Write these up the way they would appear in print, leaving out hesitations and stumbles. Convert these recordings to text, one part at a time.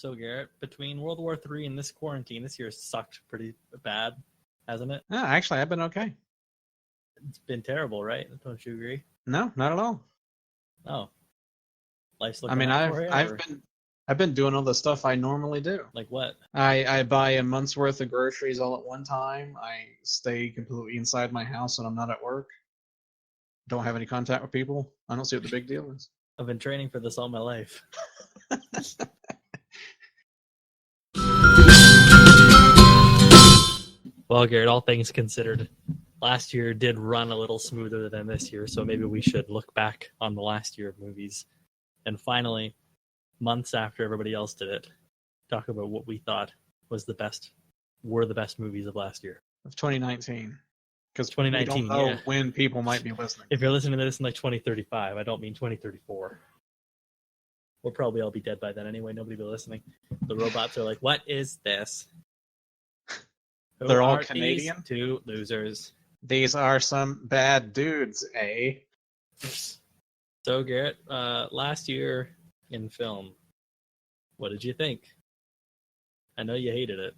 So, Garrett, between World War III and this quarantine, this year sucked pretty bad, hasn't it? No, actually, I've been okay. It's been terrible, right? Don't you agree? No, not at all. Oh. Life's I looking mean, up for you? I've been doing all the stuff I normally do. Like what? I buy a month's worth of groceries all at one time. I stay completely inside my house when I'm not at work. Don't have any contact with people. I don't see what the big deal is. I've been training for this all my life. Well, Garrett, all things considered, last year did run a little smoother than this year, so maybe we should look back on the last year of movies. And finally, months after everybody else did it, talk about what we thought were the best movies of last year. Of 2019. Because 2019, we don't know yeah. when people might be listening. If you're listening to this in like 2035, I don't mean 2034. We'll probably all be dead by then anyway. Nobody will be listening. The robots are like, what is this? They're all These Canadian? two losers. These are some bad dudes, eh? So, Garrett, last year in film, what did you think? I know you hated it.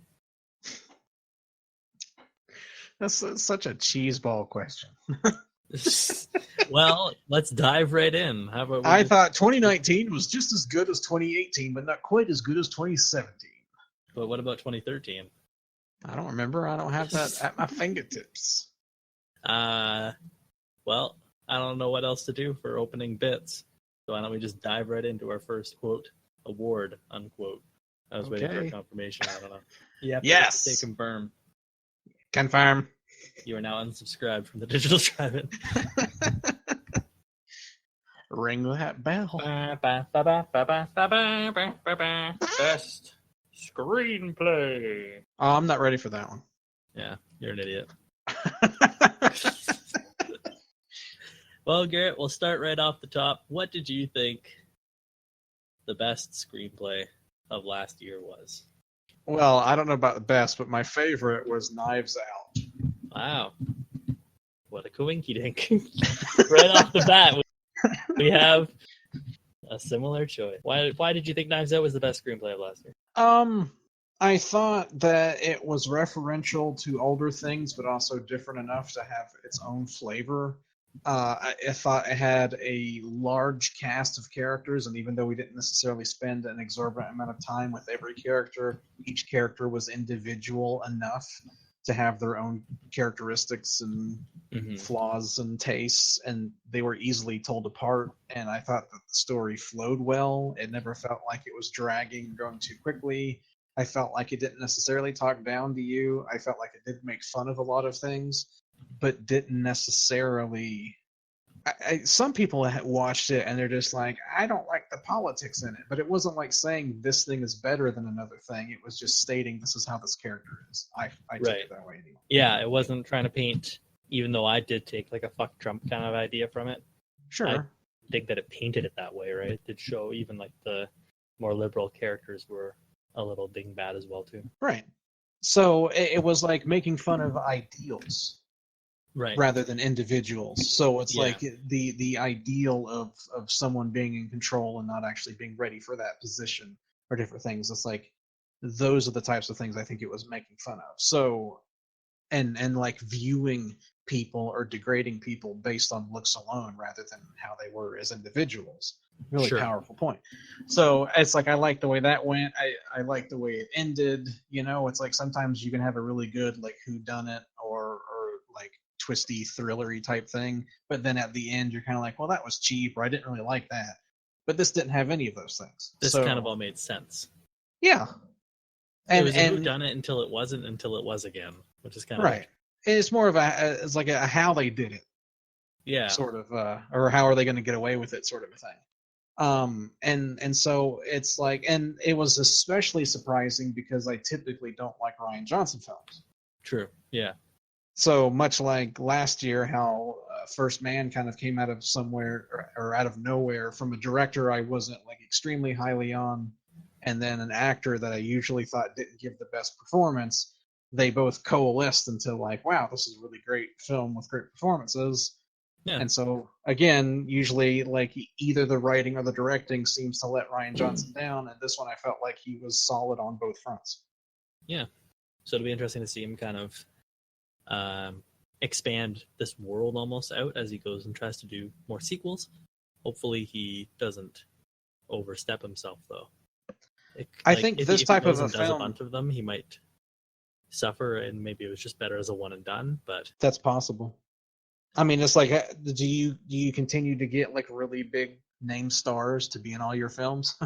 That's such a cheeseball question. Well, let's dive right in. How about I thought 2019 was just as good as 2018, but not quite as good as 2017. But what about 2013? I don't remember. I don't have that at my fingertips. Well, I don't know what else to do for opening bits. So why don't we just dive right into our first, quote, award, unquote. I was waiting for a confirmation. I don't know. Yes. They confirm. Confirm. You are now unsubscribed from the Digital Drive-In. Ring that bell. Best screenplay. Oh, I'm not ready for that one. Yeah, you're an idiot. Well, Garrett, we'll start right off the top. What did you think the best screenplay of last year was? Well, I don't know about the best, but my favorite was Knives Out. Wow. What a coinky-dink. Right off the bat, we have a similar choice. Why did you think Knives Out was the best screenplay of last year? I thought that it was referential to older things, but also different enough to have its own flavor. I thought it had a large cast of characters, and even though we didn't necessarily spend an exorbitant amount of time with every character, each character was individual enough to have their own characteristics and flaws and tastes, and they were easily told apart. And I thought that the story flowed well. It never felt like it was dragging or going too quickly. I felt like it didn't necessarily talk down to you. I felt like it did make fun of a lot of things, but didn't necessarily... some people watched it and they're just like, I don't like the politics in it. But it wasn't like saying this thing is better than another thing. It was just stating this is how this character is. I took it that way anyway. Yeah, it wasn't trying to paint, even though I did take like a fuck Trump kind of idea from it. Sure. I think that it painted it that way, right? It did show even like the more liberal characters were a little dingbat as well too. Right. So it was like making fun of ideals. Right. Rather than individuals. So it's like the ideal of someone being in control and not actually being ready for that position or different things. It's like those are the types of things I think it was making fun of. So and like viewing people or degrading people based on looks alone rather than how they were as individuals. Really powerful point. So it's like I like the way that went. I like the way it ended. You know, it's like sometimes you can have a really good like whodunit or like twisty thrillery type thing, but then at the end you're kind of like, well, that was cheap, or I didn't really like that. But this didn't have any of those things. This kind of all made sense. Yeah. And, it was a whodunit until it wasn't, until it was again, which is kind of right. It's more of it's like a how they did it. Yeah. Sort of, or how are they going to get away with it sort of a thing. And so it's like, and it was especially surprising because I typically don't like Rian Johnson films. True. Yeah. So much like last year, how First Man kind of came out of somewhere or out of nowhere from a director I wasn't like extremely highly on, and then an actor that I usually thought didn't give the best performance. They both coalesced into like, wow, this is a really great film with great performances. Yeah. And so, again, usually like either the writing or the directing seems to let Ryan Johnson down, and this one I felt like he was solid on both fronts. Yeah. So it'll be interesting to see him kind of expand this world almost out as he goes and tries to do more sequels. Hopefully he doesn't overstep himself, though. I think if this he type of goes a and does a film, bunch of them, he might suffer, and maybe it was just better as a one and done. But that's possible. I mean, it's like, do you continue to get like really big name stars to be in all your films?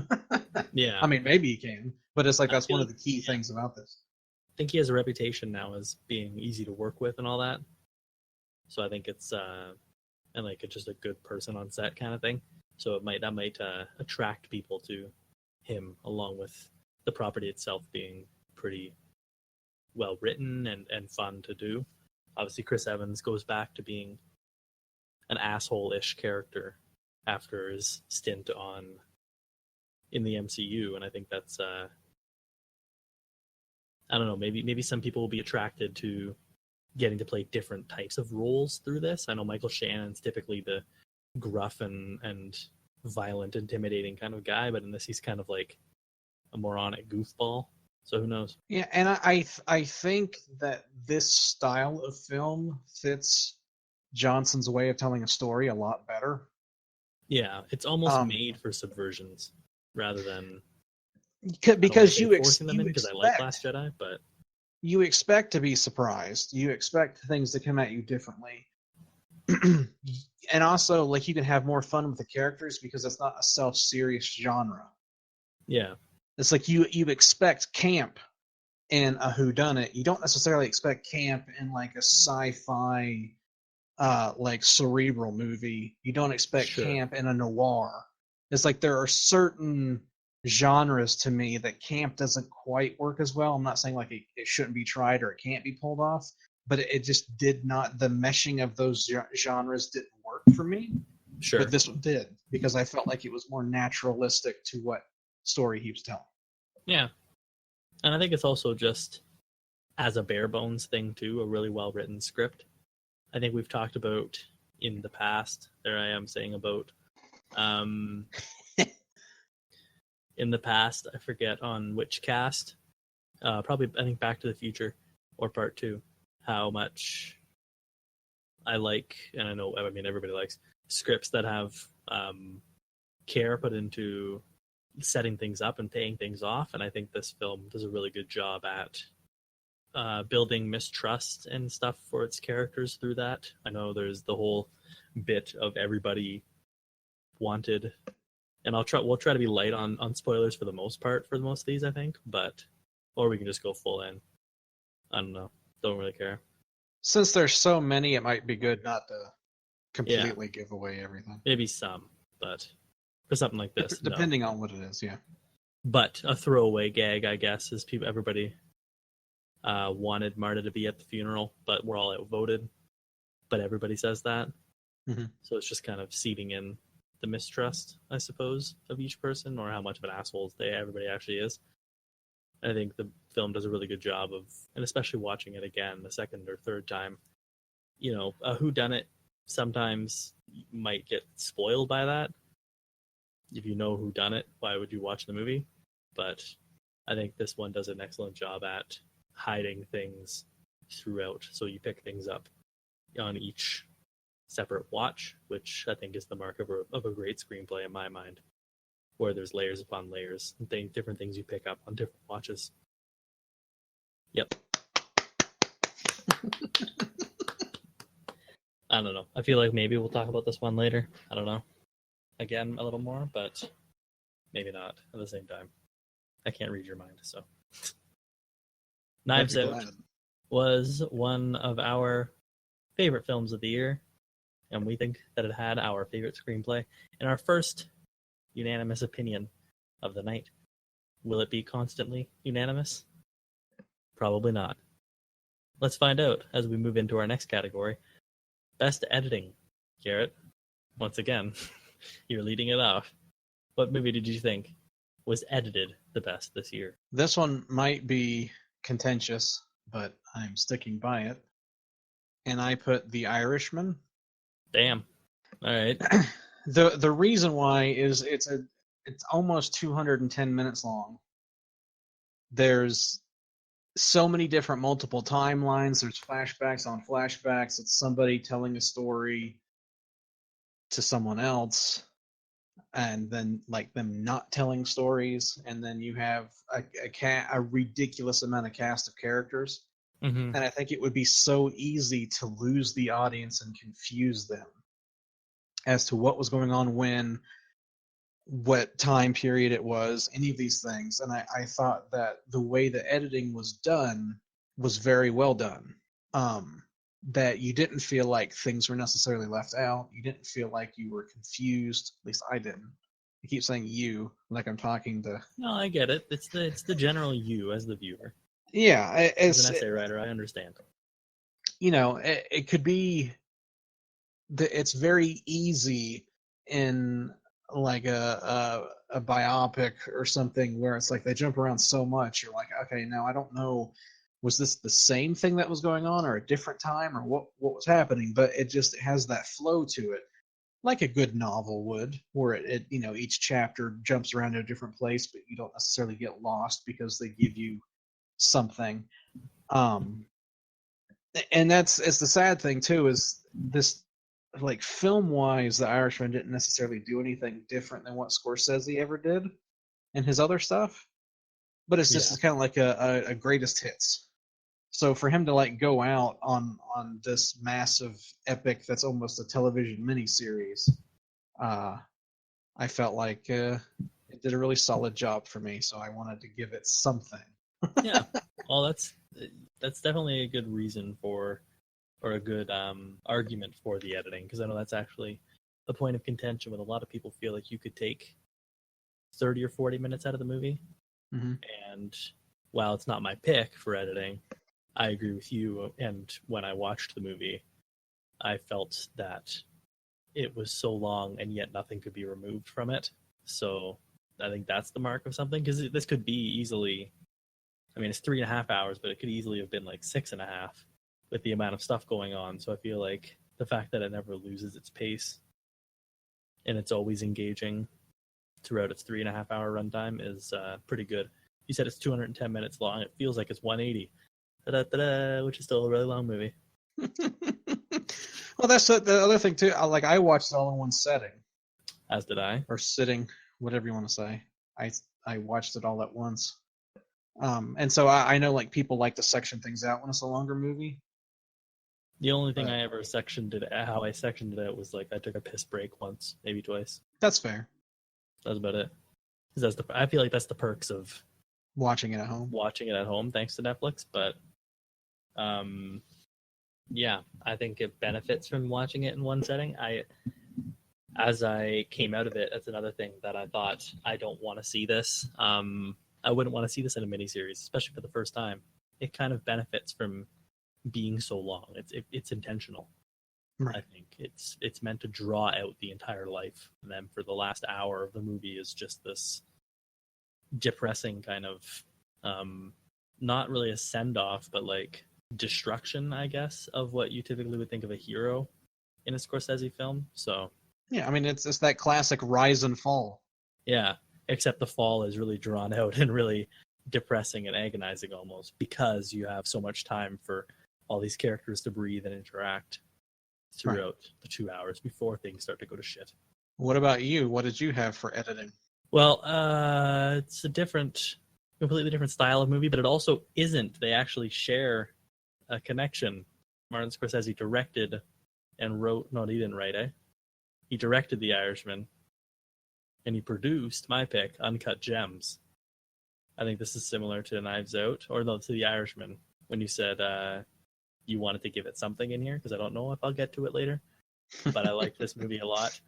yeah, I mean, maybe you can, but it's like I that's one feel of the key things about this. I think he has a reputation now as being easy to work with and all that. So I think it's and like it's just a good person on set kind of thing. So that might attract people to him, along with the property itself being pretty well written and fun to do. Obviously, Chris Evans goes back to being an asshole-ish character after his stint on in the MCU, and I think that's I don't know, maybe some people will be attracted to getting to play different types of roles through this. I know Michael Shannon's typically the gruff and violent, intimidating kind of guy, but in this he's kind of like a moronic goofball. So who knows? Yeah, and I think that this style of film fits Johnson's way of telling a story a lot better. Yeah, it's almost Um, made for subversions rather than, I don't want to because say forcing them you in because I like expect Last Jedi, but you expect to be surprised. You expect things to come at you differently. And also, like, you can have more fun with the characters because it's not a self-serious genre. yeah, It's like you expect camp in a whodunit. You don't necessarily expect camp in like a sci-fi like cerebral movie. You don't expect sure, camp in a noir. It's like there are certain genres to me that camp doesn't quite work as well. I'm not saying like it shouldn't be tried or it can't be pulled off, but it just did not. The meshing of those genres didn't work for me. But sure, this one did because I felt like it was more naturalistic to what story he was telling. yeah. And I think it's also just as a bare bones thing too, a really well written script. I think we've talked about in the past. There I am saying about um, in the past. I forget on which cast. Probably I think Back to the Future or Part Two. How much I like, and I know I mean everybody likes scripts that have care put into setting things up and paying things off. And I think this film does a really good job at building mistrust and stuff for its characters through that. I know there's the whole bit of everybody wanted, and we'll try to be light on spoilers for the most part for most of these, I think, but or we can just go full in. I don't know. Don't really care. Since there's so many, it might be good not to Yeah, completely give away everything. maybe some, but for something like this, no. Depending on what it is, yeah. But a throwaway gag, I guess, is everybody wanted Marta to be at the funeral, but we're all outvoted. But everybody says that, so it's just kind of seeding in the mistrust, I suppose, of each person, or how much of an asshole everybody actually is. I think the film does a really good job of, and especially watching it again the second or third time, you know, a whodunit sometimes might get spoiled by that. If you know who done it, why would you watch the movie? But I think this one does an excellent job at hiding things throughout. So you pick things up on each separate watch, which I think is the mark of a great screenplay in my mind, where there's layers upon layers and different things you pick up on different watches. Yep. I don't know. I feel like maybe we'll talk about this one later. I don't know. Again, a little more, but maybe not at the same time. I can't read your mind, so. Knives Out was one of our favorite films of the year, and we think that it had our favorite screenplay and our first unanimous opinion of the night. Will it be constantly unanimous? Probably not. Let's find out as we move into our next category. Best editing. Garrett, once again, you're leading it off. What movie did you think was edited the best this year? This one might be contentious, but I'm sticking by it. And I put The Irishman. Damn. All right. The reason why is it's almost 210 minutes long. There's so many different multiple timelines. There's flashbacks on flashbacks. It's somebody telling a story to someone else, and then like them not telling stories, and then you have a ridiculous amount of cast of characters. Mm-hmm. And I think it would be so easy to lose the audience and confuse them as to what was going on when, what time period it was, any of these things. And I thought that the way the editing was done was very well done. That you didn't feel like things were necessarily left out. You didn't feel like you were confused. At least I didn't. I keep saying you like I'm talking to. No, I get it. It's the general you as the viewer. Yeah, As an essay writer, I understand. It could be. It's very easy in like a biopic or something where it's like they jump around so much. You're like, okay, now I don't know, was this the same thing that was going on or a different time or what was happening? But it just has that flow to it, like a good novel would, where it each chapter jumps around to a different place, but you don't necessarily get lost because they give you something. And it's the sad thing too, is this, like, film wise, The Irishman didn't necessarily do anything different than what Scorsese ever did in his other stuff, but it's just kind of like a greatest hits. So for him to like go out on this massive epic that's almost a television miniseries, I felt like it did a really solid job for me. So I wanted to give it something. Yeah. Well, that's definitely a good reason for, or a good argument for the editing, because I know that's actually a point of contention with a lot of people. Feel like you could take 30 or 40 minutes out of the movie. Mm-hmm. And while it's not my pick for editing, I agree with you. And when I watched the movie, I felt that it was so long and yet nothing could be removed from it. So I think that's the mark of something, because this could be easily, I mean, it's 3.5 hours, but it could easily have been like 6.5 with the amount of stuff going on. So I feel like the fact that it never loses its pace and it's always engaging throughout its 3.5 hour runtime is pretty good. You said it's 210 minutes long. It feels like it's 180, which is still a really long movie. Well, that's the other thing too. I watched it all in one setting. As did I. Or sitting, whatever you want to say. I watched it all at once. And so I know like people like to section things out when it's a longer movie. The only thing I ever sectioned it, how I sectioned it out, was like I took a piss break once, maybe twice. That's fair. That's about it. Because I feel like that's the perks of watching it at home. Watching it at home, thanks to Netflix. But yeah, I think it benefits from watching it in one setting. As I came out of it, that's another thing that I thought, I don't want to see this. I wouldn't want to see this in a miniseries, especially for the first time. It kind of benefits from being so long. It's intentional. Right. I think it's meant to draw out the entire life, and then for the last hour of the movie is just this depressing kind of, not really a send off, but like destruction, I guess, of what you typically would think of a hero in a Scorsese film. So yeah, I mean it's that classic rise and fall. Yeah, except the fall is really drawn out and really depressing and agonizing almost, because you have so much time for all these characters to breathe and interact throughout the 2 hours before things start to go to shit. What about you? What did you have for editing? Well, it's a completely different style of movie, but it also isn't. They actually share a connection. Martin Scorsese directed and wrote, no, he didn't write it. He directed The Irishman, and he produced my pick, Uncut Gems. I think this is similar to Knives Out, or no, to The Irishman, when you said you wanted to give it something in here, because I don't know if I'll get to it later, but I liked this movie a lot.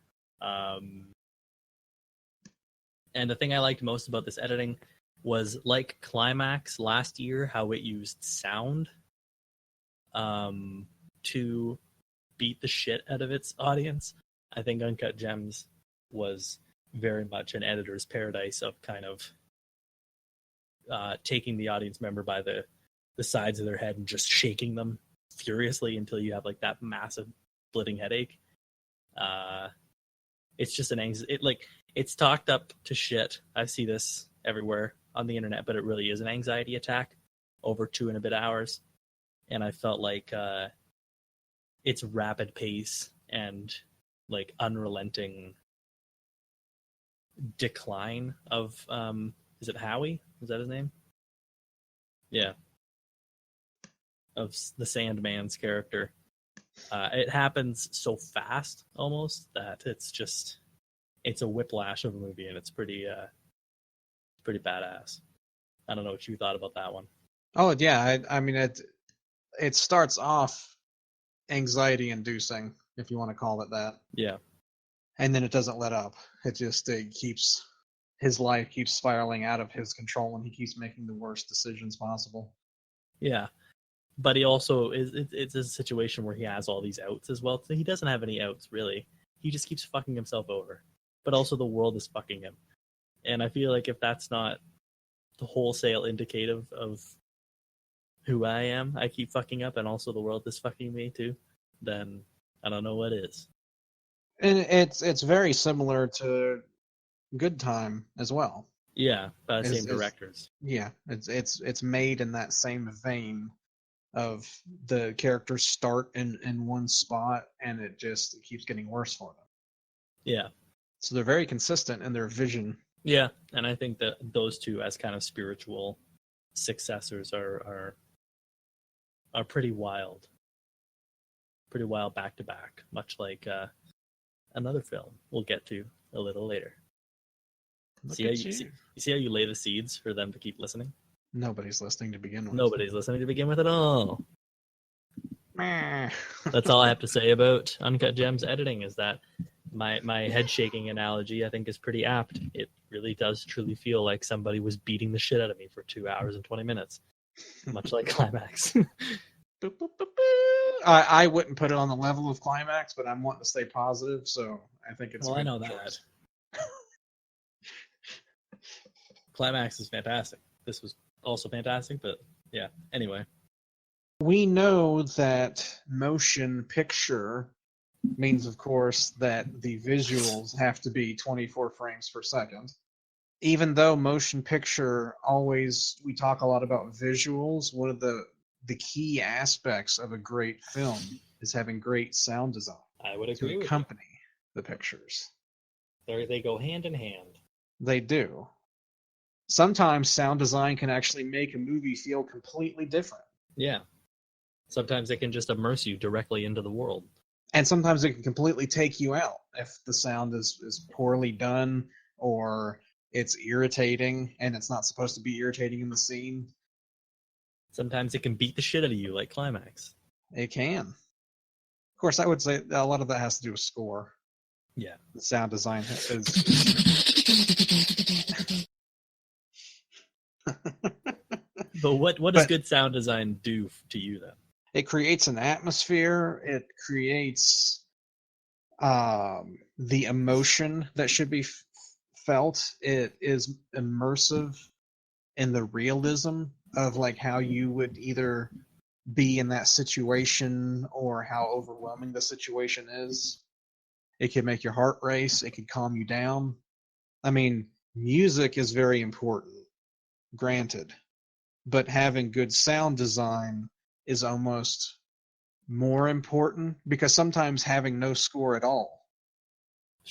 And the thing I liked most about this editing was, like Climax last year, how it used sound to beat the shit out of its audience. I think Uncut Gems was very much an editor's paradise of kind of taking the audience member by the sides of their head and just shaking them furiously until you have like that massive splitting headache. It's just it's talked up to shit. I see this everywhere on the internet, but it really is an anxiety attack over 2 and a bit hours. And I felt like its rapid pace and like unrelenting decline of is it Howie? Is that his name? Yeah. Of the Sandman's character. It happens so fast almost that it's a whiplash of a movie, and it's pretty badass. I don't know what you thought about that one. Oh yeah, I mean it starts off anxiety inducing, if you want to call it that. Yeah. And then it doesn't let up. His life keeps spiraling out of his control, and he keeps making the worst decisions possible. Yeah. But he also it's a situation where he has all these outs as well. So he doesn't have any outs really. He just keeps fucking himself over. But also the world is fucking him. And I feel like if that's not the wholesale indicative of who I am, I keep fucking up, and also the world is fucking me too, then I don't know what is. And it's very similar to Good Time as well. Yeah, by the same directors. Yeah, it's made in that same vein of the characters start in one spot, and it keeps getting worse for them. Yeah. So they're very consistent in their vision. Yeah, and I think that those two as kind of spiritual successors are pretty wild. Pretty wild back to back, much like another film we'll get to a little later. See how you lay the seeds for them to keep listening? Nobody's listening to begin with. Nobody's listening to begin with at all. That's all I have to say about Uncut Gems editing, is that my head shaking analogy I think is pretty apt. It really does truly feel like somebody was beating the shit out of me for 2 hours and 20 minutes. Much like Climax. I wouldn't put it on the level of Climax, but I'm wanting to stay positive, so I think it's. Well, I know that. Climax is fantastic. This was also fantastic, but yeah. Anyway, we know that motion picture means, of course, that the visuals have to be 24 frames per second. Even though motion picture we talk a lot about visuals, one of the key aspects of a great film is having great sound design. I would agree to accompany the pictures. They go hand in hand. They do. Sometimes sound design can actually make a movie feel completely different. Yeah. Sometimes it can just immerse you directly into the world. And sometimes it can completely take you out if the sound is poorly done, or it's irritating and it's not supposed to be irritating in the scene. Sometimes it can beat the shit out of you, like Climax. It can. Of course, I would say a lot of that has to do with score. Yeah. The sound design is... But what does good sound design do to you, then? It creates an atmosphere. It creates the emotion that should be felt. It is immersive in the realism of like how you would either be in that situation or how overwhelming the situation is. It could make your heart race. It could calm you down. I mean, music is very important, granted, but having good sound design is almost more important, because sometimes having no score at all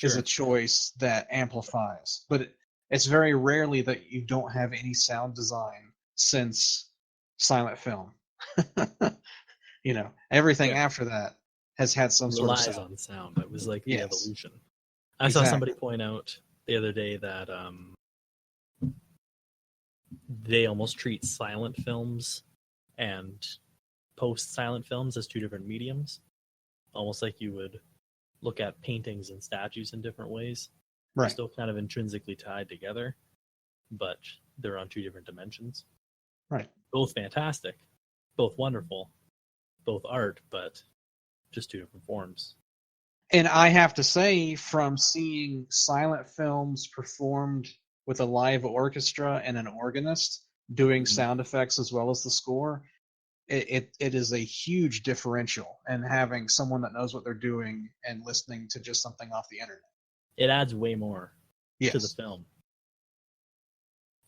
is a choice that amplifies. But it's very rarely that you don't have any sound design since silent film. Everything after that has had some sort of sound. Relies on sound. It was like the evolution. I Exactly. saw somebody point out the other day that they almost treat silent films and post-silent films as two different mediums, almost like you would look at paintings and statues in different ways. Right. They're still kind of intrinsically tied together, but they're on two different dimensions. Right. Both fantastic, both wonderful, both art, but just two different forms. And I have to say, from seeing silent films performed with a live orchestra and an organist doing sound effects as well as the score, it is a huge differential in having someone that knows what they're doing and listening to just something off the internet. It adds way more Yes. to the film.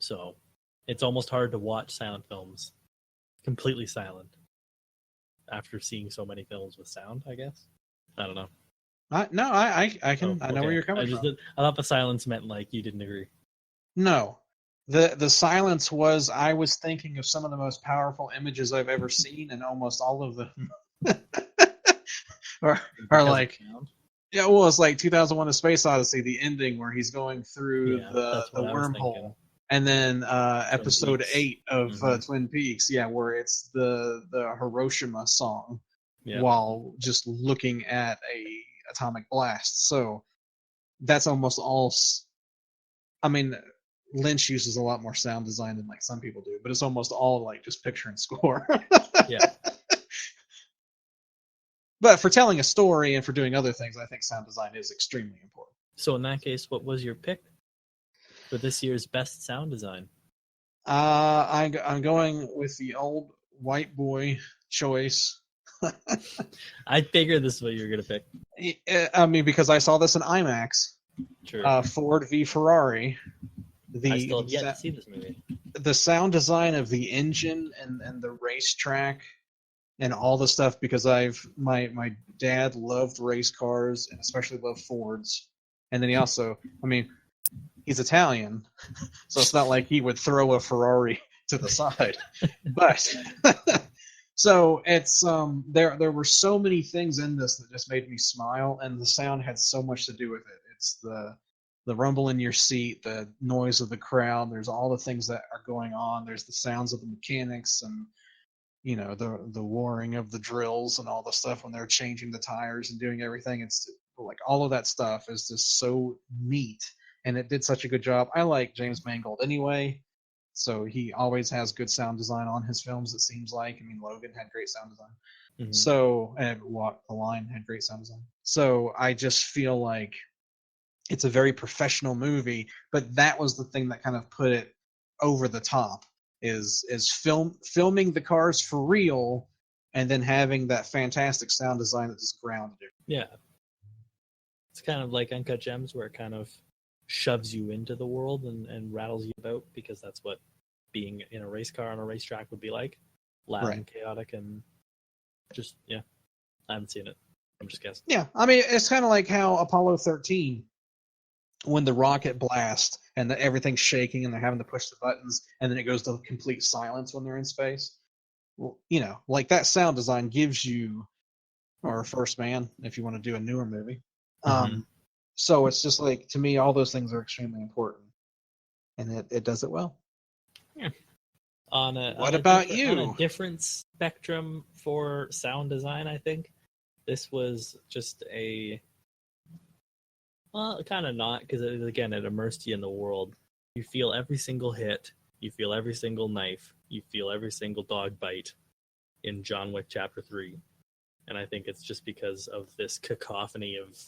So it's almost hard to watch silent films completely silent after seeing so many films with sound, I guess. I don't know. I know where you're coming from. I thought the silence meant like you didn't agree. No. The silence was, I was thinking of some of the most powerful images I've ever seen, and almost all of them are like, yeah, well, it's like 2001: A Space Odyssey, the ending where he's going through the wormhole, and then episode 8 of Twin Peaks, where it's the Hiroshima song while just looking at a atomic blast. So that's almost all. I mean, Lynch uses a lot more sound design than like some people do, but it's almost all like just picture and score. Yeah. But for telling a story and for doing other things, I think sound design is extremely important. So in that case, what was your pick for this year's best sound design? I'm going with the old white boy choice. I figured this is what you were going to pick. I mean, because I saw this in IMAX. True. Ford v Ferrari. I still have yet to see this movie. The sound design of the engine and the racetrack and all the stuff, because my dad loved race cars and especially loved Fords. And then he also, I mean, he's Italian, so it's not like he would throw a Ferrari to the side. But so it's there were so many things in this that just made me smile, and the sound had so much to do with it. It's the rumble in your seat, the noise of the crowd. There's all the things that are going on. There's the sounds of the mechanics, and you know, the warring of the drills and all the stuff when they're changing the tires and doing everything. It's like all of that stuff is just so neat, and it did such a good job. I like James Mangold anyway, so he always has good sound design on his films, it seems like. I mean, Logan had great sound design. Mm-hmm. So, and Walk the Line had great sound design. So I just feel like it's a very professional movie, but that was the thing that kind of put it over the top, is filming the cars for real and then having that fantastic sound design that just grounded it. Yeah. It's kind of like Uncut Gems, where it kind of shoves you into the world and rattles you about, because that's what being in a race car on a racetrack would be like. Loud and chaotic, and just, I haven't seen it. I'm just guessing. Yeah, I mean, it's kind of like how Apollo 13, when the rocket blast and everything's shaking and they're having to push the buttons, and then it goes to complete silence when they're in space. Well, you know, like that sound design gives you, or First Man, if you want to do a newer movie. So it's just like, to me, all those things are extremely important, and it does it well. Yeah. What about you? On a different spectrum for sound design, I think this was just well, kind of not, because again, it immersed you in the world. You feel every single hit. You feel every single knife. You feel every single dog bite in John Wick Chapter 3. And I think it's just because of this cacophony of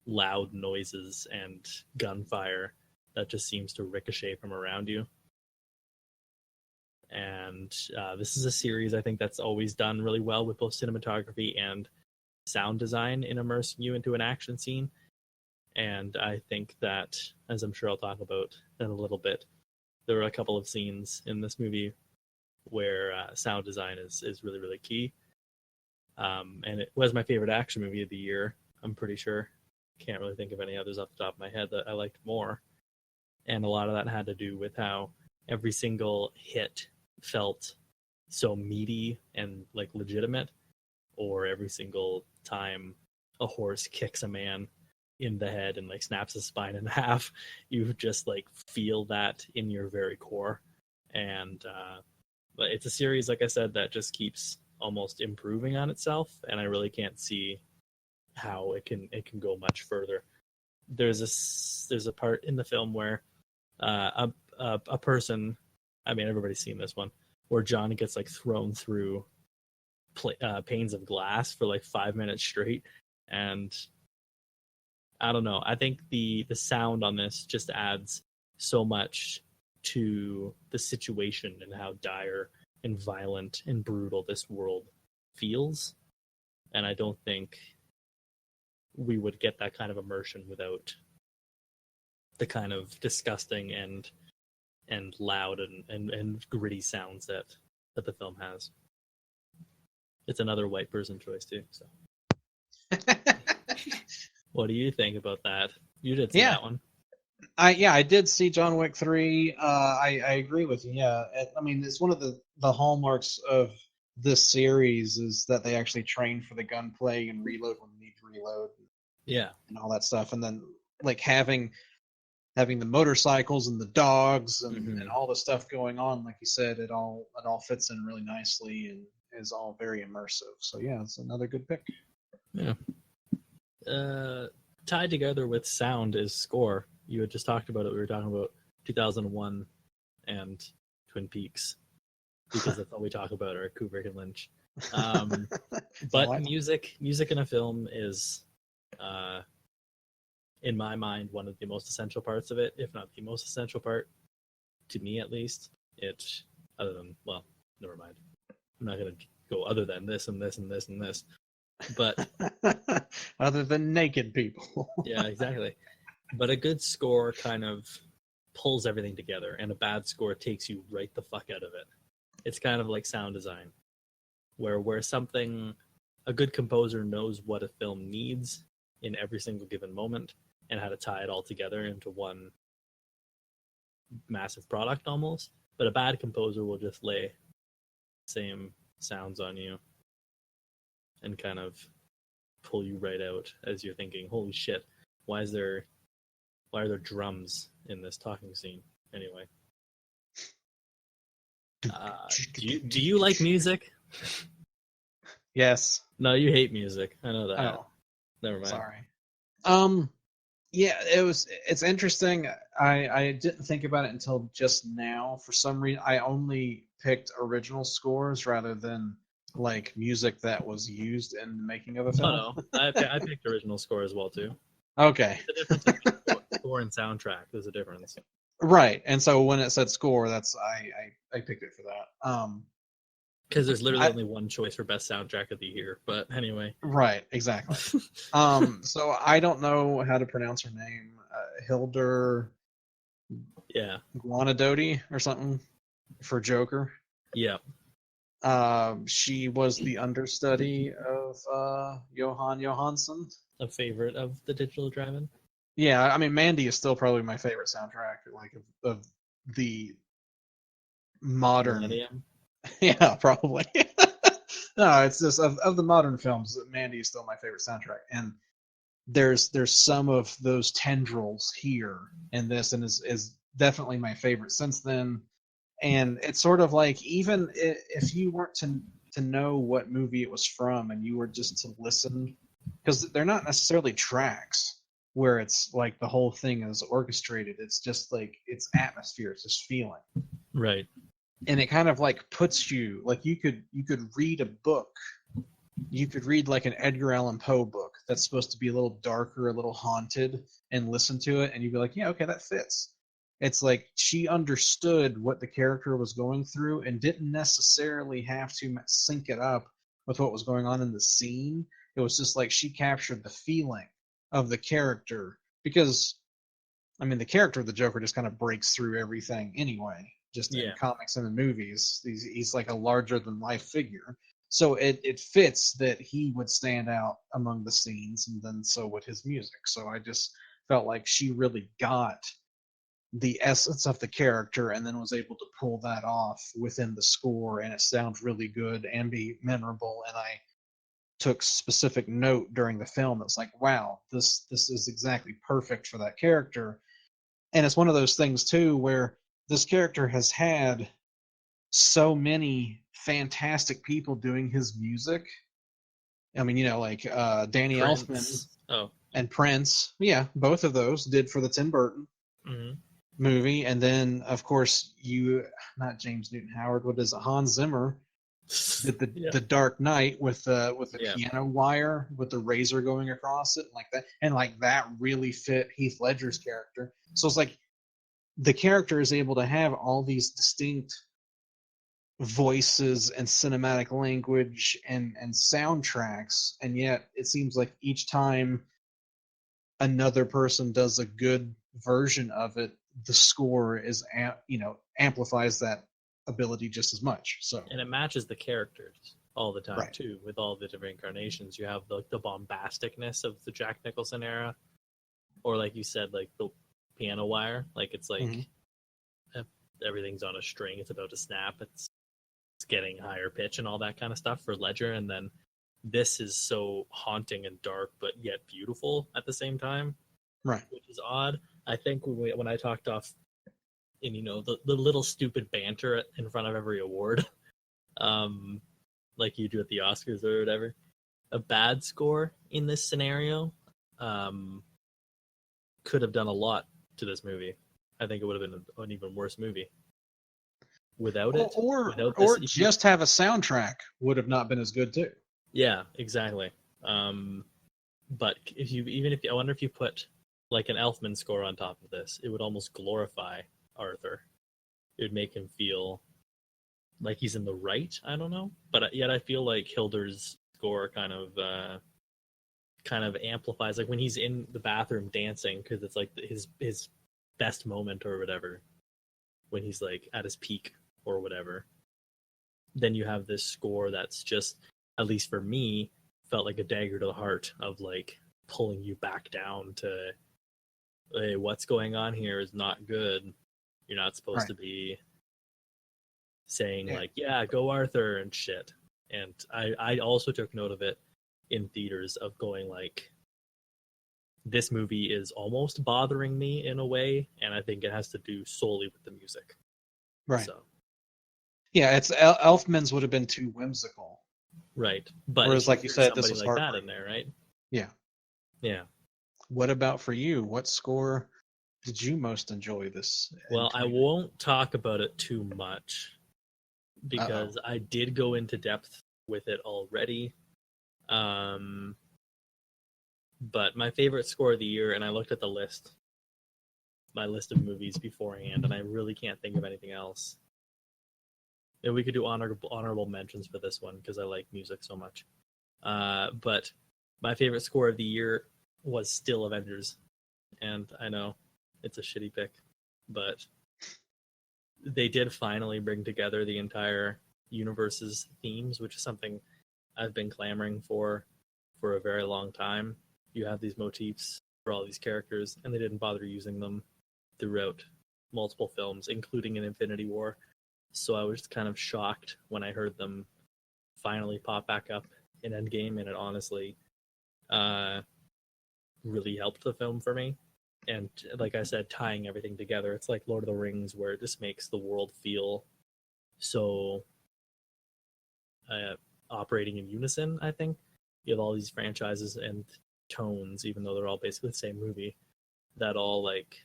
loud noises and gunfire that just seems to ricochet from around you. And this is a series, I think, that's always done really well with both cinematography and sound design in immersing you into an action scene. And I think that, as I'm sure I'll talk about in a little bit, there were a couple of scenes in this movie where sound design is really, really key. And it was my favorite action movie of the year, I'm pretty sure. Can't really think of any others off the top of my head that I liked more. And a lot of that had to do with how every single hit felt so meaty and like legitimate, or every single time a horse kicks a man in the head and like snaps his spine in half, you just like feel that in your very core. And but it's a series, like I said, that just keeps almost improving on itself, and I really can't see how it can go much further. There's a part in the film where a person, I mean, everybody's seen this one, where John gets like thrown through panes of glass for like 5 minutes straight, and I don't know. I think the sound on this just adds so much to the situation and how dire and violent and brutal this world feels. And I don't think we would get that kind of immersion without the kind of disgusting and loud and gritty sounds that the film has. It's another white person choice too. So, what do you think about that? You did see that one. I did see John Wick 3. I agree with you. Yeah, I mean, it's one of the hallmarks of this series is that they actually train for the gunplay and reload when they need to reload. Yeah, and all that stuff, and then like having the motorcycles and the dogs and all the stuff going on, like you said, it all fits in really nicely and is all very immersive. So yeah, it's another good pick. Yeah. Tied together with sound is score. You had just talked about it. We were talking about 2001 and Twin Peaks because that's all we talk about are Kubrick and Lynch. But music in a film is, in my mind, one of the most essential parts of it, if not the most essential part, to me at least. Other than, well, never mind. I'm not going to go other than this and this and this and this. But other than naked people. Yeah, exactly. But a good score kind of pulls everything together, and a bad score takes you right the fuck out of it. It's kind of like sound design, where a good composer knows what a film needs in every single given moment and how to tie it all together into one massive product almost. But a bad composer will just lay same sounds on you and kind of pull you right out as you're thinking, holy shit, why are there drums in this talking scene anyway? Do you like music? Yes. No, you hate music. I know that. Oh, never mind. Sorry. Yeah, it's interesting. I didn't think about it until just now. For some reason, I only picked original scores rather than like music that was used in the making of a film. Oh no, I picked original score as well too. Okay. The difference between score and soundtrack. There's a difference. Right, and so when it said score, that's I picked it for that. Because there's literally only one choice for best soundtrack of the year. But anyway. Right, exactly. So I don't know how to pronounce her name. Hildur. Yeah. Guanadotti or something for Joker. Yeah. She was the understudy of Johan Johansson. A favorite of the Digital Drive-In. Yeah, I mean Mandy is still probably my favorite soundtrack, like of the modern. Millennium. Yeah, probably. No, it's just of the modern films, Mandy is still my favorite soundtrack, and there's some of those tendrils here in this, and is definitely my favorite since then. And it's sort of like, even if you weren't to know what movie it was from and you were just to listen, because they're not necessarily tracks where it's like the whole thing is orchestrated. It's just like it's atmosphere, it's just feeling. Right. And it kind of like puts you like you could read a book. You could read like an Edgar Allan Poe book that's supposed to be a little darker, a little haunted, and listen to it, and you'd be like, yeah, okay, that fits. It's like she understood what the character was going through and didn't necessarily have to sync it up with what was going on in the scene. It was just like she captured the feeling of the character, because, I mean, the character of the Joker just kind of breaks through everything anyway, just in comics and in movies. He's like a larger-than-life figure. So it fits that he would stand out among the scenes, and then so would his music. So I just felt like she really got the essence of the character and then was able to pull that off within the score, and it sounds really good and be memorable. And I took specific note during the film. It's like, wow, this is exactly perfect for that character. And it's one of those things too where this character has had so many fantastic people doing his music. I mean, you know, like Danny Elfman and Prince. Yeah, both of those did for the Tim Burton movie. And then, of course, not James Newton Howard, what is it? Hans Zimmer did the Dark Knight with the piano wire with the razor going across it, like that. And like that really fit Heath Ledger's character. So it's like the character is able to have all these distinct voices and cinematic language and soundtracks, and yet it seems like each time another person does a good version of it, the score is amplifies that ability just as much. So And it matches the characters all the time right. too, with all the different incarnations. You have the bombasticness of the Jack Nicholson era, or like you said, like the piano wire. Like it's like Mhm. everything's on a string. It's about to snap. It's getting higher pitch and all that kind of stuff for Ledger. And then this is so haunting and dark, but yet beautiful at the same time, Right. which is odd. I think when I talked off in the little stupid banter in front of every award, um, like you do at the Oscars or whatever, a bad score in this scenario um, could have done a lot to this movie. I think it would have been an even worse movie without it. Without this, Or just have a soundtrack would have not been as good too. yeah, exactly. But if I wonder if you put like an Elfman score on top of this, it would almost glorify Arthur. It would make him feel like he's in the right. I don't know, but yet I feel like Hilder's score kind of amplifies, like when he's in the bathroom dancing, because it's like his best moment or whatever, when he's like at his peak or whatever. Then you have this score that's just, at least for me, felt like a dagger to the heart of like pulling you back down to, hey, what's going on here is not good. You're not supposed Right. to be saying Yeah. like, yeah, go Arthur and shit. And I also took note of it in theaters of going like, this movie is almost bothering me in a way, and I think it has to do solely with the music. Right. So Yeah, it's Elfman's would have been too whimsical. right, but Whereas, if you like you threw said, this somebody was like that in heartbreaking. there, right? Yeah. Yeah. What about for you? What score did you most enjoy this in Well, I 2019? won't talk about it too much Uh-oh. because I did go into depth with it already. Um, but my favorite score of the year, and I looked at my list of movies beforehand, and I really can't think of anything else. And we could do honorable mentions for this one because I like music so much. But my favorite score of the year was still Avengers, and I know it's a shitty pick, but they did finally bring together the entire universe's themes, which is something I've been clamoring for a very long time. You have these motifs for all these characters, and they didn't bother using them throughout multiple films, including in Infinity War. So I was kind of shocked when I heard them finally pop back up in Endgame, and it honestly uh, really helped the film for me. And like I said, tying everything together, it's like Lord of the Rings, where it just makes the world feel so uh, operating in unison. I think you have all these franchises and tones, even though they're all basically the same movie, that all like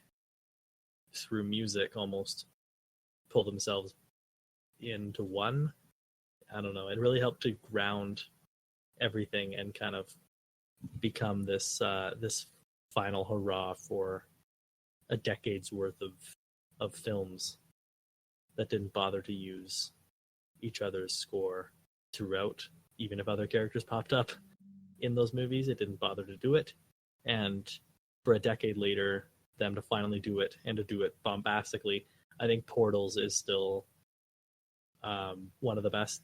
through music almost pull themselves into one. I don't know. It really helped to ground everything and kind of become this final hurrah for a decade's worth of films that didn't bother to use each other's score throughout. Even if other characters popped up in those movies, it didn't bother to do it. And for a decade later, them to finally do it and to do it bombastically, I think Portals is still one of the best,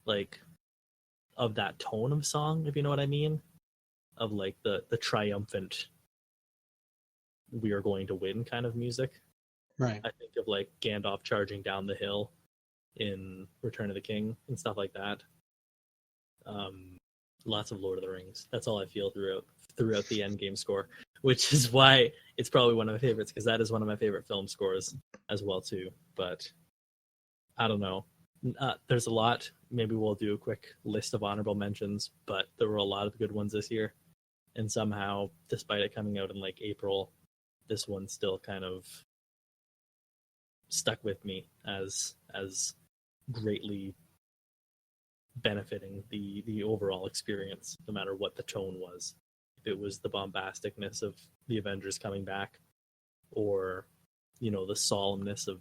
like, of that tone of song, if you know what I mean, of like the triumphant, we are going to win kind of music. Right. I think of like Gandalf charging down the hill in Return of the King and stuff like that. Lots of Lord of the Rings. That's all I feel throughout the Endgame score, which is why it's probably one of my favorites, because that is one of my favorite film scores as well too. But I don't know. There's a lot. Maybe we'll do a quick list of honorable mentions, but there were a lot of good ones this year, and somehow, despite it coming out in like April, this one still kind of stuck with me as greatly benefiting the overall experience, no matter what the tone was. If it was the bombasticness of the Avengers coming back, or the solemnness of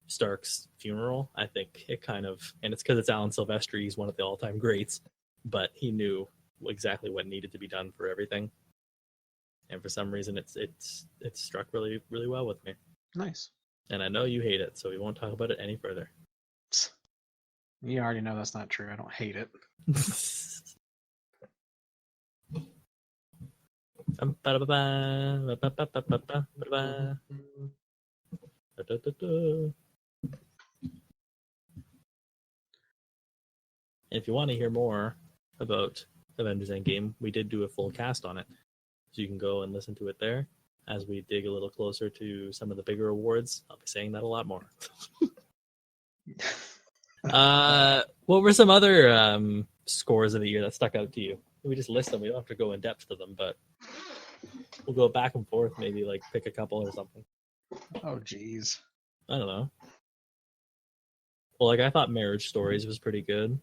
Stark's funeral, I think it kind of, and it's because it's Alan Silvestri, he's one of the all-time greats, but he knew exactly what needed to be done for everything, and for some reason it's struck really really well with me. Nice. And I know you hate it, so we won't talk about it any further. You already know that's not true. I don't hate it. If you want to hear more about Avengers Endgame, we did do a full cast on it. So you can go and listen to it there as we dig a little closer to some of the bigger awards. I'll be saying that a lot more. What were some other scores of the year that stuck out to you? We just list them. We don't have to go in depth to them, but we'll go back and forth. Maybe like pick a couple or something. Oh, geez. I don't know. Well, like I thought Marriage Stories was pretty good.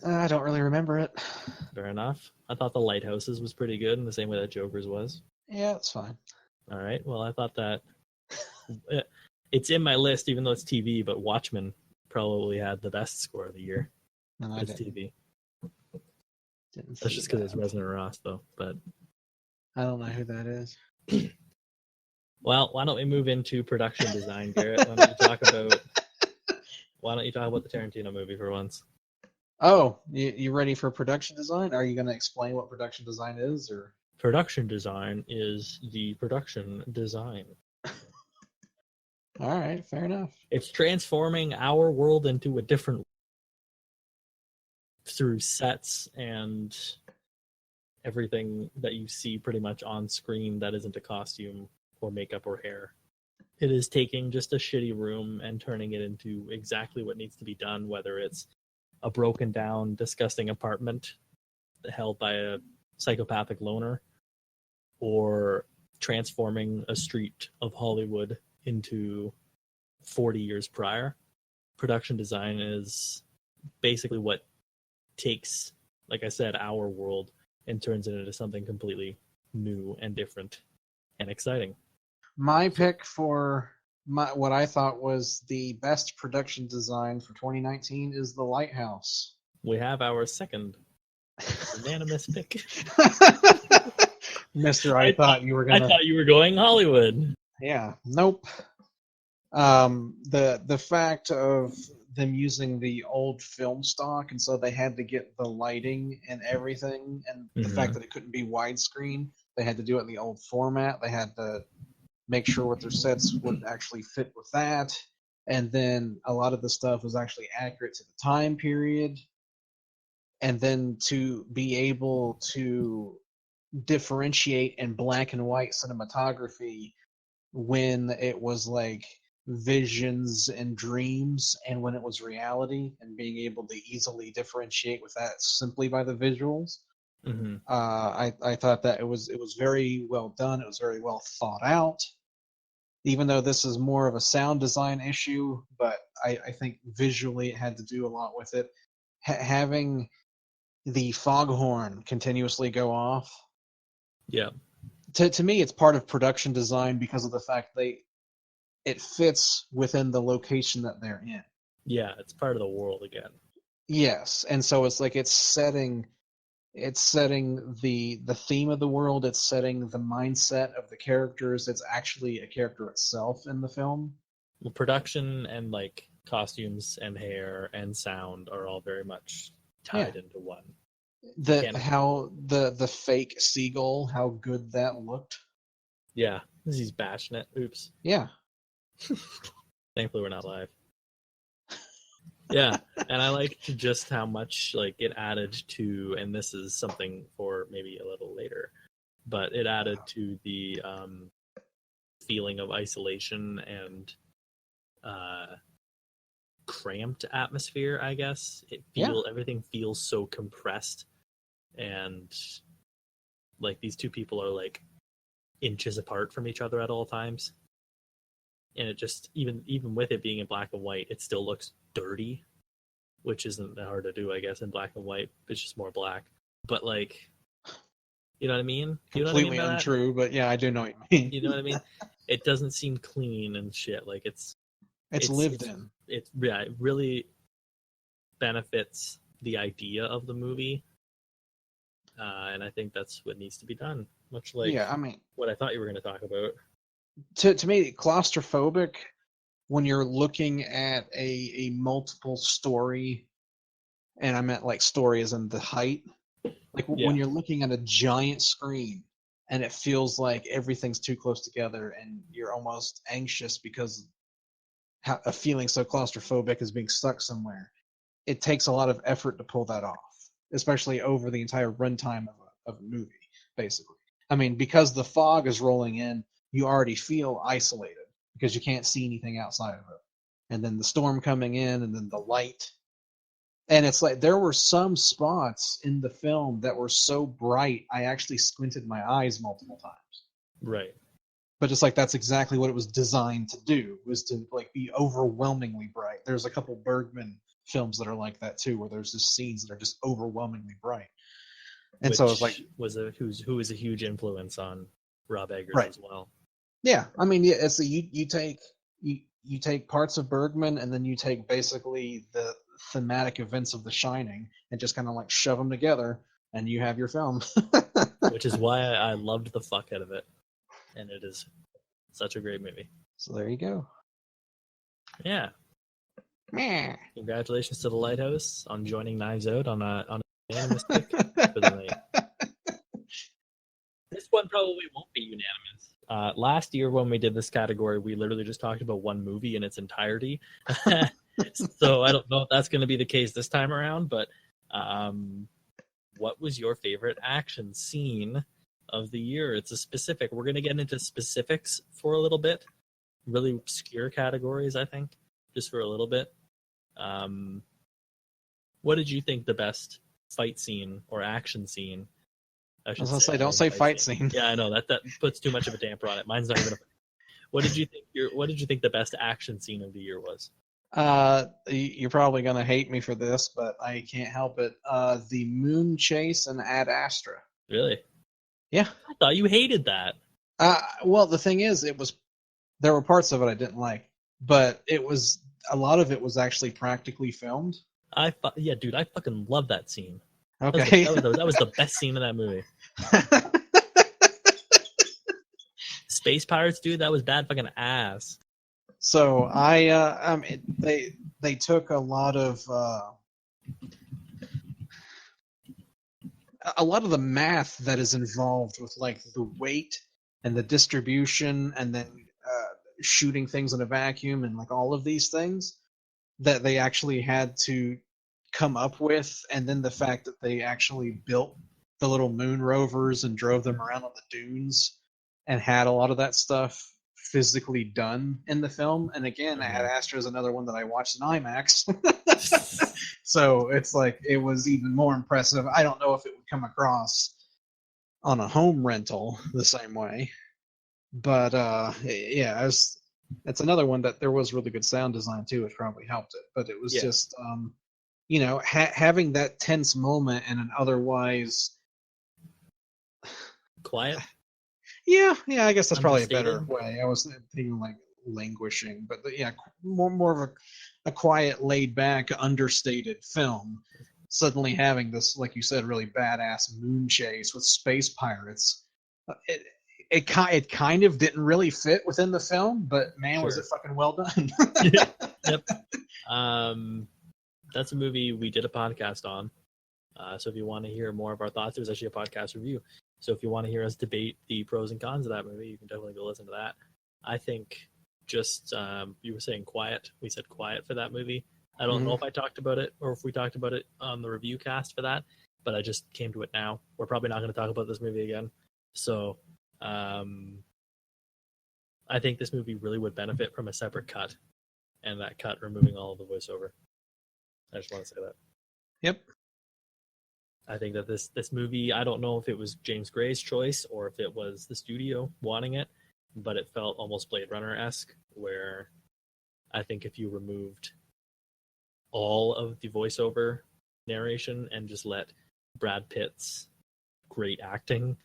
I don't really remember it. Fair enough. I thought The Lighthouses was pretty good in the same way that Joker's was. Yeah, that's fine. All right. Well, I thought that it's in my list, even though it's TV, but Watchmen probably had the best score of the year. No, It's TV. Didn't That's just because it's Resonant Ross, though. But I don't know who that is. well, why don't we move into production design, Garrett? Why don't you talk about the Tarantino movie for once? Oh, you ready for production design? Are you going to explain what production design is, or? Production design is the production design. All right, fair enough. It's transforming our world into a different through sets and everything that you see pretty much on screen that isn't a costume or makeup or hair. It is taking just a shitty room and turning it into exactly what needs to be done, whether it's a broken down, disgusting apartment held by a psychopathic loner, or transforming a street of Hollywood into 40 years prior. Production design is basically what takes, like I said, our world and turns it into something completely new and different and exciting. My pick for what I thought was the best production design for 2019 is The Lighthouse. We have our second unanimous pick. Mister, I thought you were gonna. I thought you were going Hollywood. Yeah, nope. The fact of them using the old film stock, and so they had to get the lighting and everything, and the fact that it couldn't be widescreen, they had to do it in the old format. They had to make sure what their sets would actually fit with that, and then a lot of the stuff was actually accurate to the time period, and then to be able to differentiate in black and white cinematography when it was like visions and dreams and when it was reality, and being able to easily differentiate with that simply by the visuals. I thought that it was very well done. It was very well thought out, even though this is more of a sound design issue, but I think visually it had to do a lot with it. Having the foghorn continuously go off, yeah, to me it's part of production design because of the fact it fits within the location that they're in. Yeah, it's part of the world again. Yes, and so it's like it's setting the theme of the world, it's setting the mindset of the characters. It's actually a character itself in the film. Well, production and like costumes and hair and sound are all very much tied into one. How the fake seagull, how good that looked. Yeah, he's bashing it. Oops. Yeah. Thankfully, we're not live. Yeah, and I liked just how much like it added to, and this is something for maybe a little later, but it added to the feeling of isolation and cramped atmosphere, I guess. Everything feels so compressed, and like these two people are like inches apart from each other at all times. And it just, even with it being in black and white, it still looks dirty, which isn't that hard to do, I guess, in black and white. It's just more black. But like, you know what I mean? Completely untrue, but yeah, I do know what you mean. You know what I mean? It doesn't seem clean and shit. Like it's It's lived in. It really benefits the idea of the movie, and I think that's what needs to be done. Much like Yeah, I mean, what I thought you were going to talk about. to me, claustrophobic when you're looking at a multiple story, and I meant like story as in the height. Like Yeah, when you're looking at a giant screen and it feels like everything's too close together and you're almost anxious because a feeling so claustrophobic is being stuck somewhere. It takes a lot of effort to pull that off, especially over the entire runtime of a movie, basically. I mean, because the fog is rolling in, you already feel isolated because you can't see anything outside of it. And then the storm coming in, and then the light. And it's like there were some spots in the film that were so bright, I actually squinted my eyes multiple times. right. But it's like that's exactly what it was designed to do, was to like be overwhelmingly bright. There's a couple Bergman films that are like that too, where there's just scenes that are just overwhelmingly bright. And so it's like, Which was who was a huge influence on Rob Eggers right. as well. Yeah, I mean, yeah, it's you take parts of Bergman and then you take basically the thematic events of The Shining and just kind of like shove them together, and you have your film. Which is why I loved the fuck out of it, and it is such a great movie. So there you go. Yeah. Meh. Congratulations to the Lighthouse on joining Knives Out on a unanimous pick for the night. This one probably won't be unanimous. Last year when we did this category, we literally just talked about one movie in its entirety. So I don't know if that's going to be the case this time around, but what was your favorite action scene of the year? It's a specific. We're going to get into specifics for a little bit. Really obscure categories, I think, just for a little bit. What did you think the best fight scene or action scene? I was gonna say, don't say fight scene. Yeah, I know that puts too much of a damper on it. Mine's not even. What did you think? What did you think the best action scene of the year was? You're probably gonna hate me for this, but I can't help it. The moon chase in Ad Astra. Really? Yeah. I thought you hated that. Well, the thing is, there were parts of it I didn't like, but a lot of it was actually practically filmed. Yeah, dude, I fucking love that scene. Okay. That was the best scene in that movie. Space pirates, dude, that was bad fucking ass. So they took a lot of the math that is involved with like the weight and the distribution, and then shooting things in a vacuum, and like all of these things that they actually had to come up with, and then the fact that they actually built the little moon rovers and drove them around on the dunes and had a lot of that stuff physically done in the film. And again, Ad Astra is another one that I watched in IMAX. So it's like it was even more impressive. I don't know if it would come across on a home rental the same way, but yeah, it's another one that there was really good sound design too, which probably helped it. But it was just having that tense moment in an otherwise quiet. Yeah, I guess that's probably a better way. I was thinking like languishing, but yeah, more of a quiet, laid back, understated film. Suddenly having this, like you said, really badass moon chase with space pirates. It kind of didn't really fit within the film, but man, was it fucking well done. Yep. That's a movie we did a podcast on. So if you want to hear more of our thoughts, there's actually a podcast review. So if you want to hear us debate the pros and cons of that movie, you can definitely go listen to that. I think just you were saying quiet. We said quiet for that movie. I don't know if I talked about it or if we talked about it on the review cast for that, but I just came to it now. We're probably not going to talk about this movie again. So I think this movie really would benefit from a separate cut, and that cut removing all of the voiceover. I just want to say that. Yep. I think that this movie, I don't know if it was James Gray's choice or if it was the studio wanting it, but it felt almost Blade Runner-esque, where I think if you removed all of the voiceover narration and just let Brad Pitt's great acting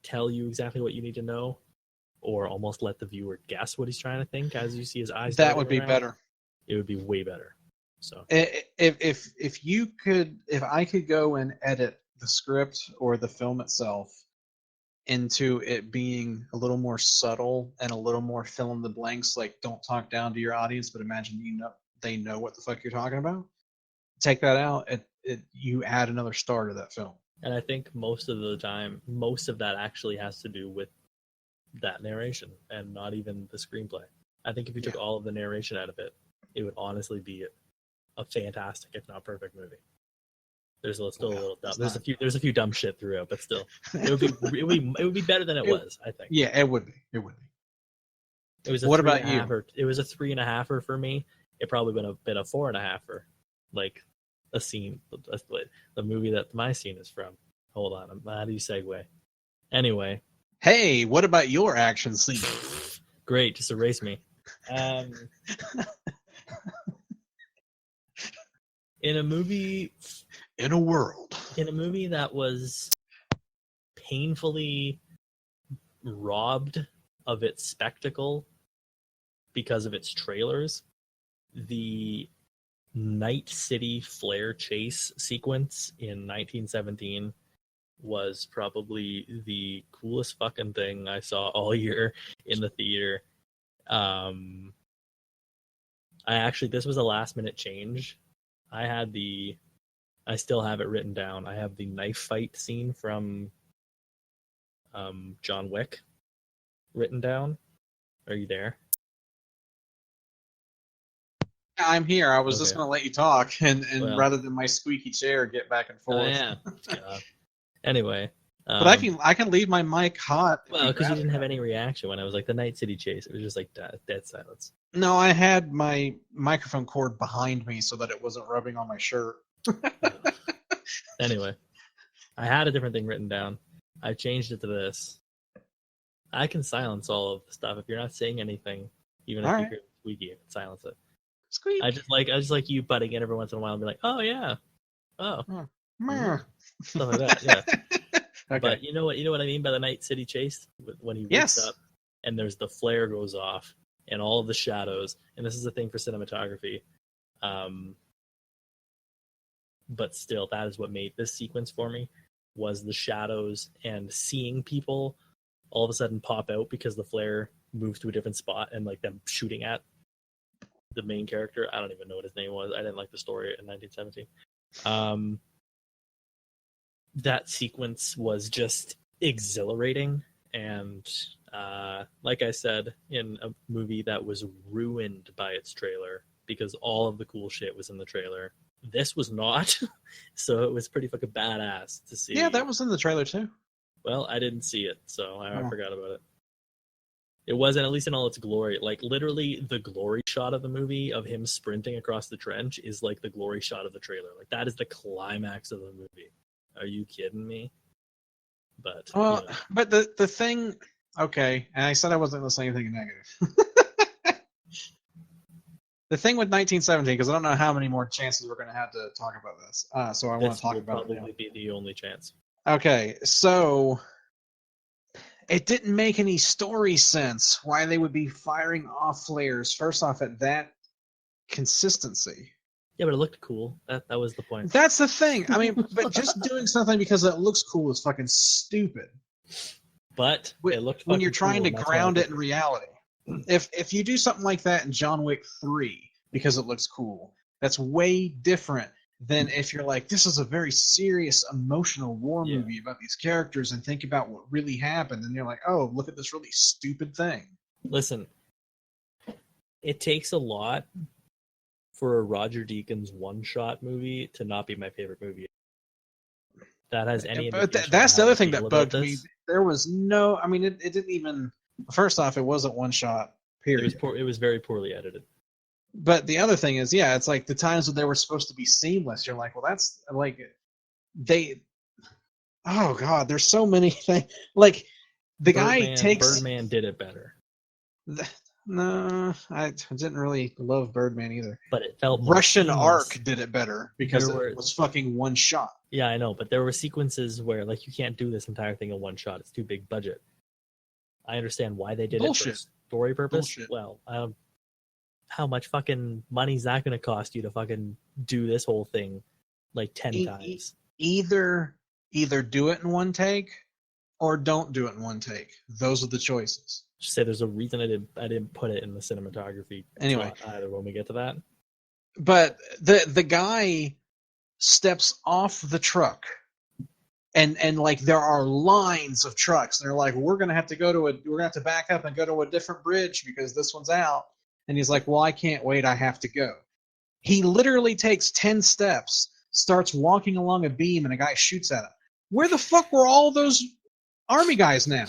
tell you exactly what you need to know, or almost let the viewer guess what he's trying to think as you see his eyes. That would darting be around, better. It would be way better. So If I could go and edit the script or the film itself into it being a little more subtle and a little more fill in the blanks, like don't talk down to your audience, but imagine they know what the fuck you're talking about. Take that out, you add another star to that film. And I think most of the time, most of that actually has to do with that narration and not even the screenplay. I think if you took all of the narration out of it, it would honestly be a fantastic, if not perfect, movie. There's still a little dumb. There's a few dumb shit throughout, but still, it would be better than it was. I think. Yeah, it would be. It would be. It was. What about you? It was a 3.5 for me. It probably been a 4.5, like a scene. The movie that my scene is from. Hold on, how do you segue? Anyway. Hey, what about your action scene? Great, just erase me. In a movie that was painfully robbed of its spectacle because of its trailers, the Night City flare chase sequence in 1917 was probably the coolest fucking thing I saw all year in the theater. This was a last minute change. I still have it written down. I have the knife fight scene from John Wick written down. Are you there? I'm here. I was just going to let you talk, and rather than my squeaky chair get back and forth. Oh, yeah. Anyway. But I can leave my mic hot. Well, because you didn't have any reaction when I was like the Night City chase. It was just like dead silence. No, I had my microphone cord behind me so that it wasn't rubbing on my shirt. Anyway, I had a different thing written down. I changed it to this. I can silence all of the stuff if you're not saying anything, even if you hear squeaky. I can silence it. Squeak. I just like you butting in every once in a while and be like, oh yeah, stuff like that. Yeah. Okay. But you know what I mean by the Night City chase when he wakes up and there's the flare goes off and all of the shadows, and this is a thing for cinematography. But still, that is what made this sequence for me, was the shadows and seeing people all of a sudden pop out because the flare moved to a different spot and like them shooting at the main character. I don't even know what his name was. I didn't like the story in 1917. That sequence was just exhilarating, and like I said, in a movie that was ruined by its trailer because all of the cool shit was in the trailer. This was not, so it was pretty fucking badass to see. Yeah, that was in the trailer too. Well, I didn't see it, so I forgot about it. It wasn't, at least in all its glory. Like, literally, the glory shot of the movie of him sprinting across the trench is like the glory shot of the trailer. Like, that is the climax of the movie. Are you kidding me? But but the thing, okay, and I said I wasn't going to say anything negative. The thing with 1917, because I don't know how many more chances we're going to have to talk about this, so I want to talk about it. This will probably be the only chance. Okay, so it didn't make any story sense why they would be firing off flares. First off, at that consistency. Yeah, but it looked cool. That was the point. That's the thing. I mean, but just doing something because it looks cool is fucking stupid. But it looked when you're trying to ground it in reality. If you do something like that in John Wick 3 because it looks cool, that's way different than if you're like, this is a very serious, emotional war movie about these characters and think about what really happened, and you're like, oh, look at this really stupid thing. Listen, it takes a lot for a Roger Deakins one-shot movie to not be my favorite movie. That has any. But that's the other thing that bugged me. There was no. I mean, it didn't even. First off, it wasn't one shot. Period. It was very poorly edited. But the other thing is, it's like the times when they were supposed to be seamless. You're like, well, that's like they. Oh God, there's so many things. Like the guy takes. Birdman did it better. No, I didn't really love Birdman either. But it felt Russian seamless. Ark did it better because it was fucking one shot. Yeah, I know, but there were sequences where like you can't do this entire thing in one shot. It's too big budget. I understand why they did Bullshit. it for story purpose. Bullshit. Well, how much fucking money is that going to cost you to fucking do this whole thing like 10 times? Either do it in one take or don't do it in one take. Those are the choices. Just say there's a reason I didn't put it in the cinematography Anyway, slot either when we get to that. But the guy steps off the truck, and like there are lines of trucks. And they're like, we're gonna have to back up and go to a different bridge because this one's out. And he's like, well, I can't wait. I have to go. He literally takes 10 steps, starts walking along a beam, and a guy shoots at him. Where the fuck were all those army guys now?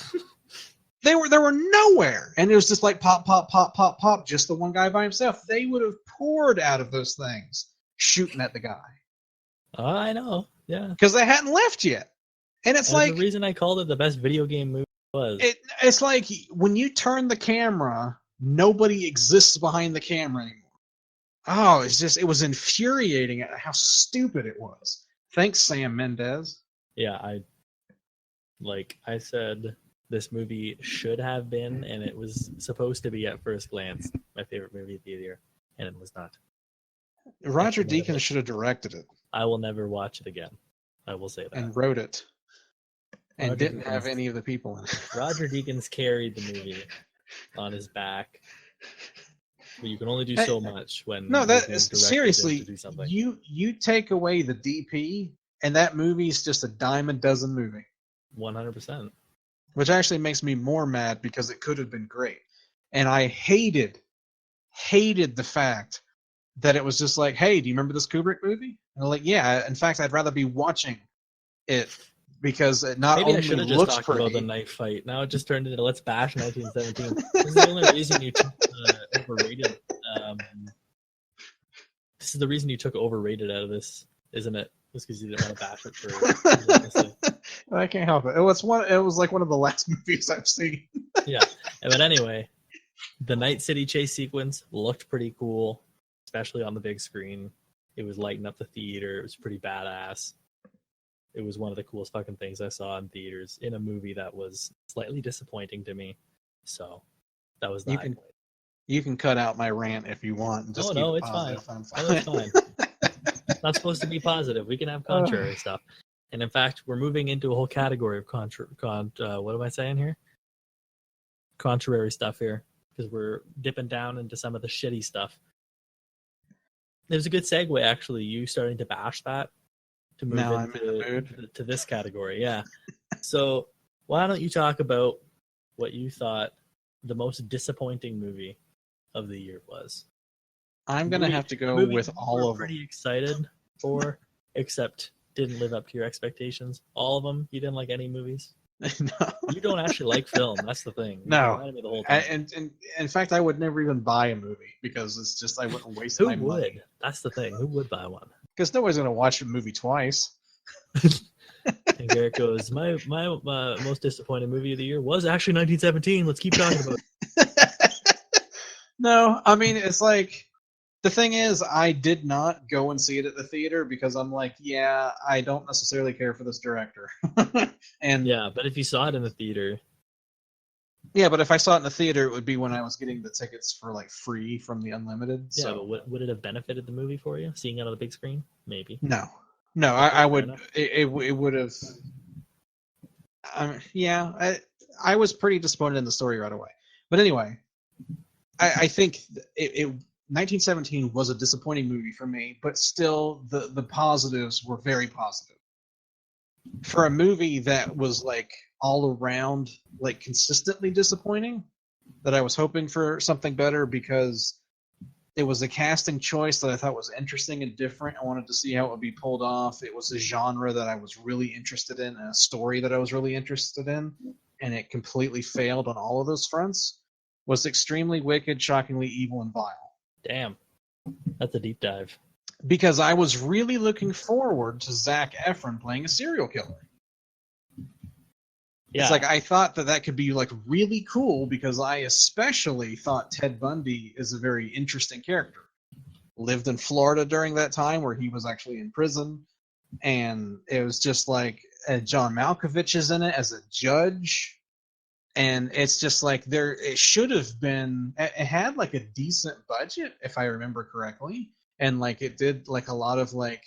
They were nowhere. And it was just like pop, pop, pop, pop, pop, just the one guy by himself. They would have poured out of those things shooting at the guy. I know, yeah. Because they hadn't left yet. And it's like... the reason I called it the best video game movie was... It's like when you turn the camera, nobody exists behind the camera anymore. Oh, it was infuriating at how stupid it was. Thanks, Sam Mendes. Yeah, I said, this movie should have been, and it was supposed to be at first glance, my favorite movie of the year, and it was not. Roger Deakins should have directed it. I will never watch it again. I will say that. And wrote it. And Roger didn't have any of the people in it. Roger Deakins carried the movie on his back. But you can only do so much when... No, that is seriously, you take away the DP, and that movie's just a dime a dozen movie. 100%. Which actually makes me more mad because it could have been great. And I hated the fact that it was just like, hey, do you remember this Kubrick movie? And I'm like, yeah. In fact, I'd rather be watching it because it not Maybe only I should have looks just talked pretty, about the knife fight. Now it just turned into let's bash 1917. This is the only reason you took overrated. This is the reason you took overrated out of this, isn't it? Just because you didn't want to bash it for. I can't help it. It was like one of the last movies I've seen. Yeah, but anyway, the Night City chase sequence looked pretty cool, especially on the big screen. It was lighting up the theater. It was pretty badass. It was one of the coolest fucking things I saw in theaters in a movie that was slightly disappointing to me. So that was the high point. You can cut out my rant if you want. And just no, it's fine. No, it's fine. Not supposed to be positive. We can have contrary stuff. And in fact, we're moving into a whole category of what am I saying here? Contrary stuff here, because we're dipping down into some of the shitty stuff. It was a good segue, actually. You starting to bash that to move into this category, yeah. So why don't you talk about what you thought the most disappointing movie of the year was? I'm going to have to go with all of them. Pretty excited for, except didn't live up to your expectations. All of them? You didn't like any movies? No. You don't actually like film. That's the thing. No. The whole time. And in fact, I would never even buy a movie because it's just I wouldn't waste my money. Who would? That's the thing. Who would buy one? Because nobody's going to watch a movie twice. And Garrett goes, my most disappointing movie of the year was actually 1917. Let's keep talking about it. No, I mean, it's like... The thing is, I did not go and see it at the theater because I'm like, yeah, I don't necessarily care for this director. And yeah, but if you saw it in the theater... Yeah, but if I saw it in the theater, it would be when I was getting the tickets for like free from the Unlimited. Yeah, so. But would it have benefited the movie for you, seeing it on the big screen? Maybe. No, I would... It would have... I was pretty disappointed in the story right away. But anyway, I think 1917 was a disappointing movie for me, but still the positives were very positive. For a movie that was like all around like consistently disappointing, that I was hoping for something better because it was a casting choice that I thought was interesting and different. I wanted to see how it would be pulled off. It was a genre that I was really interested in, and a story that I was really interested in, and it completely failed on all of those fronts. Was extremely wicked, shockingly evil, and vile. Damn. That's a deep dive. Because I was really looking forward to Zac Efron playing a serial killer. Yeah. It's like I thought that could be like really cool because I especially thought Ted Bundy is a very interesting character. Lived in Florida during that time where he was actually in prison. And it was just like John Malkovich is in it as a judge. And it's just like it should have been, it had like a decent budget, if I remember correctly. And like it did like a lot of like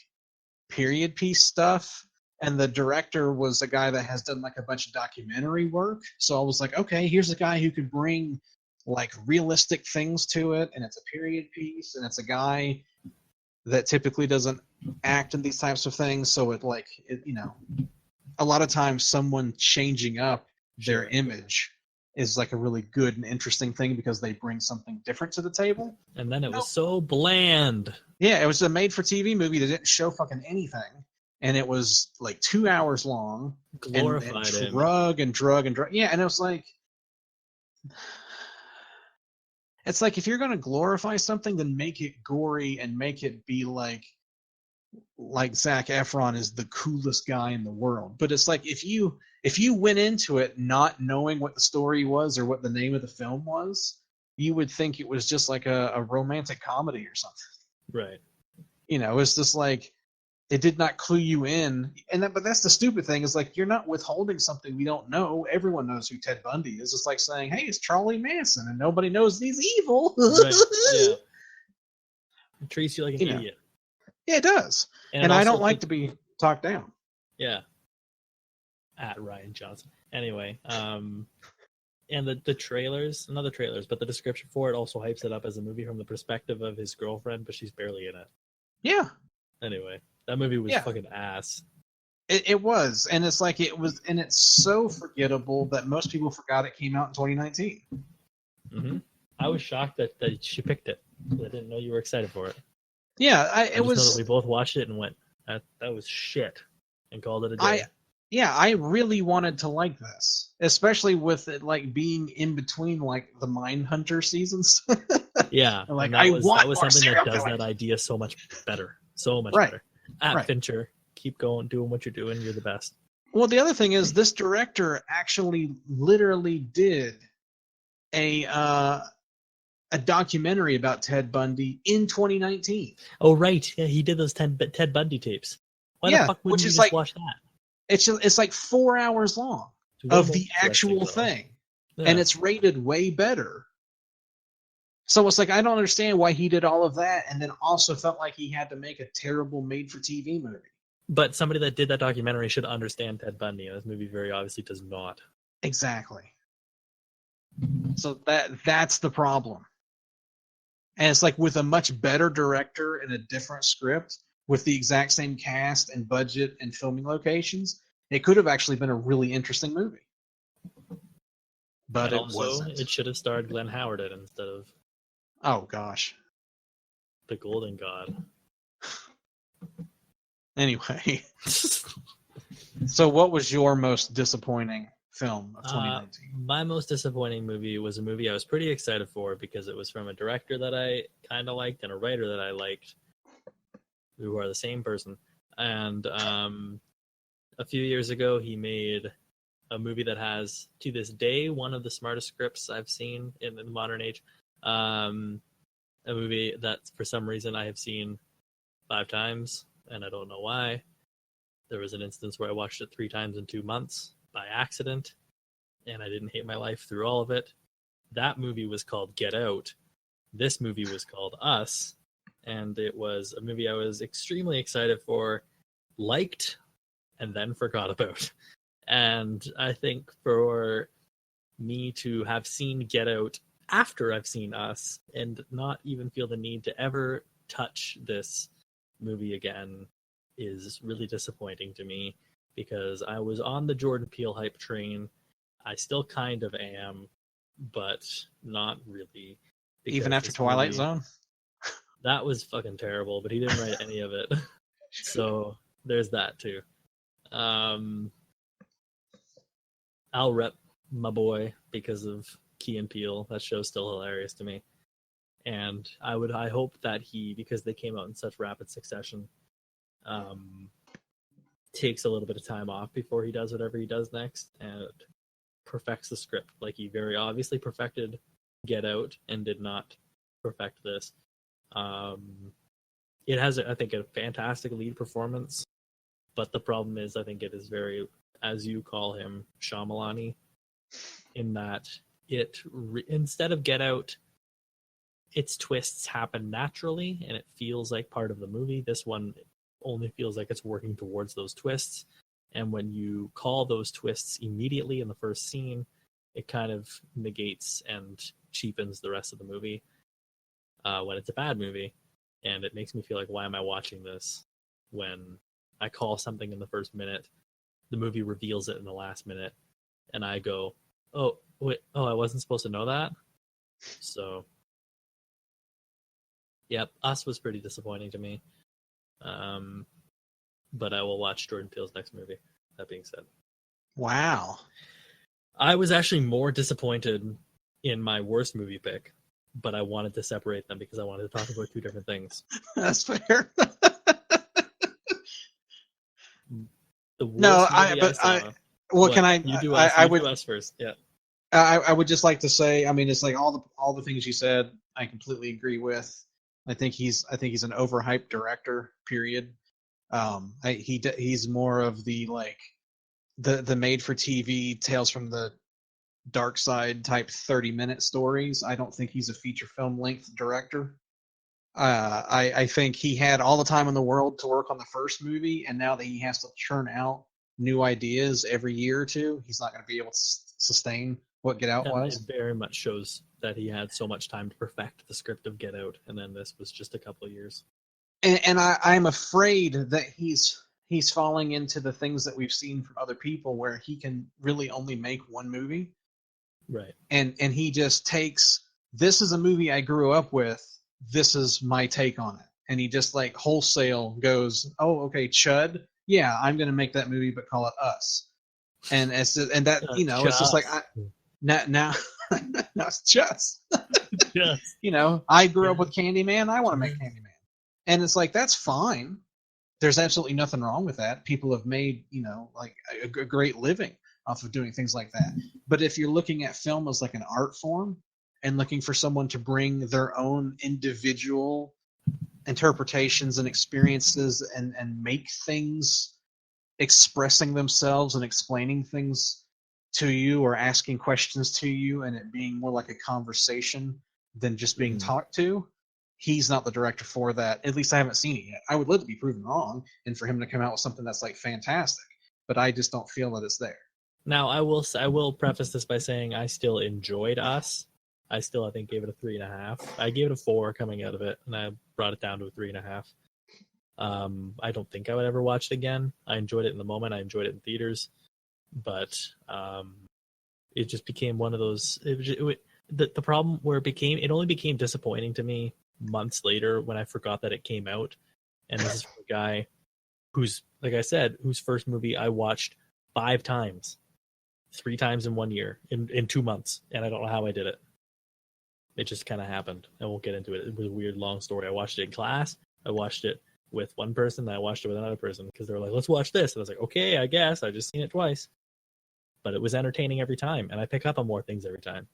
period piece stuff. And the director was a guy that has done like a bunch of documentary work. So I was like, okay, here's a guy who could bring like realistic things to it. And it's a period piece. And it's a guy that typically doesn't act in these types of things. So a lot of times someone changing up their image is like a really good and interesting thing because they bring something different to the table. And then it was so bland. Yeah, it was a made-for-TV movie that didn't show fucking anything, and it was like 2 hours long. Glorified and drug. Yeah, and it was like, it's like if you're going to glorify something, then make it gory and make it be like Zac Efron is the coolest guy in the world. But it's like if you went into it not knowing what the story was or what the name of the film was, you would think it was just like a romantic comedy or something. Right. It's just like it did not clue you in. But that's the stupid thing, is like you're not withholding something we don't know. Everyone knows who Ted Bundy is. It's like saying, hey, it's Charlie Manson, and nobody knows he's evil. Right. Yeah. It treats you like an idiot. Yeah, it does. And I don't like to be talked down. Yeah. At Ryan Johnson. Anyway, and the trailers, not the trailers, but the description for it also hypes it up as a movie from the perspective of his girlfriend, but she's barely in it. Yeah. Anyway, that movie was fucking ass. It was. And it's like it was, and it's so forgettable that most people forgot it came out in 2019. Mm-hmm. I was shocked that she picked it. I didn't know you were excited for it. Yeah, it was. Know that we both watched it and went, that was shit, and called it a day. I really wanted to like this, especially with it like being in between like the Mindhunter seasons. Yeah, like that was something that does that idea so much better, better. Fincher, keep going, doing what you're doing. You're the best. Well, the other thing is this director actually literally did a documentary about Ted Bundy in 2019. Oh, right. Yeah, he did those Ted Bundy tapes. Why the fuck wouldn't you just watch that? It's like 4 hours long of the actual thing. Yeah. And it's rated way better. So it's like, I don't understand why he did all of that and then also felt like he had to make a terrible made-for-TV movie. But somebody that did that documentary should understand Ted Bundy. This movie very obviously does not. Exactly. So that's the problem. And it's like with a much better director and a different script, with the exact same cast and budget and filming locations, it could have actually been a really interesting movie. But and it wasn't. It should have starred Glenn Howard in instead of... Oh, gosh. The Golden God. Anyway. So what was your most disappointing film of 2019? My most disappointing movie was a movie I was pretty excited for because it was from a director that I kind of liked and a writer that I liked, who are the same person. And a few years ago, he made a movie that has, to this day, one of the smartest scripts I've seen in the modern age. A movie that, for some reason, I have seen 5 times, and I don't know why. There was an instance where I watched it 3 times in 2 months by accident, and I didn't hate my life through all of it. That movie was called Get Out. This movie was called Us, and it was a movie I was extremely excited for, liked, and then forgot about. And I think for me to have seen Get Out after I've seen Us and not even feel the need to ever touch this movie again is really disappointing to me, because I was on the Jordan Peele hype train. I still kind of am, but not really. Even after Twilight Zone? That was fucking terrible, but he didn't write any of it. So there's that too. I'll rep my boy because of Key and Peele. That show's still hilarious to me. And I hope that he, because they came out in such rapid succession, takes a little bit of time off before he does whatever he does next and perfects the script. Like he very obviously perfected Get Out and did not perfect this. It has, I think, a fantastic lead performance, but the problem is I think it is very, as you call him, Shyamalan-y. in that instead of Get Out, its twists happen naturally and it feels like part of the movie. This one only feels like it's working towards those twists. And when you call those twists immediately in the first scene, it kind of negates and cheapens the rest of the movie when it's a bad movie. And it makes me feel like, why am I watching this? When I call something in the first minute, the movie reveals it in the last minute, and I go, oh, wait, oh, I wasn't supposed to know that? So, yep, Us was pretty disappointing to me. But I will watch Jordan Peele's next movie, that being said. Wow. I was actually more disappointed in my worst movie pick, but I wanted to separate them because I wanted to talk about two different things. That's fair. The worst No, movie I saw. You do Us. I You would do Us first. Yeah. I would just like to say, I mean, it's like all the things you said, I completely agree with. I think he's an overhyped director. Period. He's more of the like the made for TV Tales from the Dark Side type 30-minute stories. I don't think he's a feature film length director. I think he had all the time in the world to work on the first movie, and now that he has to churn out new ideas every year or two, he's not going to be able to sustain what Get Out was. It very much shows that he had so much time to perfect the script of Get Out, and then this was just a couple of years. And I'm afraid that he's falling into the things that we've seen from other people, where he can really only make one movie, right? And he just takes, this is a movie I grew up with, this is my take on it, and he just like wholesale goes, oh, okay, Chud, yeah, I'm gonna make that movie, but call it Us, and it's just, and that it's just like now it's just I grew up with Candyman, I want to make Candyman, and it's like, that's fine. There's absolutely nothing wrong with that. People have made like a great living off of doing things like that. But if you're looking at film as like an art form and looking for someone to bring their own individual interpretations and experiences and make things, expressing themselves and explaining things to you or asking questions to you, and it being more like a conversation than just being talked to, he's not the director for that. At least I haven't seen it yet. I would love to be proven wrong and for him to come out with something that's like fantastic, but I just don't feel that it's there. Now, I will preface this by saying I still enjoyed Us. I think gave it a 3.5. I gave it a 4 coming out of it, and I brought it down to a 3.5. I don't think I would ever watch it again. I enjoyed it in the moment. I enjoyed it in theaters, but it just became one of those. The problem where it only became disappointing to me months later when I forgot that it came out. And this is from a guy who's, like I said, whose first movie I watched 5 times. 3 times in 1 year, in 2 months, and I don't know how I did it. It just kind of happened. I won't get into it. It was a weird, long story. I watched it in class. I watched it with one person, then I watched it with another person because they were like, let's watch this. And I was like, okay, I guess. I've just seen it twice. But it was entertaining every time, and I pick up on more things every time.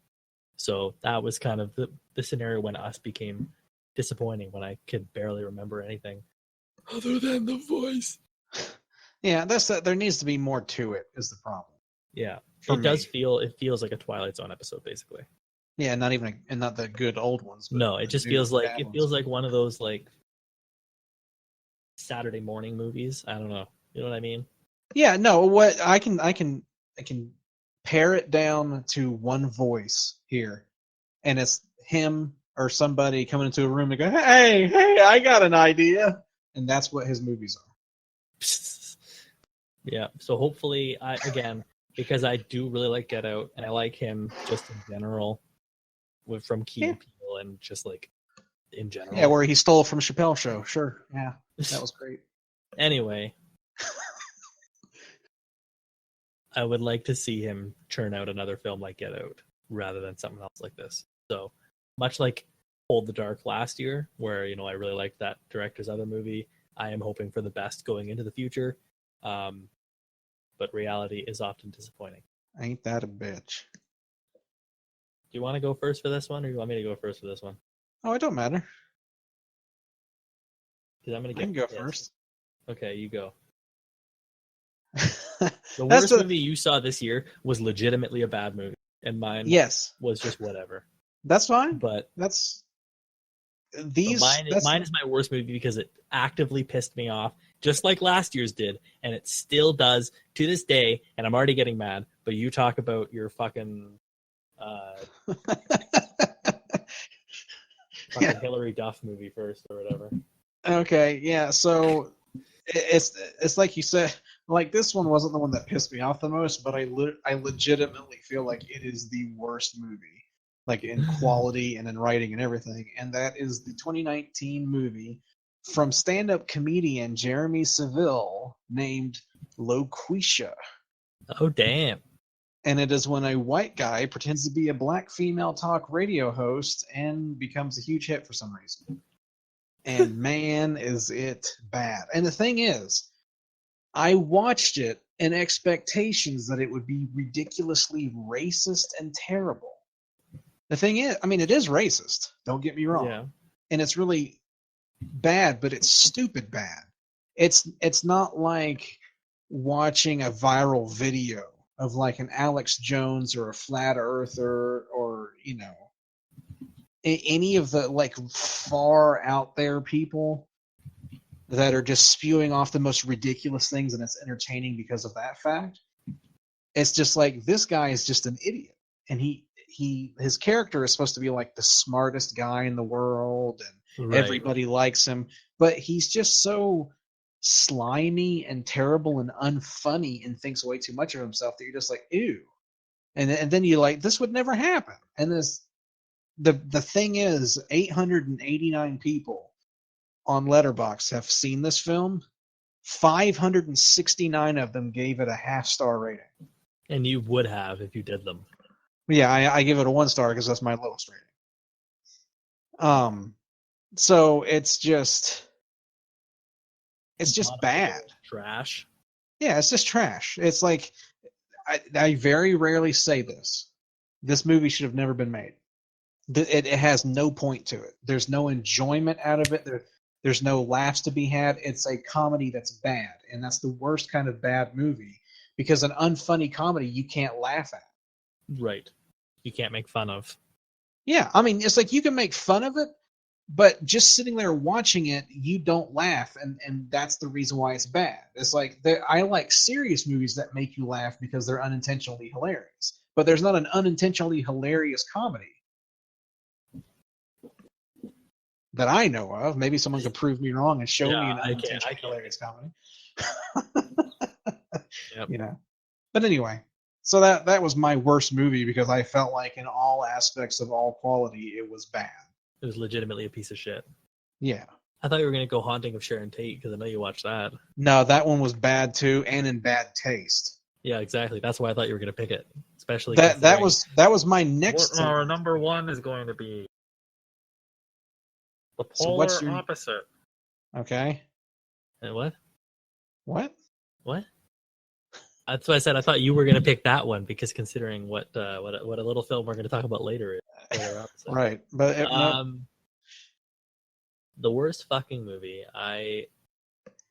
So that was kind of the scenario when Us became disappointing, when I could barely remember anything other than the voice. Yeah, there needs to be more to it, is the problem. Yeah. It feels like a Twilight Zone episode, basically. Yeah, not the good old ones. No, it just feels like one of those like Saturday morning movies. I don't know. You know what I mean? Yeah, no. What I can pare it down to one voice here, and it's him or somebody coming into a room and go, "Hey, I got an idea," and that's what his movies are. Yeah. So hopefully, because I do really like Get Out, and I like him just in general, from Key and Peele, and just like in general. Yeah, where he stole from Chappelle's show. Sure. Yeah, that was great. Anyway, I would like to see him churn out another film like Get Out rather than something else like this. So much like Hold the Dark last year, where I really liked that director's other movie, I am hoping for the best going into the future. But reality is often disappointing. Ain't that a bitch? Do you want to go first for this one, or do you want me to go first for this one? Oh, it don't matter. I can go first. Okay, you go. The worst movie you saw this year was legitimately a bad movie. and mine Yes, was just whatever. that's fine. But That's mine that's is my worst movie because it actively pissed me off, just like last year's did, and it still does to this day. And I'm already getting mad. But you talk about your fucking yeah. Hillary Duff movie first or whatever. Okay, yeah. So it's like you said, like this one wasn't the one that pissed me off the most, but I legitimately feel like it is the worst movie, like in quality and in writing and everything, and that is the 2019 movie from stand-up comedian Jeremy Seville named Loquisha. Oh damn! And it is when a white guy pretends to be a black female talk radio host and becomes a huge hit for some reason. And man, is it bad. And the thing is, I watched it in expectations that it would be ridiculously racist and terrible. The thing is, I mean, it is racist, don't get me wrong. Yeah. And it's really bad, but it's stupid bad. It's not like watching a viral video of like an Alex Jones or a flat earther or, you know, any of the like far out there people that are just spewing off the most ridiculous things and it's entertaining because of that fact. It's just like this guy is just an idiot, and his character is supposed to be like the smartest guy in the world and everybody likes him, but he's just so slimy and terrible and unfunny and thinks way too much of himself that you're just like, ew. And then you're like, this would never happen. And the thing is 889 people on Letterboxd have seen this film. 569 of them gave it a half-star rating. And you would have if you did them. Yeah, I give it a 1 star because that's my lowest rating. So it's just bad. Trash. Yeah, it's just trash. It's like I very rarely say this. This movie should have never been made. It has no point to it. There's no enjoyment out of it. There's no laughs to be had. It's a comedy that's bad, and that's the worst kind of bad movie because an unfunny comedy you can't laugh at. Right. You can't make fun of. Yeah, I mean, it's like you can make fun of it, but just sitting there watching it, you don't laugh, and that's the reason why it's bad. It's like I like serious movies that make you laugh because they're unintentionally hilarious, but there's not an unintentionally hilarious comedy that I know of. Maybe someone could prove me wrong and show me an unintentionally hilarious comedy. Yep. You know, but anyway, so that was my worst movie because I felt like in all aspects of all quality, it was bad. It was legitimately a piece of shit. Yeah. I thought you were going to go Haunting of Sharon Tate because I know you watched that. No, that one was bad too, and in bad taste. Yeah, exactly. That's why I thought you were going to pick it, especially that was my next. Our number one is going to be the polar opposite. Okay. And what? What? What? That's why I said I thought you were going to pick that one because considering what a little film we're going to talk about later is polar opposite. Right, but the worst fucking movie I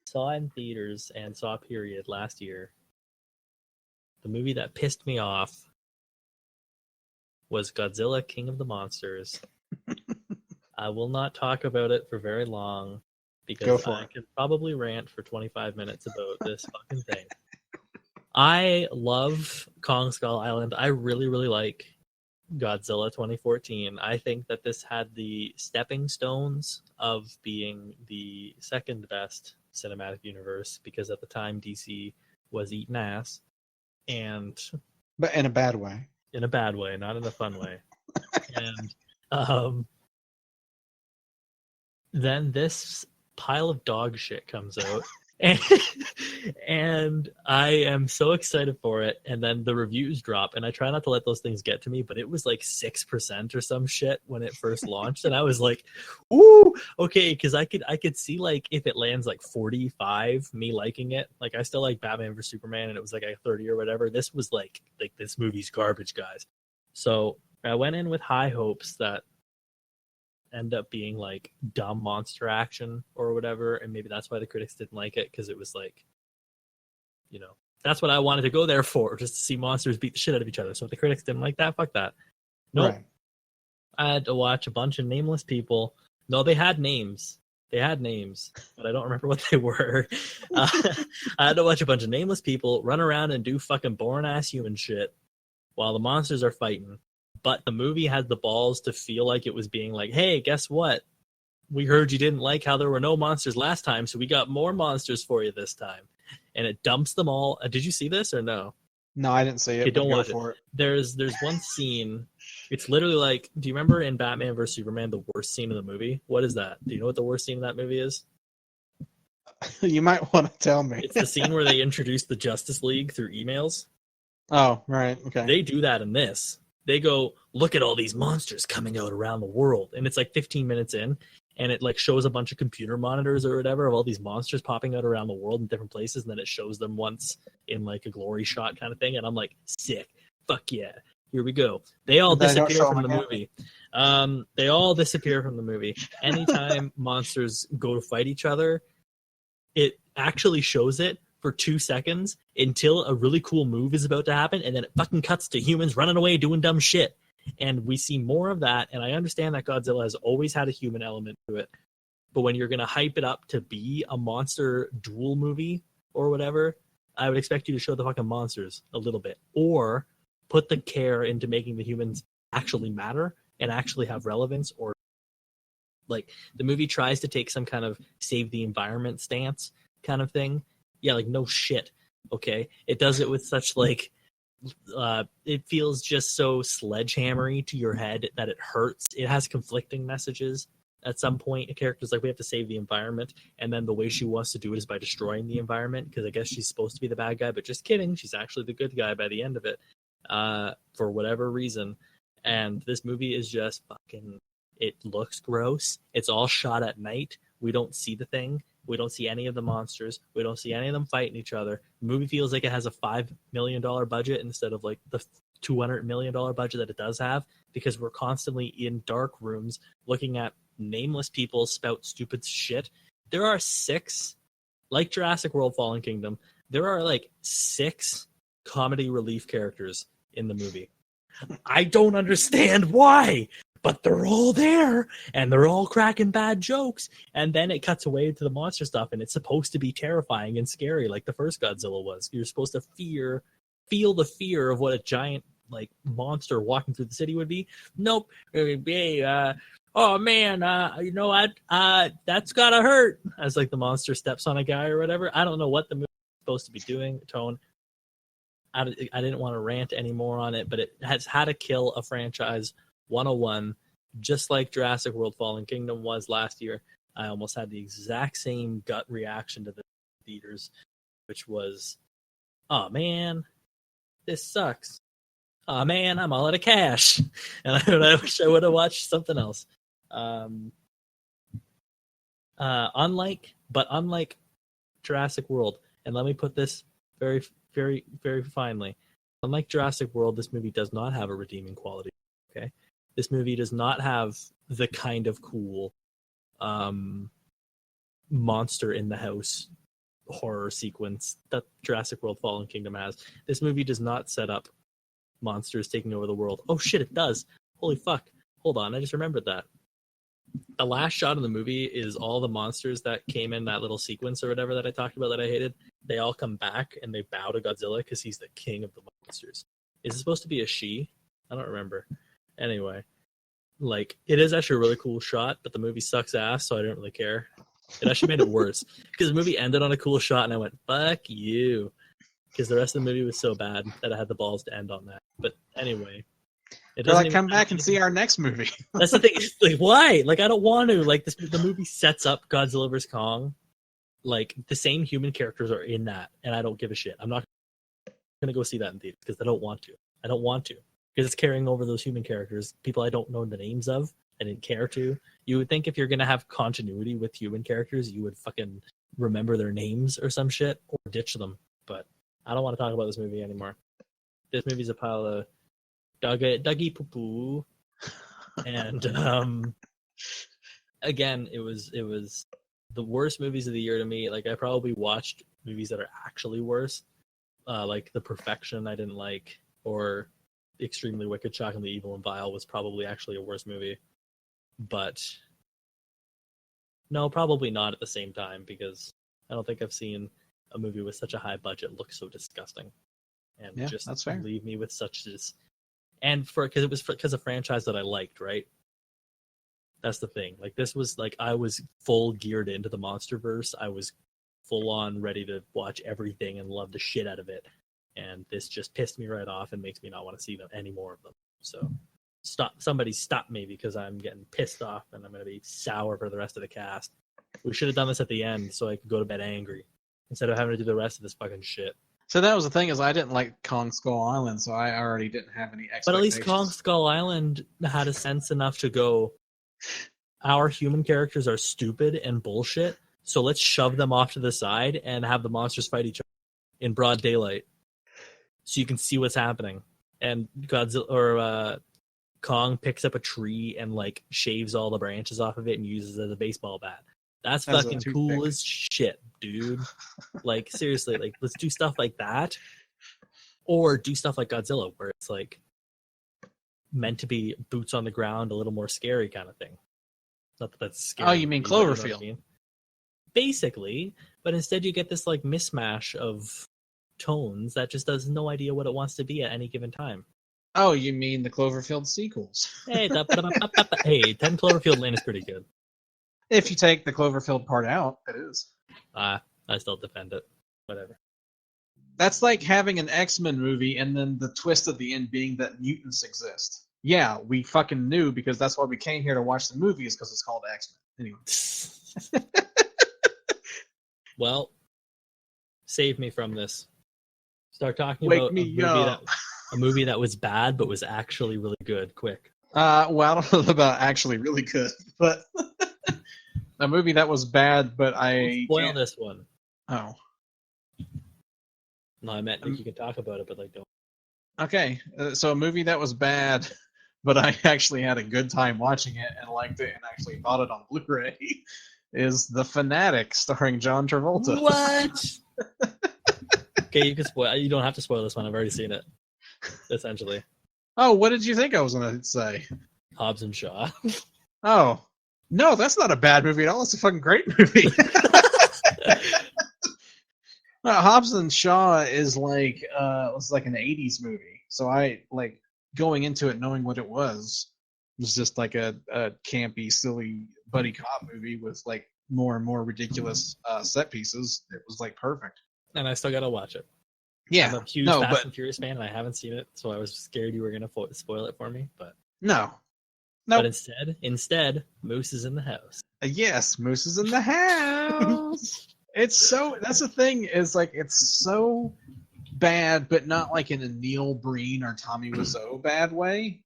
saw in theaters and saw period last year. The movie that pissed me off was Godzilla King of the Monsters. I will not talk about it for very long because I could probably rant for 25 minutes about this fucking thing. I love Kong Skull Island. I really, really like Godzilla 2014. I think that this had the stepping stones of being the second best cinematic universe because at the time DC was eating ass. But in a bad way. In a bad way, not in a fun way. And then this pile of dog shit comes out. And I am so excited for it, and then the reviews drop, and I try not to let those things get to me, but it was like 6% or some shit when it first launched, and I was like, ooh, okay, because I could see like if it lands like 45, me liking it. Like I still like Batman vs Superman, and it was like a 30 or whatever. This was like this movie's garbage, guys. So I went in with high hopes that end up being like dumb monster action or whatever, and maybe that's why the critics didn't like it, because it was like, you know, That's what I wanted to go there for, just to see monsters beat the shit out of each other. So if the critics didn't like that, fuck that. Nope. Right. I had to watch a bunch of nameless people. No, they had names. They had names, but I don't remember what they were. I had to watch a bunch of nameless people run around and do fucking boring-ass human shit while the monsters are fighting. But the movie had the balls to feel like it was being like, hey, guess what? We heard you didn't like how there were no monsters last time, so we got more monsters for you this time. And it dumps them all. Did you see this or no? No, I didn't see it. Okay, But don't go watch for it. There's one scene. It's literally like, do you remember in Batman vs Superman the worst scene of the movie? What is that? Do you know what the worst scene of that movie is? it. You might want to tell me. It's the scene where they introduce the Justice League through emails. Oh, right. Okay. They do that in this. They go, look at all these monsters coming out around the world, and it's like 15 minutes in, and it like shows a bunch of computer monitors or whatever of all these monsters popping out around the world in different places, and then it shows them once in like a glory shot kind of thing, and I'm like, sick, fuck yeah, here we go. They all disappear from the movie. They all disappear from the movie. Anytime monsters go to fight each other, it actually shows it for 2 seconds until a really cool move is about to happen, and then it fucking cuts to humans running away doing dumb shit. And we see more of that, and I understand that Godzilla has always had a human element to it, but when you're going to hype it up to be a monster duel movie or whatever, I would expect you to show the fucking monsters a little bit, or put the care into making the humans actually matter and actually have relevance. Or like the movie tries to take some kind of save the environment stance kind of thing. Yeah, like no shit. Okay, it does it with such like it feels just so sledgehammery to your head that it hurts. It has conflicting messages. At some point, a character's like, we have to save the environment, and then the way she wants to do it is by destroying the environment, because I guess she's supposed to be the bad guy, but just kidding, she's actually the good guy by the end of it, for whatever reason. And this movie is just fucking, it looks gross. It's all shot at night. We don't see the thing. We don't see any of the monsters. We don't see any of them fighting each other. The movie feels like it has a $5 million budget instead of like the $200 million budget that it does have, because we're constantly in dark rooms looking at nameless people spout stupid shit. There are 6, like Jurassic World Fallen Kingdom, there are like 6 comedy relief characters in the movie. I don't understand why, but they're all there, and they're all cracking bad jokes, and then it cuts away to the monster stuff, and it's supposed to be terrifying and scary like the first Godzilla was. You're supposed to feel the fear of what a giant like monster walking through the city would be. Nope. Hey, oh man, that's gotta hurt, as like the monster steps on a guy or whatever. I don't know what the movie's supposed to be doing, Tone. I didn't want to rant anymore on it, but it has had to kill a franchise 101, just like Jurassic World Fallen Kingdom was last year. I almost had the exact same gut reaction to the theaters, which was, oh man, this sucks. Oh man, I'm all out of cash. And I wish I would have watched something else. Unlike Jurassic World, and let me put this very, very, very finely. Unlike Jurassic World, this movie does not have a redeeming quality. Okay, this movie does not have the kind of cool monster in the house horror sequence that Jurassic World Fallen Kingdom has. This movie does not set up monsters taking over the world. Oh shit, it does. Holy fuck. Hold on, I just remembered that. The last shot of the movie is all the monsters that came in that little sequence or whatever that I talked about that I hated. They all come back and they bow to Godzilla because he's the king of the monsters. Is it supposed to be a she? I don't remember. Anyway, like, it is actually a really cool shot, but the movie sucks ass, so I didn't really care. It actually made it worse because the movie ended on a cool shot and I went, fuck you. Because the rest of the movie was so bad that I had the balls to end on that. But anyway, it They're doesn't like, come back and see our next movie. That's the thing. Like, why? Like, I don't want to. Like, the movie sets up Godzilla vs Kong. Like, the same human characters are in that, and I don't give a shit. I'm not gonna go see that in theaters because I don't want to. I don't want to because it's carrying over those human characters, people I don't know the names of. I didn't care to. You would think if you're gonna have continuity with human characters, you would fucking remember their names or some shit or ditch them. But I don't want to talk about this movie anymore. This movie's a pile of Dougie poo poo, and again, it was the worst movies of the year to me. Like, I probably watched movies that are actually worse, like The Perfection I didn't like, or Extremely Wicked, Shockingly Evil, and Vile was probably actually a worse movie. But no, probably not at the same time, because I don't think I've seen a movie with such a high budget look so disgusting and Yeah, just that's fair. leave me with such this. And because it was because a franchise that I liked, right? That's the thing. Like, this was like I was full geared into the MonsterVerse. I was full on ready to watch everything and love the shit out of it. And this just pissed me right off and makes me not want to see them any more of them. So somebody stop me, because I'm getting pissed off and I'm going to be sour for the rest of the cast. We should have done this at the end so I could go to bed angry instead of having to do the rest of this fucking shit. So that was the thing, is I didn't like Kong Skull Island, so I already didn't have any expectations. But at least Kong Skull Island had a sense enough to go, our human characters are stupid and bullshit, so let's shove them off to the side and have the monsters fight each other in broad daylight, so you can see what's happening. And Godzilla or Kong picks up a tree and like shaves all the branches off of it and uses it as a baseball bat. That's fucking cool as shit, dude. Like, seriously, like, let's do stuff like that, or do stuff like Godzilla, where it's like meant to be boots on the ground, a little more scary kind of thing. Not that that's scary. Oh, you mean Cloverfield? You know what I mean? Basically, but instead you get this like mismatch of tones that just has no idea what it wants to be at any given time. Oh, you mean the Cloverfield sequels? Hey, hey, 10 Cloverfield Lane is pretty good. If you take the Cloverfield part out, it is. I still defend it. Whatever. That's like having an X-Men movie and then the twist at the end being that mutants exist. Yeah, we fucking knew, because that's why we came here to watch the movies, because it's called X-Men. Anyway. Well, save me from this. Start talking Wake about me a movie that was bad but was actually really good. Quick. Well, I don't know about actually really good, but a movie that was bad, but I spoil this one. Oh. No, I meant like, you can talk about it, but like don't. Okay, so a movie that was bad, but I actually had a good time watching it and liked it and actually bought it on Blu-ray, is The Fanatic, starring John Travolta. What? Okay, you can spoil. You don't have to spoil this one. I've already seen it. Essentially. Oh, what did you think I was going to say? Hobbs and Shaw. Oh, no, that's not a bad movie at all. It's a fucking great movie. Hobbs and Shaw is like was like an 80s movie. So I like going into it knowing what it was just like a campy, silly buddy cop movie with like more and more ridiculous set pieces. It was like perfect. And I still gotta watch it. Yeah, I'm a huge Fast and Furious fan, and I haven't seen it, so I was scared you were gonna spoil it for me. But no. But instead, Moose is in the house. Yes, Moose is in the house. It's so, that's the thing, is like it's so bad, but not like in a Neil Breen or Tommy Wiseau bad way.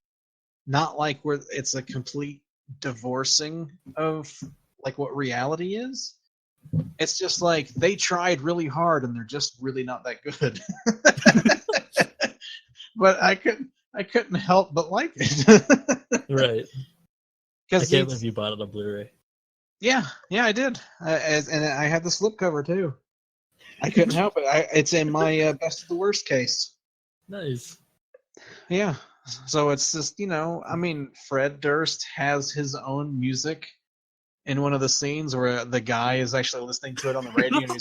Not like where it's a complete divorcing of like what reality is. It's just like they tried really hard and they're just really not that good. But I couldn't help but like it. Right. I Because can't believe you bought it on Blu-ray. Yeah, I did, and I had the slipcover too. I couldn't help it. It's in my best of the worst case. Nice. Yeah, so it's just, I mean, Fred Durst has his own music in one of the scenes where the guy is actually listening to it on the radio, and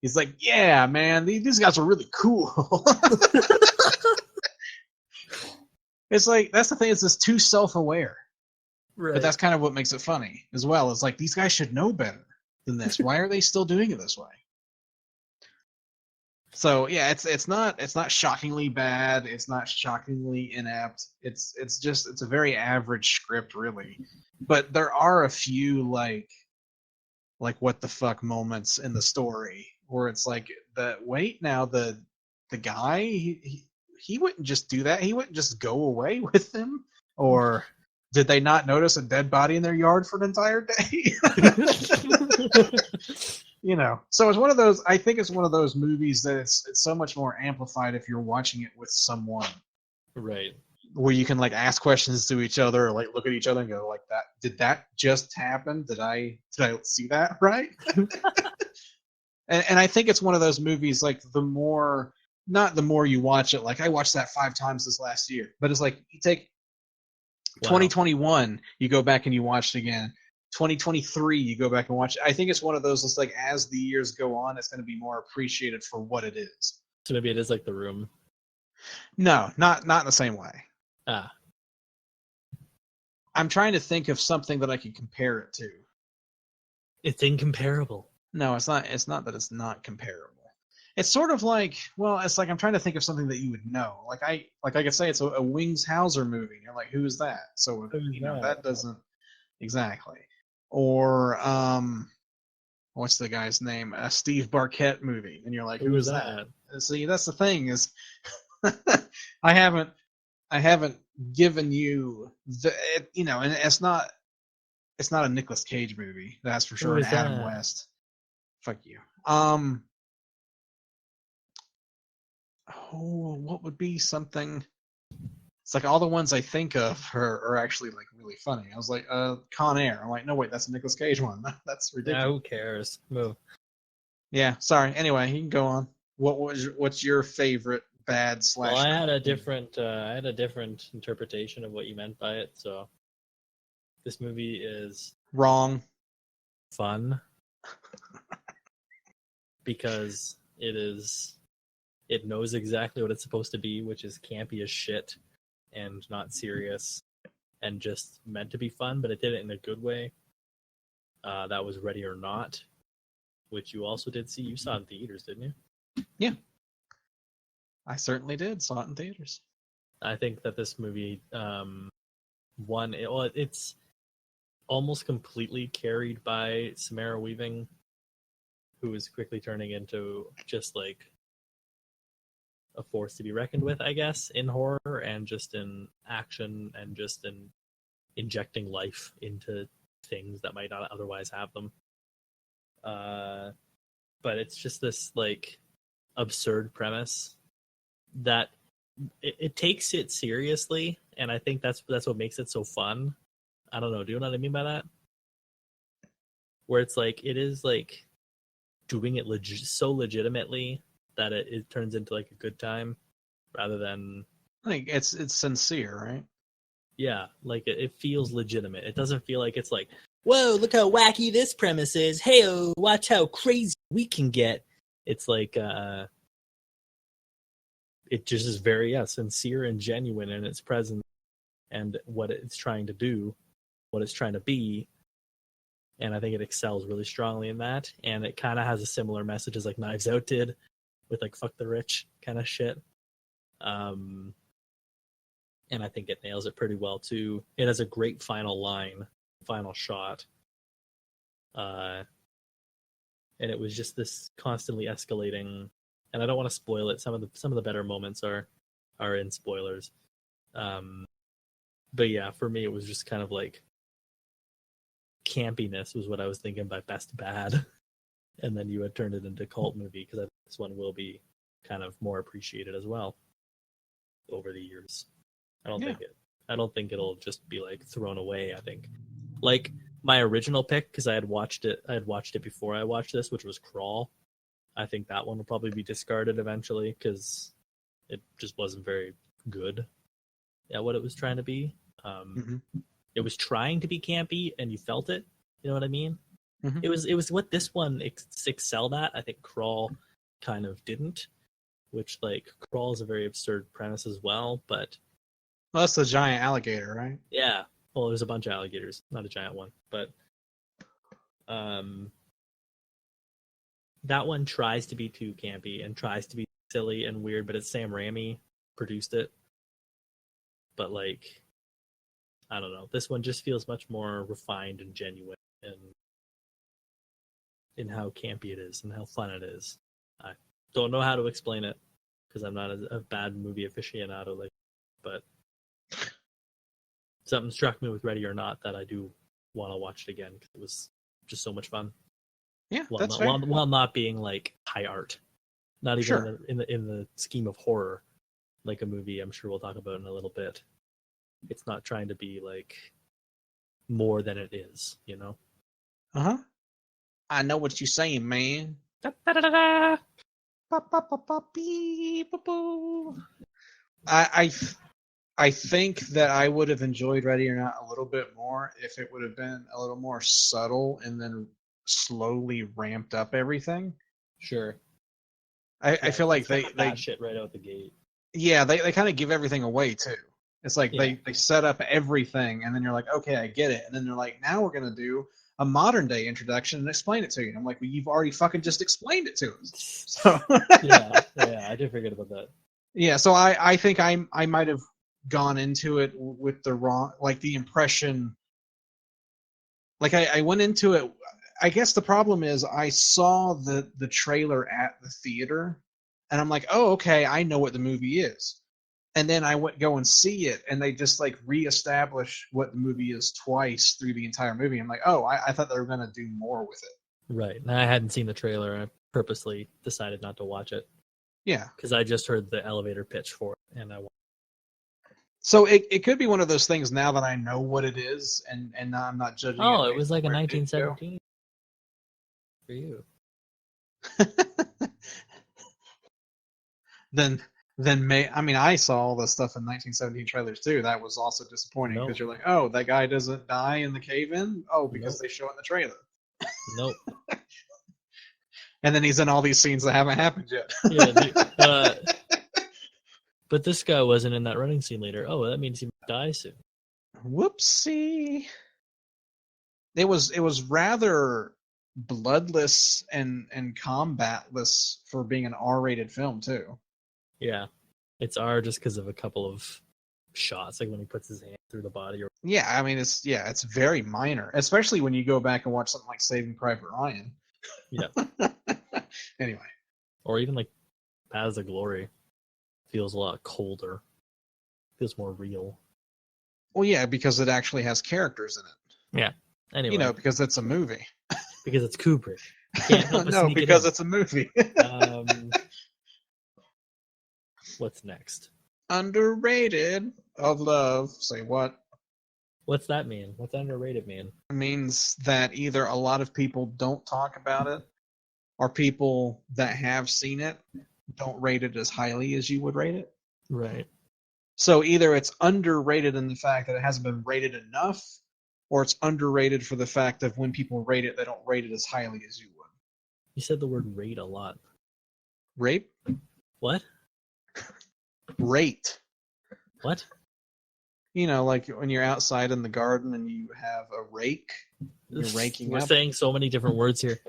he's like, yeah, man, these guys are really cool. It's like, that's the thing, it's just too self-aware. Right. But that's kind of what makes it funny as well. It's like, these guys should know better than this. Why are they still doing it this way? So yeah, it's not shockingly bad. It's not shockingly inept. It's a very average script, really. But there are a few like what the fuck moments in the story where it's like, the guy he wouldn't just do that. He wouldn't just go away with them. Or did they not notice a dead body in their yard for an entire day? So it's one of those. I think it's one of those movies that it's so much more amplified if you're watching it with someone, right? Where you can like ask questions to each other, or like look at each other and go like, "That did that just happen? Did I see that right?" and I think it's one of those movies. Like the more not the more you watch it. Like I watched that 5 times this last year, but it's like you take Wow. 2021, you go back and you watch it again. 2023, you go back and watch it. I think it's one of those. It's like as the years go on, it's going to be more appreciated for what it is. So maybe it is like The Room. No, not in the same way. Ah, I'm trying to think of something that I could compare it to. it's incomparable. No, it's not. It's not that it's not comparable. It's sort of like, well, it's like I'm trying to think of something that you would know. Like I could say it's a Wings Hauser movie. You're like, who is that? So Who's that doesn't exactly. Or what's the guy's name? A Steve Barquette movie, and you're like, who is that? See, that's the thing is, I haven't given you the and it's not a Nicolas Cage movie, that's for sure. Who And is Adam that? West, fuck you. Oh, what would be something? It's like all the ones I think of are actually like really funny. I was like, Con Air. I'm like, no wait, that's a Nicolas Cage one. That's ridiculous. Yeah, who cares? Move. Yeah, sorry. Anyway, you can go on. What's your favorite bad Well, slash? I had a different interpretation of what you meant by it. So this movie is Wrong. fun because it knows exactly what it's supposed to be, which is campy as shit and not serious and just meant to be fun, but it did it in a good way. That was Ready or Not, which you also did see. You saw in theaters, didn't you? Yeah, I certainly did. Saw it in theaters. I think that this movie it's almost completely carried by Samara Weaving, who is quickly turning into just like a force to be reckoned with, I guess, in horror and just in action and just in injecting life into things that might not otherwise have them. But it's just this like absurd premise that it takes it seriously, and I think that's what makes it so fun. I don't know. Do you know what I mean by that? Where it's like it is like doing it so legitimately that it turns into like a good time rather than Like it's sincere, right? yeah, like it feels legitimate. It doesn't feel like it's like, whoa, look how wacky this premise is. Hey, watch how crazy we can get. It's like it just is very sincere and genuine in its presence and what it's trying to do, what it's trying to be. And I think it excels really strongly in that. And it kind of has a similar message as like Knives Out did with like fuck the rich kind of shit. And I think it nails it pretty well too. It has a great final line, final shot. And it was just this constantly escalating, and I don't want to spoil it. Some of the better moments are in spoilers. But yeah, for me it was just kind of like campiness was what I was thinking by best bad. And then you had turned it into cult movie because this one will be kind of more appreciated as well over the years. I don't think it'll just be like thrown away. I think like my original pick, because I had watched it before I watched this, which was Crawl. I think that one will probably be discarded eventually because it just wasn't very good at what it was trying to be. It was trying to be campy, and you felt it. You know what I mean? Mm-hmm. It was what this one excelled at. I think Crawl kind of didn't, which like Crawl is a very absurd premise as well. But well, that's the giant alligator, right? yeah, well, there's a bunch of alligators, not a giant one, but that one tries to be too campy and tries to be silly and weird, but it's Sam Raimi produced it. But like, I don't know. This one just feels much more refined and genuine in how campy it is and how fun it is. I don't know how to explain it because I'm not a bad movie aficionado, like, but something struck me with Ready or Not that I do want to watch it again because it was just so much fun. Yeah, While that's not, fair. while not being like high art, not even Sure. in the scheme of horror, like a movie I'm sure we'll talk about in a little bit. It's not trying to be like more than it is, you know. I know what you're saying, man. Da-da-da-da-da. I I think that I would have enjoyed Ready or Not a little bit more if it would have been a little more subtle and then slowly ramped up everything. Sure. I Yeah, feel like it's kind they of that shit right out the gate. yeah, they kind of give everything away too. It's like Yeah. they set up everything and then you're like, okay, I get it. And then they're like, now we're gonna do a modern day introduction and explain it to you. And I'm like, well, you've already fucking just explained it to us. So yeah, I did forget about that. yeah, so I think I might have gone into it with the wrong, like the impression, like I went into it. I guess the problem is I saw the trailer at the theater, and I'm like, oh, okay, I know what the movie is. And then I went go and see it, and they just like reestablish what the movie is twice through the entire movie. I'm like, oh, I thought they were gonna do more with it. Right. And I hadn't seen the trailer, and I purposely decided not to watch it Yeah. because I just heard the elevator pitch for it, and So it could be one of those things now that I know what it is, and now I'm not judging it. oh, it Based was on like a where it did go. 1917 for you. then I mean I saw all the stuff in 1917 trailers too. That was also disappointing Nope. because you're like, oh, that guy doesn't die in the cave in. Oh, because Nope. they show it in the trailer. Nope. And then he's in all these scenes that haven't happened yet. Yeah. But this guy wasn't in that running scene later. Oh, that means he might die soon. Whoopsie. It was rather bloodless and combatless for being an R-rated film too. Yeah. It's R just because of a couple of shots, like when he puts his hand through the body. Yeah, I mean it's very minor, especially when you go back and watch something like Saving Private Ryan. Yeah. Anyway, Or even like Paths of Glory. Feels a lot colder. Feels more real. well, yeah, because it actually has characters in it. Yeah. Anyway. You know, because it's a movie. Because it's Kubrick. You can't help but No, sneak because it it's a movie. What's next? Underrated of love. Say what? What's that mean? What's underrated mean? It means that either a lot of people don't talk about it, or people that have seen it don't rate it as highly as you would rate it. Right. So either it's underrated in the fact that it hasn't been rated enough, or it's underrated for the fact that when people rate it, they don't rate it as highly as you would. You said the word rate a lot. Rape? What? Rate. What? You know, like when you're outside in the garden and you have a rake, you're raking We're up. saying so many different words here.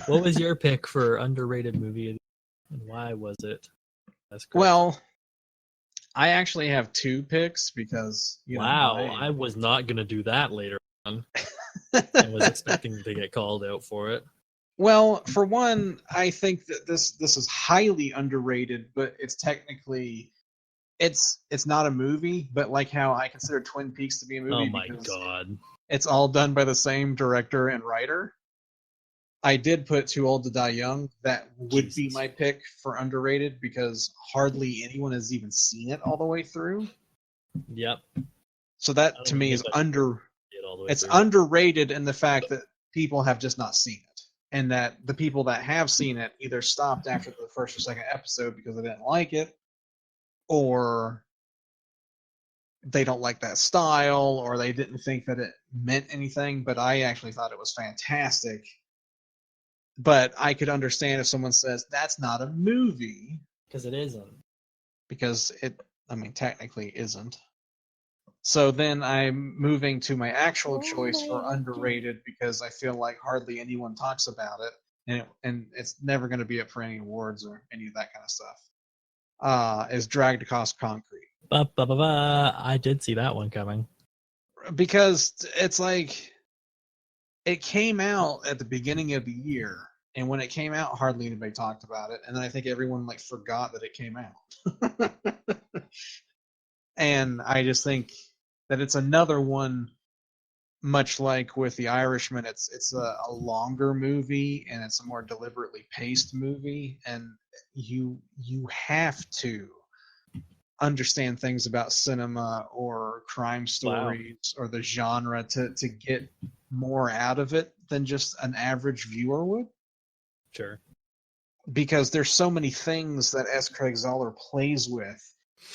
What was your pick for underrated movie, and why was it? That's correct. Well, I actually have two picks because wow, I was not gonna do that later on. I was expecting to get called out for it. Well, for one, I think that this is highly underrated, but it's technically it's not a movie, but like how I consider Twin Peaks to be a movie Oh my because god. it's all done by the same director and writer. I did put Too Old to Die Young. That would be my pick for underrated because hardly anyone has even seen it all the way through. Yep. So that to me is it's underrated in the fact that people have just not seen it. And that the people that have seen it either stopped after the first or second episode because they didn't like it, or they don't like that style, or they didn't think that it meant anything. But I actually thought it was fantastic. But I could understand if someone says that's not a movie. Because it isn't. Because technically isn't. So then I'm moving to my actual choice for underrated because I feel like hardly anyone talks about it, and it's never going to be up for any awards or any of that kind of stuff. Is Dragged Across Concrete. I did see that one coming. Because it's like it came out at the beginning of the year, and when it came out, hardly anybody talked about it, and then I think everyone like forgot that it came out. And I just think that it's another one, much like with The Irishman, it's a longer movie and it's a more deliberately paced movie, and you have to understand things about cinema or crime stories or the genre to get more out of it than just an average viewer would. Sure. because there's so many things that S. Craig Zoller plays with,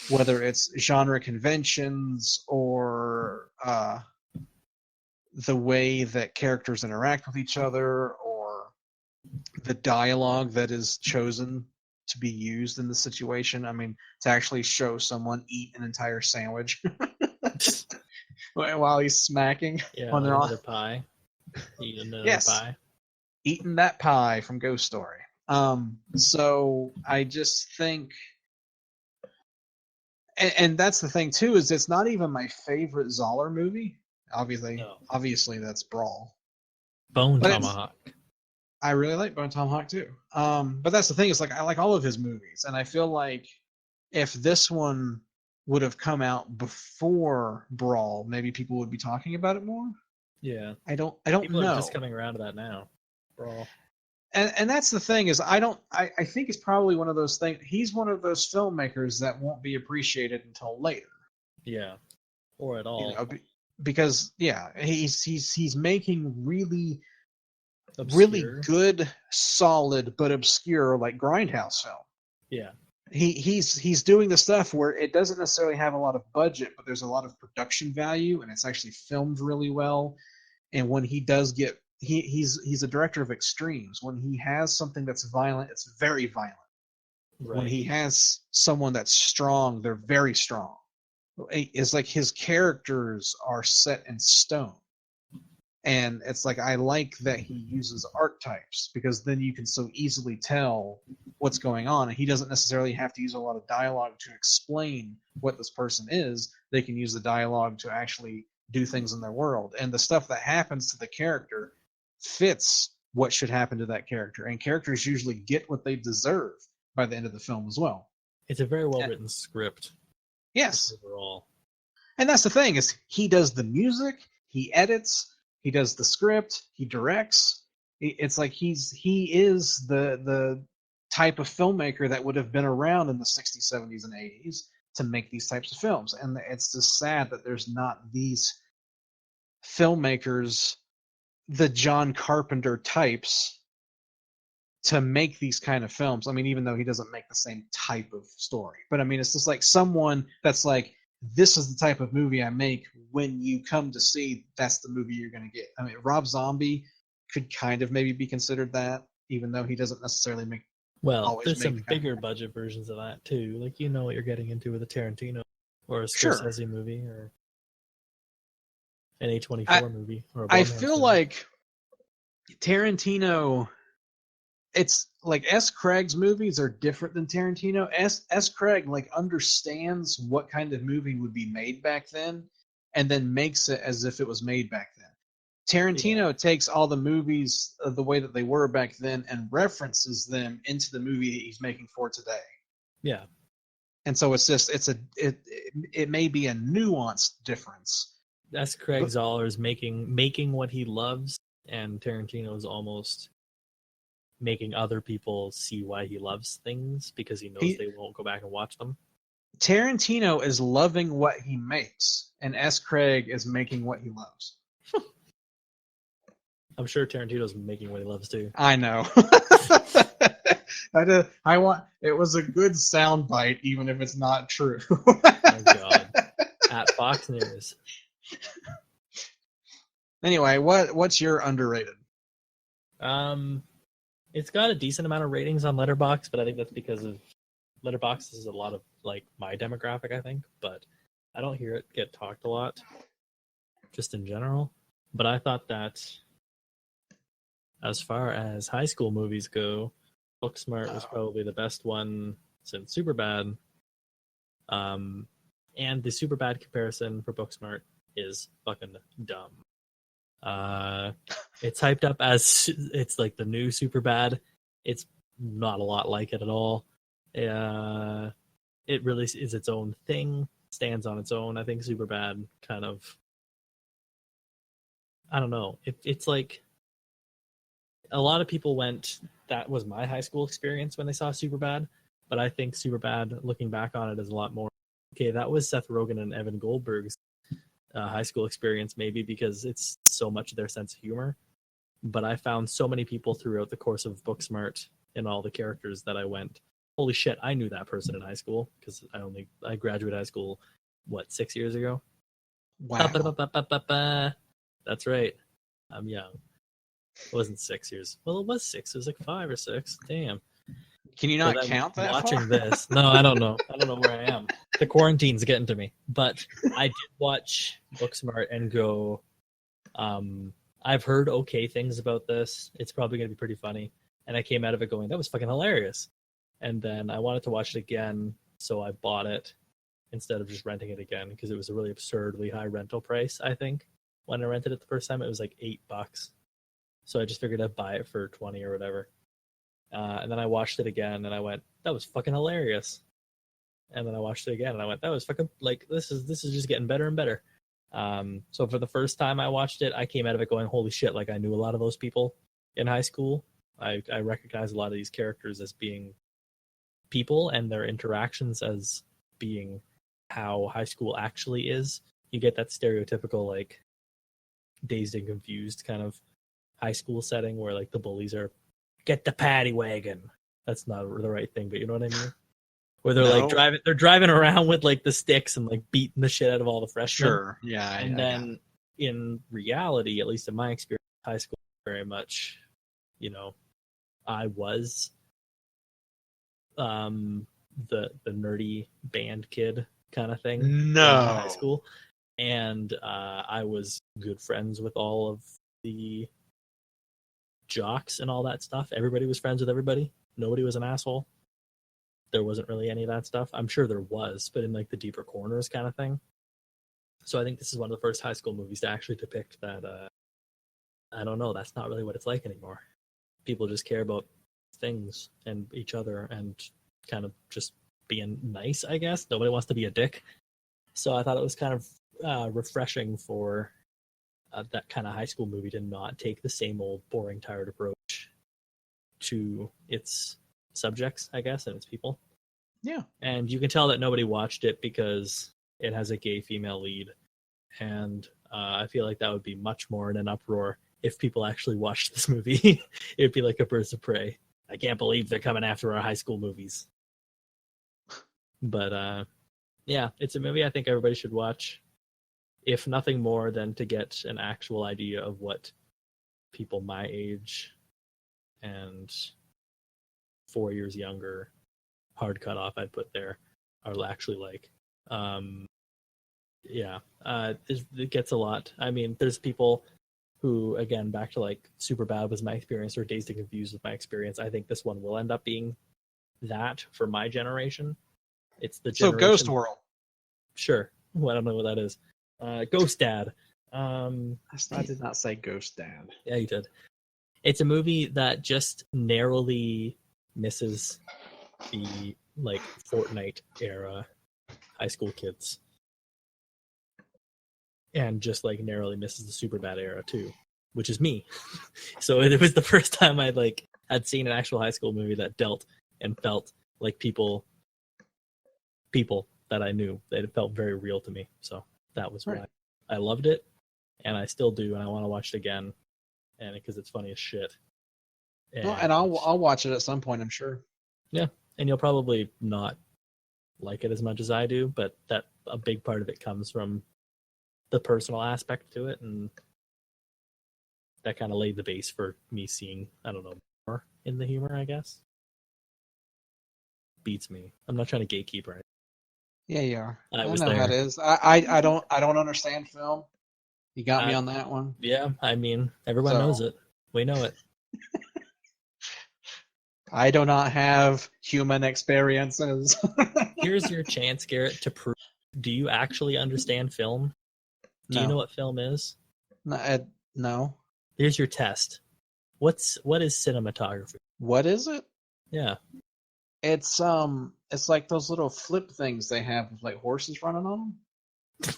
whether it's genre conventions or the way that characters interact with each other, or the dialogue that is chosen to be used in the situation. I mean, to actually show someone eat an entire sandwich while he's smacking Yeah, when like they're on. another pie. Eat another Yes, pie. eating that pie from Ghost Story. So I just think, and that's the thing too, is it's not even my favorite Zoller movie. No. Obviously that's Brawl, Bone but it's Tomahawk. I really like Bone Tomahawk too. But that's the thing, is like I like all of his movies, and I feel like if this one would have come out before Brawl, maybe people would be talking about it more. Yeah. I don't People are know. just coming around to that now. Brawl. And that's the thing, is I think it's probably one of those things. He's one of those filmmakers that won't be appreciated until later. Yeah. Or at all. You know, because yeah, he's making really Obscure. good, solid but obscure, like grindhouse film. Yeah. He's doing the stuff where it doesn't necessarily have a lot of budget, but there's a lot of production value, and it's actually filmed really well. And when he does get he's a director of extremes. When he has something that's violent, it's very violent. When Right. he has someone that's strong, they're very strong. It's like his characters are set in stone. And it's like I like that he uses archetypes, because then you can so easily tell what's going on, and he doesn't necessarily have to use a lot of dialogue to explain what this person is. They can use the dialogue to actually do things in their world, and the stuff that happens to the character fits what should happen to that character, and characters usually get what they deserve by the end of the film as well. It's a very well written script Yes, overall. and that's the thing, is he does the music, he edits, he does the script, he directs. It's like he is the type of filmmaker that would have been around in the 60s, 70s, and 80s to make these types of films. And it's just sad that there's not these filmmakers, the John Carpenter types, to make these kind of films. I mean, even though he doesn't make the same type of story, but I mean, it's just like someone that's like, this is the type of movie I make. When you come to see, that's the movie you're going to get. I mean, Rob Zombie could kind of maybe be considered that, even though he doesn't necessarily Well, always there's make some the kind bigger of, budget versions of that too. Like you know what you're getting into with a Tarantino or a sure. Scorsese movie or an I A24 movie or a I Blumhouse feel movie. like Tarantino, it's like S. Craig's movies are different than Tarantino. S. Craig like understands what kind of movie would be made back then, and then makes it as if it was made back then. Yeah. Tarantino takes all the movies the way that they were back then and references them into the movie that he's making for today. Yeah. And so it's just it may be a nuanced difference. That's Craig But Zoller's making what he loves, and Tarantino's almost making other people see why he loves things because he knows they won't go back and watch them. Tarantino is loving what he makes, and S. Craig is making what he loves. I'm sure Tarantino's making what he loves too. I know. I want. It was a good soundbite, even if it's not true. Oh God. At Fox News. Anyway, what's your underrated? It's got a decent amount of ratings on Letterboxd, but I think that's because of Letterboxd is a lot of like my demographic, I think, but I don't hear it get talked a lot, just in general. But I thought that as far as high school movies go, Booksmart was probably the best one since Superbad. And the Superbad comparison for Booksmart is fucking dumb. It's hyped up as it's like the new Superbad. It's not a lot like it at all. It really is its own thing, stands on its own. I think Superbad kind of, I don't know. It's like a lot of people went, that was my high school experience when they saw Superbad, but I think Superbad, looking back on it, is a lot more, okay, that was Seth Rogen and Evan Goldberg's high school experience, maybe because it's so much of their sense of humor. But I found so many people throughout the course of Booksmart in all the characters that I went, holy shit, I knew that person in high school, because I graduated high school, 6 years ago? Wow. That's right. I'm young. It wasn't 6 years. Well, it was 6. It was like 5 or 6. Damn. Can you not count that watching far? this? No, I don't know. I don't know where I am. The quarantine's getting to me. But I did watch Booksmart and go, I've heard okay things about this. It's probably going to be pretty funny. And I came out of it going, that was fucking hilarious. And then I wanted to watch it again, so I bought it instead of just renting it again, because it was a really absurdly high rental price, I think. When I rented it the first time, it was like $8. So I just figured I'd buy it for 20 or whatever. And then I watched it again, and I went, that was fucking hilarious. And then I watched it again, and I went, that was fucking, like, this is just getting better and better. So for the first time I watched it, I came out of it going, holy shit, like, I knew a lot of those people in high school. I recognize a lot of these characters as being people, and their interactions as being how high school actually is. You get that stereotypical, like, Dazed and Confused kind of high school setting where, like, the bullies are, get the paddy wagon. That's not the right thing, but you know what I mean? Where they're like driving around with like the sticks and like beating the shit out of all the freshmen. Sure. Yeah. And then in reality, at least in my experience, high school very much, you know, I was the nerdy band kid kind of thing in high school. And I was good friends with all of the jocks and all that stuff. Everybody was friends with everybody. Nobody was an asshole. There wasn't really any of that stuff. I'm sure there was, but in like the deeper corners kind of thing. So I think this is one of the first high school movies to actually depict that. I don't know. That's not really what it's like anymore. People just care about things and each other and kind of just being nice, I guess. Nobody wants to be a dick. So I thought it was kind of refreshing for that kind of high school movie to not take the same old boring, tired approach to its subjects, I guess, and its people. Yeah. And you can tell that nobody watched it because it has a gay female lead. And I feel like that would be much more in an uproar if people actually watched this movie. It'd be like a Birds of Prey. I can't believe they're coming after our high school movies. But yeah, it's a movie I think everybody should watch. If nothing more than to get an actual idea of what people my age and 4 years younger, hard cut off I'd put there, are actually like. It gets a lot. I mean, there's people who, again, back to like Superbad was my experience, or Dazed and Confused was my experience. I think this one will end up being that for my generation. It's the generation. So Ghost World. Sure. Well, I don't know what that is. Ghost Dad. I did not say Ghost Dad. Yeah, you did. It's a movie that just narrowly misses the like Fortnite era high school kids, and just like narrowly misses the Superbad era too, which is me. So it was the first time I like had seen an actual high school movie that dealt and felt like people that I knew. That it felt very real to me. So that was why I loved it, and I still do, and I want to watch it again, and because it's funny as shit. And I'll watch it at some point, I'm sure. Yeah, and you'll probably not like it as much as I do, but that a big part of it comes from the personal aspect to it, and that kind of laid the base for me seeing, I don't know, more in the humor, I guess. Beats me. I'm not trying to gatekeep, right? Yeah, you are. I know there. how it is. I don't understand film. You got me on that one. Yeah, I mean, everyone knows it. We know it. I do not have human experiences. Here's your chance, Garrett, to prove. Do you actually understand film? Do you know what film is? No. Here's your test. What is cinematography? What is it? Yeah. It's like those little flip things they have with like horses running on them.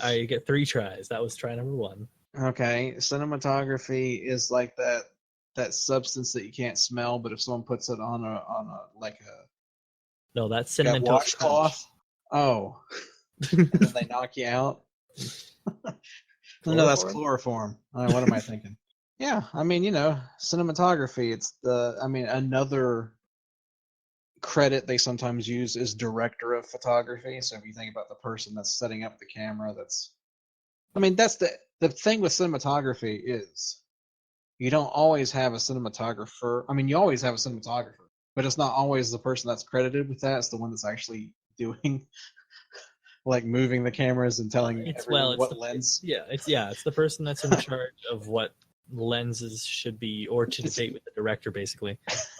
All right, you get 3 tries. That was try number 1. Okay, cinematography is like that substance that you can't smell, but if someone puts it on a no, that's cinnamon toast washcloth. Oh, and then they knock you out. No, that's chloroform. What am I thinking? Yeah, I mean, cinematography. Another credit they sometimes use is director of photography. So if you think about the person that's setting up the camera, that's the thing with cinematography is you don't always have a cinematographer. I mean, you always have a cinematographer, but it's not always the person that's credited with that. It's the one that's actually doing like moving the cameras and telling everyone what lens. It's the person that's in charge of what lenses should be, or to debate with the director basically,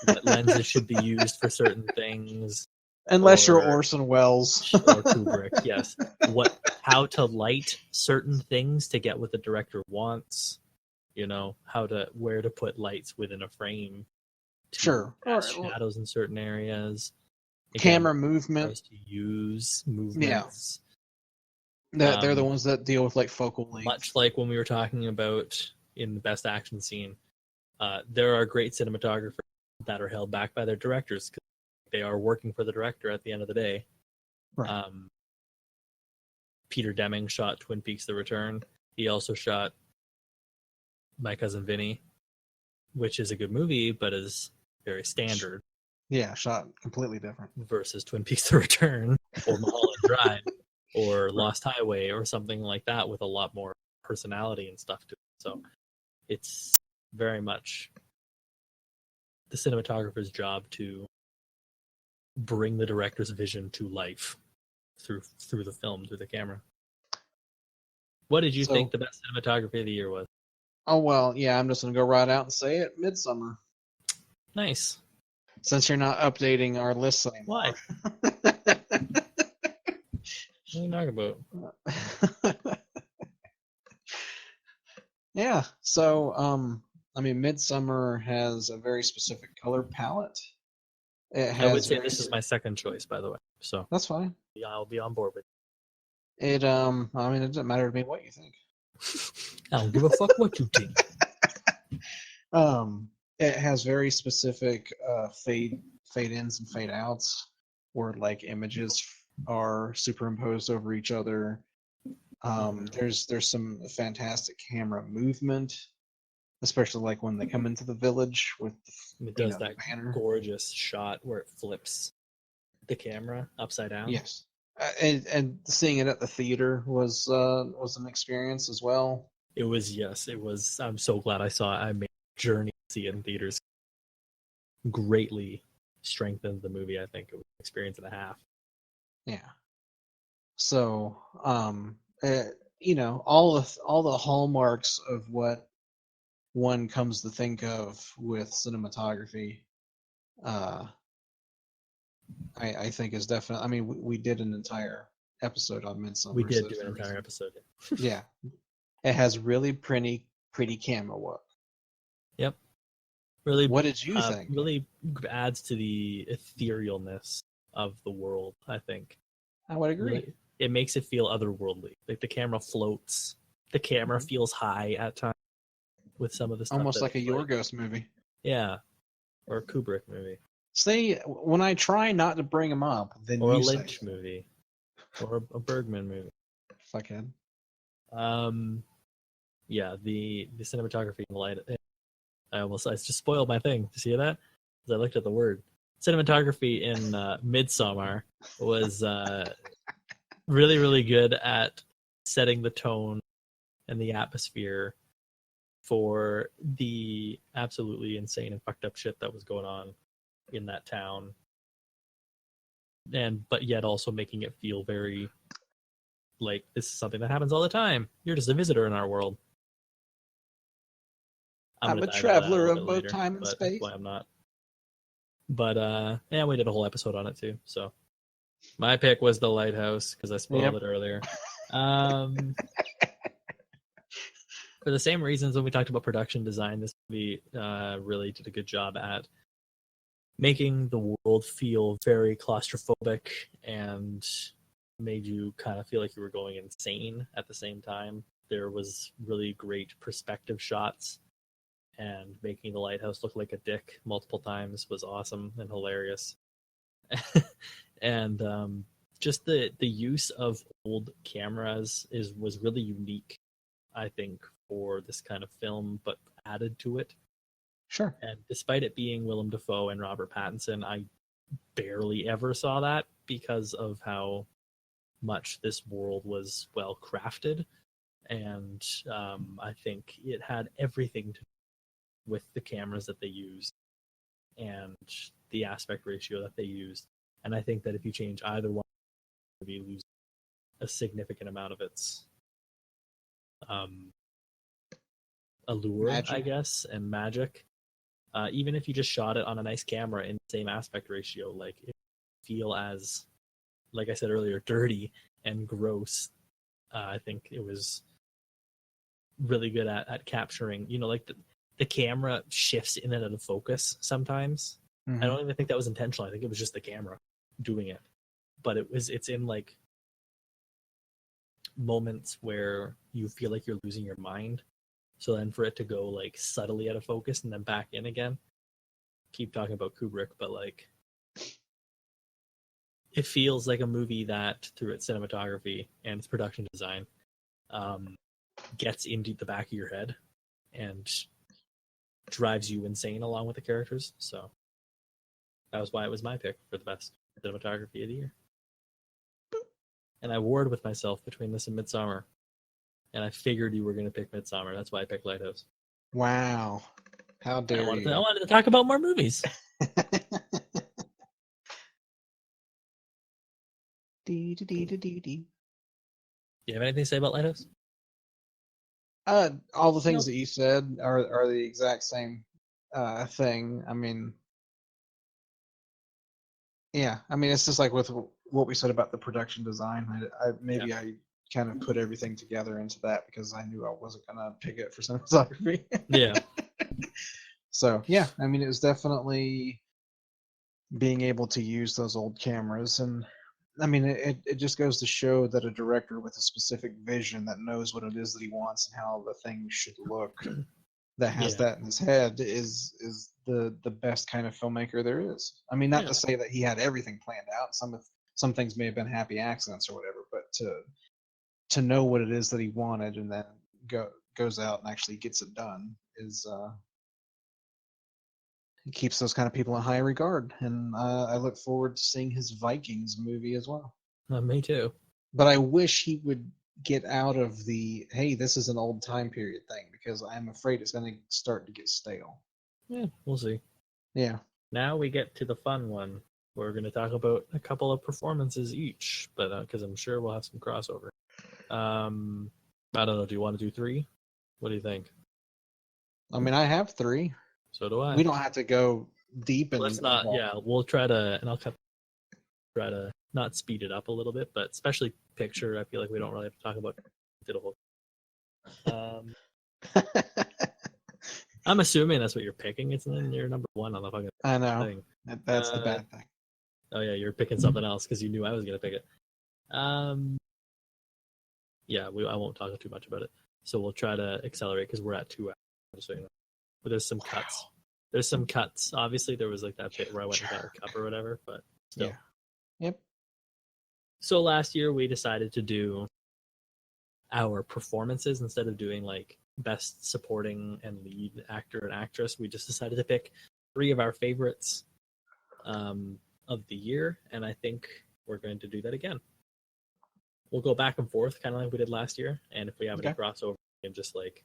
what lenses should be used for certain things. Unless you're Orson Welles or Kubrick, yes. How to light certain things to get what the director wants. Where to put lights within a frame. Sure. Cast shadows in certain areas. Camera movement. To use movements. Yeah. They're the ones that deal with like focal length. Much like when we were talking about in the best action scene, there are great cinematographers that are held back by their directors because they are working for the director at the end of the day. Right. Peter Deming shot Twin Peaks: The Return. He also shot My Cousin Vinny, which is a good movie, but is very standard. Yeah, shot completely different. Versus Twin Peaks: The Return, or Mulholland Drive, or Lost Highway, or something like that with a lot more personality and stuff to it. So it's very much the cinematographer's job to bring the director's vision to life through the film, through the camera. What did you think the best cinematography of the year was? Oh, well, yeah, I'm just going to go right out and say it. Midsummer. Nice. Since you're not updating our lists anymore. Why? What are you talking about? Yeah, so, Midsummer has a very specific color palette. I would say this is my second choice, by the way. So that's fine. Yeah, I'll be on board with it. It doesn't matter to me what you think. I don't give a fuck what you think. It has very specific fade ins and fade outs where like images are superimposed over each other. There's some fantastic camera movement, especially like when they come into the village with it does that gorgeous shot where it flips the camera upside down. Yes, and seeing it at the theater was an experience as well. It was, yes, it was. I'm so glad I saw it. I made a journey to see it in theaters. Greatly strengthened the movie. I think it was an experience and a half. Yeah. So, all the hallmarks of what one comes to think of with cinematography, I think is definitely. I mean, we did an entire episode on Midsummer. We did do an entire episode. Yeah, it has really pretty camera work. Yep. Really. What did you think? Really adds to the etherealness of the world, I think. I would agree. Really, it makes it feel otherworldly. Like the camera floats. The camera feels high at times with some of the stuff. Almost like a Yorgos movie. Yeah. Or a Kubrick movie. See, when I try not to bring them up, then or you a Lynch movie. Or a Bergman movie. Fuckhead. Yeah, the cinematography and the light. I just spoiled my thing. Did you see that? Because I looked at the word. Cinematography in Midsommar was really, really good at setting the tone and the atmosphere for the absolutely insane and fucked up shit that was going on in that town. But yet also making it feel very like this is something that happens all the time. You're just a visitor in our world. I'm a traveler of both time and space. That's why I'm not. But yeah, we did a whole episode on it too. So my pick was The Lighthouse because I spoiled it earlier. For the same reasons when we talked about production design, this movie really did a good job at making the world feel very claustrophobic and made you kind of feel like you were going insane at the same time. There was really great perspective shots, and making the lighthouse look like a dick multiple times was awesome and hilarious. And just the use of old cameras was really unique, I think, for this kind of film, but added to it. Sure. And despite it being Willem Dafoe and Robert Pattinson, I barely ever saw that because of how much this world was well crafted. And I think it had everything to do with the cameras that they used and the aspect ratio that they used. And I think that if you change either one, you lose a significant amount of its allure, Magic. I guess, and magic. Even if you just shot it on a nice camera in the same aspect ratio, like it feel as, like I said earlier, dirty and gross. I think it was really good at capturing, like the camera shifts in and out of focus sometimes. Mm-hmm. I don't even think that was intentional. I think it was just the camera doing it. But it's in like moments where you feel like you're losing your mind. So then for it to go like subtly out of focus and then back in again, keep talking about Kubrick, but like it feels like a movie that through its cinematography and its production design gets into the back of your head and drives you insane along with the characters. So that was why it was my pick for the best cinematography of the year. And I warred with myself between this and Midsommar. And I figured you were going to pick Midsommar. That's why I picked Lighthouse. Wow. How dare you. I wanted to talk about more movies. Do you have anything to say about Lighthouse? All the things that you said are the exact same thing. I mean, yeah. I mean, it's just like with what we said about the production design. I kind of put everything together into that because I knew I wasn't gonna pick it for cinematography. Yeah. So yeah, I mean, it was definitely being able to use those old cameras, and I mean, it just goes to show that a director with a specific vision that knows what it is that he wants and how the thing should look, that has that in his head, is the best kind of filmmaker there is. I mean, not to say that he had everything planned out. Some things may have been happy accidents or whatever, but to know what it is that he wanted and then goes out and actually gets it done is it keeps those kind of people in high regard. And I look forward to seeing his Vikings movie as well. Me too. But I wish he would get out of the, hey, this is an old time period thing, because I'm afraid it's going to start to get stale. Yeah, we'll see. Yeah. Now we get to the fun one. We're going to talk about a couple of performances each, but because I'm sure we'll have some crossover. I don't know. Do you want to do 3? What do you think? I mean, I have 3. So do I. We don't have to go deep and let's not. Yeah, we'll try to, and I'll try to not speed it up a little bit, but especially picture. I feel like we don't really have to talk about diddle. I'm assuming that's what you're picking. It's then you're number 1 on the fucking. I know. Thing. That's the bad thing. Oh yeah, you're picking something else because you knew I was gonna pick it. Yeah, I won't talk too much about it. So we'll try to accelerate because we're at 2 hours. Just so you know. But there's some cuts. There's some cuts. Obviously, there was like that bit where I went and got a cup or whatever, but still. Yeah. Yep. So last year we decided to do our performances instead of doing like best supporting and lead actor and actress. We just decided to pick 3 of our favorites of the year, and I think we're going to do that again. We'll go back and forth, kind of like we did last year, and if we have any crossover, we can just like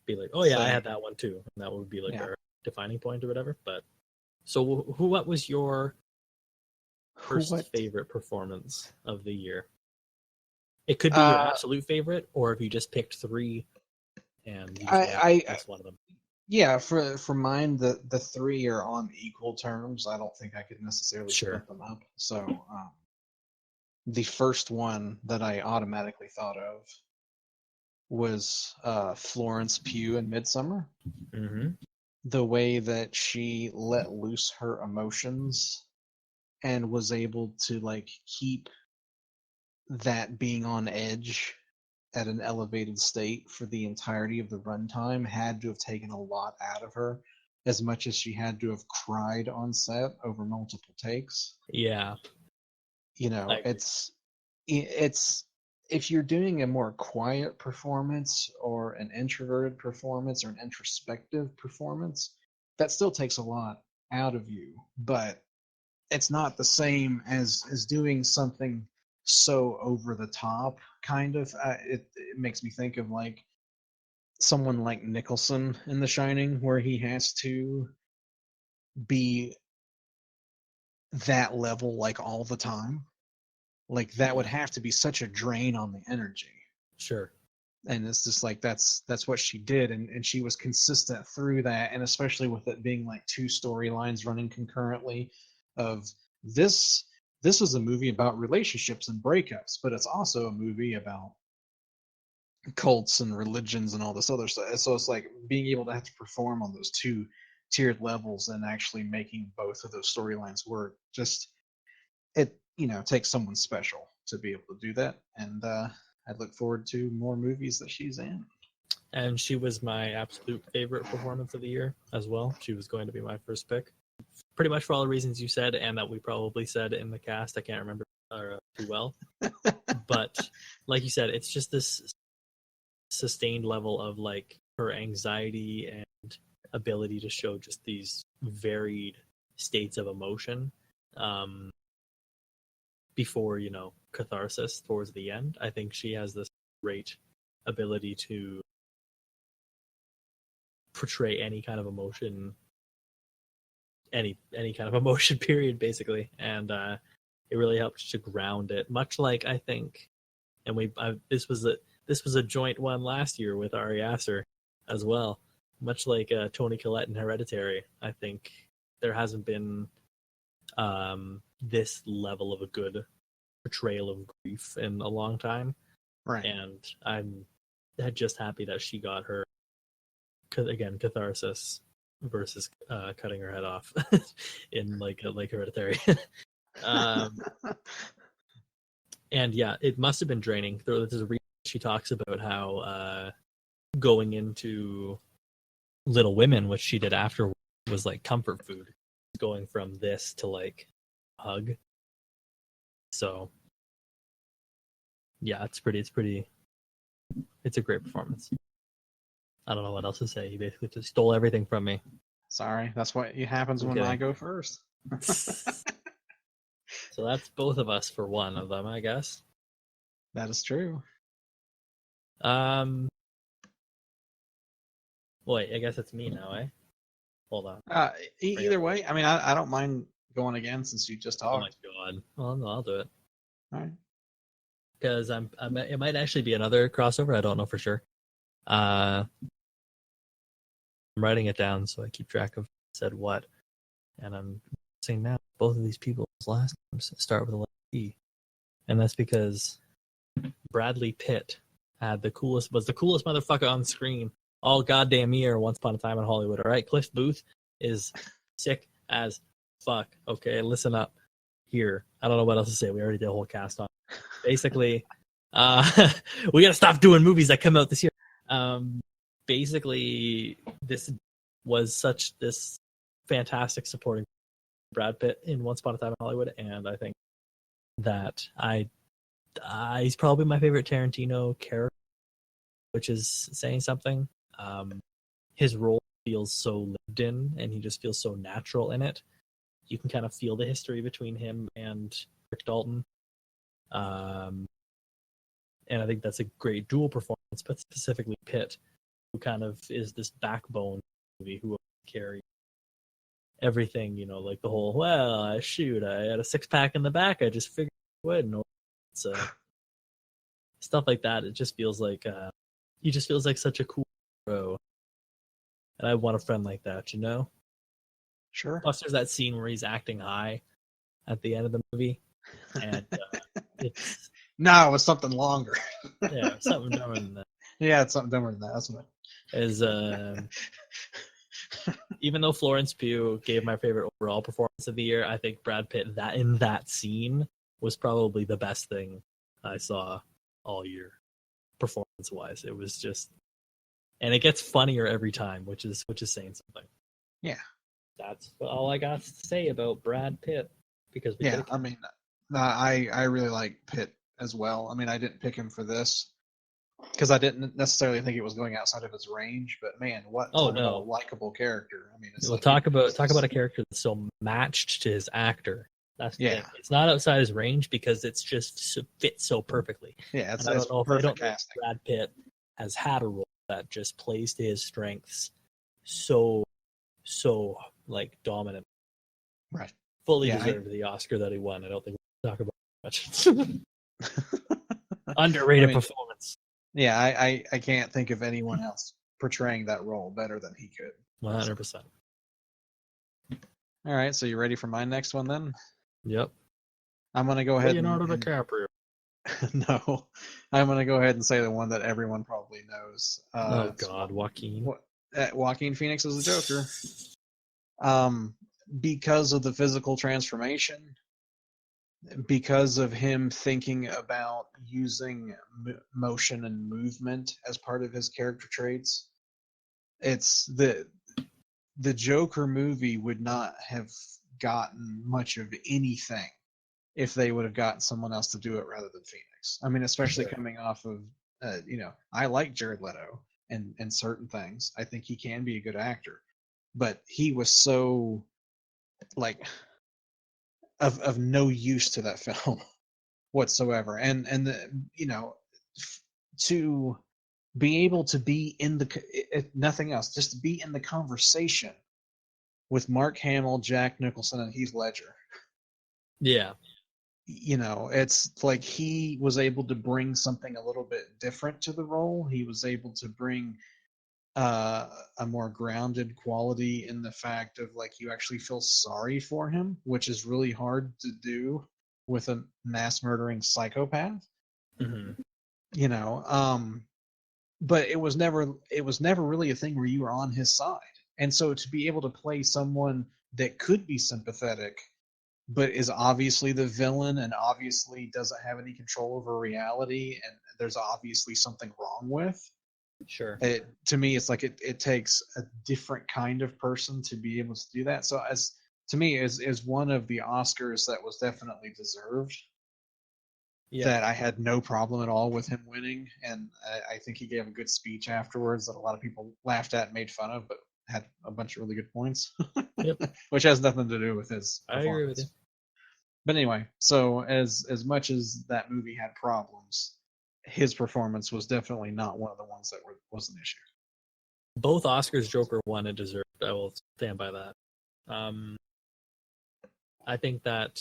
be like, oh yeah, I had that one too, and that would be like our defining point or whatever. But so, what was your first favorite performance of the year? It could be your absolute favorite, or if you just picked 3 and you that's one of them. Yeah, for mine, the 3 are on equal terms. I don't think I could necessarily split them up. So the first one that I automatically thought of was Florence Pugh in Midsommar. Mm-hmm. The way that she let loose her emotions and was able to like keep that being on edge at an elevated state for the entirety of the runtime had to have taken a lot out of her, as much as she had to have cried on set over multiple takes. Yeah. You know, it's if you're doing a more quiet performance or an introverted performance or an introspective performance, that still takes a lot out of you, but it's not the same as doing something so over the top kind of it makes me think of like someone like Nicholson in The Shining, where he has to be that level like all the time. Like that would Yeah, have to be such a drain on the energy. sure. And it's just like that's what she did, and she was consistent through that, and especially with it being like two storylines running concurrently of this this was a movie about relationships and breakups, but it's also a movie about cults and religions and all this other stuff. So it's like being able to have to perform on those two tiered levels and actually making both of those storylines work. Just it, takes someone special to be able to do that. And I look forward to more movies that she's in. And she was my absolute favorite performance of the year as well. She was going to be my first pick, pretty much for all the reasons you said and that we probably said in the cast. I can't remember too well, but like you said, it's just this sustained level of like her anxiety and ability to show just these varied states of emotion um, before catharsis towards the end. I think she has this great ability to portray any kind of emotion, any kind of emotion period, basically, and it really helped to ground it. Much like I think, and this was a joint one last year with Ari Aster as well. Much like Toni Collette in Hereditary, I think there hasn't been this level of a good portrayal of grief in a long time, Right. and I'm just happy that she got her again catharsis versus cutting her head off in like Hereditary. um, and yeah, it must have been draining. There's a reason she talks about how going into Little Women, which she did after, was like comfort food. Going from this to like hug. So yeah, it's a great performance. I don't know what else to say. He basically just stole everything from me. Sorry, that's what happens when I go first. So that's both of us for one of them, I guess. That is true. Wait, I guess it's me now, eh? Hold on. Either way, I mean, I don't mind going again since you just Oh my talked. god. Well, no, I'll do it. All right. Because it might actually be another crossover. I don't know for sure. I'm writing it down so I keep track of said what. And I'm saying now both of these people's last names start with a letter E. And that's because Bradley Pitt was the coolest motherfucker on screen all goddamn year once upon a time in Hollywood. All right, Cliff Booth is sick as fuck. Okay, listen up here. I don't know what else to say. We already did a whole cast on. Basically, we gotta stop doing movies that come out this year. Basically, this was this fantastic supporting Brad Pitt in Once Upon a Time in Hollywood, and I think that he's probably my favorite Tarantino character, which is saying something. His role feels so lived in, and he just feels so natural in it. You can kind of feel the history between him and Rick Dalton. And I think that's a great dual performance, but specifically Pitt, who kind of is this backbone movie who will carry everything, like the whole, well, I had a six-pack in the back, I just figured I would. And it's stuff like that. It just feels like he just feels like such a cool hero. And I want a friend like that, Sure. Plus, there's that scene where he's acting high at the end of the movie, and it's No, it was something longer. yeah, something dumber than that. Yeah, it's something dumber than that. That's what. Is even though Florence Pugh gave my favorite overall performance of the year, I think Brad Pitt in that scene was probably the best thing I saw all year, performance-wise. It was just, and it gets funnier every time, which is saying something. Yeah. That's all I got to say about Brad Pitt, because I mean, I really like Pitt as well. I mean, I didn't pick him for this because I didn't necessarily think it was going outside of his range. But man, Oh talk about a no, likable character. I mean, it's we'll like talk about a character that's so matched to his actor. That's the thing. yeah, It's not outside his range because it's just fits so perfectly. yeah, And I don't know if perfect casting. Brad Pitt has had a role that just plays to his strengths so like dominant. Right. Fully Yeah, deserved the Oscar that he won. I don't think we talk about it much. I Underrated mean, performance. yeah, I can't think of anyone else portraying that role better than he could. 100%. All right, so you ready for my next one then? Yep. I'm gonna go ahead Leonardo and DiCaprio. no, I'm gonna go ahead and say the one that everyone probably knows. Oh God, Joaquin. Joaquin Phoenix is the Joker. Because of the physical transformation, because of him thinking about using motion and movement as part of his character traits, it's the Joker movie would not have gotten much of anything if they would have gotten someone else to do it rather than Phoenix. I mean, especially coming off of, I like Jared Leto and certain things. I think he can be a good actor, but he was so like of no use to that film whatsoever. And to be able to be in nothing else, just to be in the conversation with Mark Hamill, Jack Nicholson, and Heath Ledger. Yeah. It's like he was able to bring something a little bit different to the role. He was able to bring a more grounded quality in the fact of like you actually feel sorry for him, which is really hard to do with a mass murdering psychopath. Mm-hmm. But it was never really a thing where you were on his side. And so to be able to play someone that could be sympathetic but is obviously the villain and obviously doesn't have any control over reality and there's obviously something wrong with. Sure. To me, it's like it takes a different kind of person to be able to do that. So to me, is one of the Oscars that was definitely deserved. Yeah. That I had no problem at all with him winning, and I think he gave a good speech afterwards that a lot of people laughed at and made fun of, but had a bunch of really good points. Yep. Which has nothing to do with his performance. I agree with you. But anyway, so as much as that movie had problems, his performance was definitely not one of the ones that was an issue. Both Oscars Joker won and deserved. I will stand by that. I think that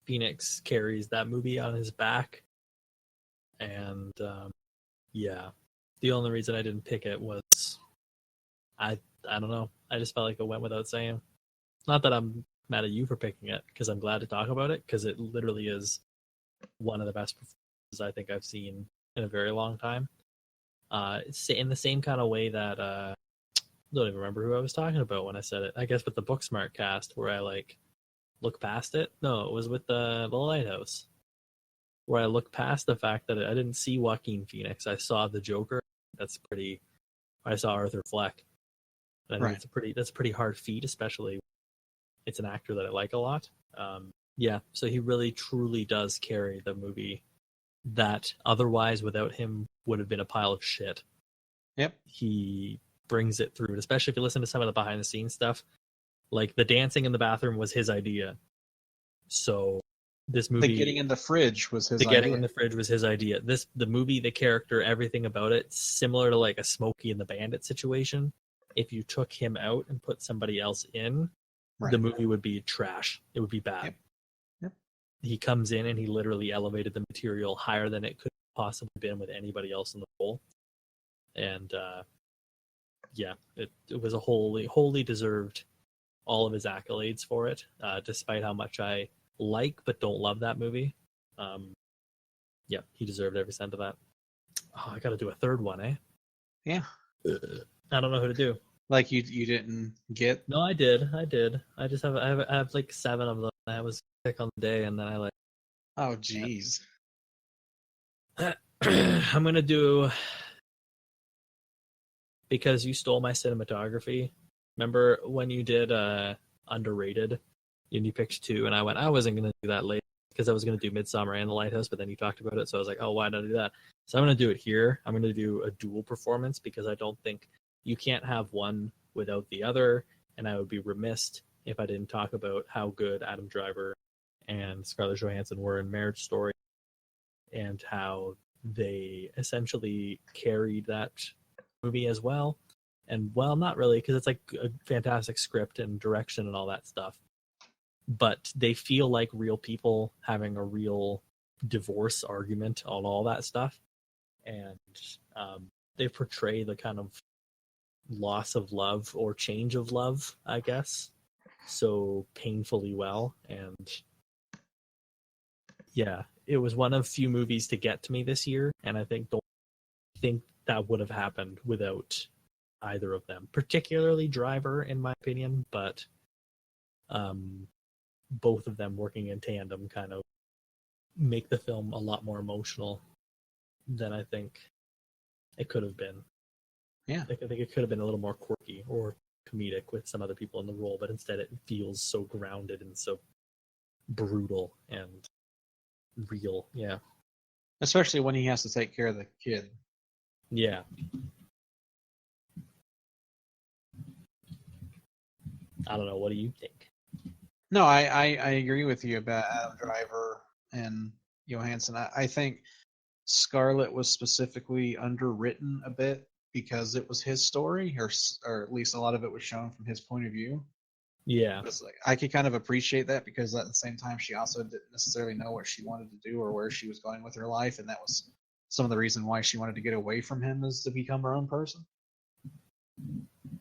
Phoenix carries that movie on his back. And yeah, the only reason I didn't pick it was I don't know. I just felt like it went without saying. Not that I'm mad at you for picking it, because I'm glad to talk about it, because it literally is one of the best performances I think I've seen in a very long time. It's in the same kind of way that I don't even remember who I was talking about when I said it. I guess with the Booksmart cast, where I like look past it. No, it was with the Lighthouse, where I looked past the fact that I didn't see Joaquin Phoenix. I saw the Joker. I saw Arthur Fleck. And I think that's a pretty hard feat, especially it's an actor that I like a lot. Yeah, so he really truly does carry the movie that otherwise without him would have been a pile of shit. Yep. He brings it through, and especially if you listen to some of the behind the scenes stuff, like the dancing in the bathroom was his idea. So this movie, the getting in the fridge was his idea. The movie, the character, everything about it, similar to like a Smokey and the Bandit situation. If you took him out and put somebody else in, the movie would be trash. It would be bad. Yep. He comes in and he literally elevated the material higher than it could possibly been with anybody else in the role. And yeah, it was a wholly deserved all of his accolades for it, despite how much I like but don't love that movie. Yeah, he deserved every cent of that. Oh, I got to do a third one, eh? Yeah. I don't know who to do. Like you didn't get? No, I did. I just have I have like 7 of them. I was sick on the day, and then I like. Oh, jeez. I'm gonna do Because You Stole My Cinematography. Remember when you did underrated, and you picked 2, and I wasn't gonna do that later. because I was going to do Midsummer and The Lighthouse, but then you talked about it, so I was like, oh, why not do that? So I'm going to do it here. I'm going to do a dual performance because I don't think you can't have one without the other, and I would be remiss if I didn't talk about how good Adam Driver and Scarlett Johansson were in Marriage Story, and how they essentially carried that movie as well. And well, not really, because it's like a fantastic script and direction and all that stuff. But they feel like real people having a real divorce argument on all that stuff. And they portray the kind of loss of love or change of love, I guess, so painfully well. And yeah, it was one of few movies to get to me this year, and I think don't think that would have happened without either of them, particularly Driver, in my opinion, but both of them working in tandem kind of make the film a lot more emotional than I think it could have been. Yeah. I think it could have been a little more quirky or comedic with some other people in the role, but instead it feels so grounded and so brutal and real. Yeah. Especially when he has to take care of the kid. Yeah. I don't know. What do you think? No, I agree with you about Adam Driver and Johansson. I think Scarlett was specifically underwritten a bit because it was his story, or at least a lot of it was shown from his point of view. Yeah. It's like, I could kind of appreciate that because at the same time she also didn't necessarily know what she wanted to do or where she was going with her life, and that was some of the reason why she wanted to get away from him, is to become her own person.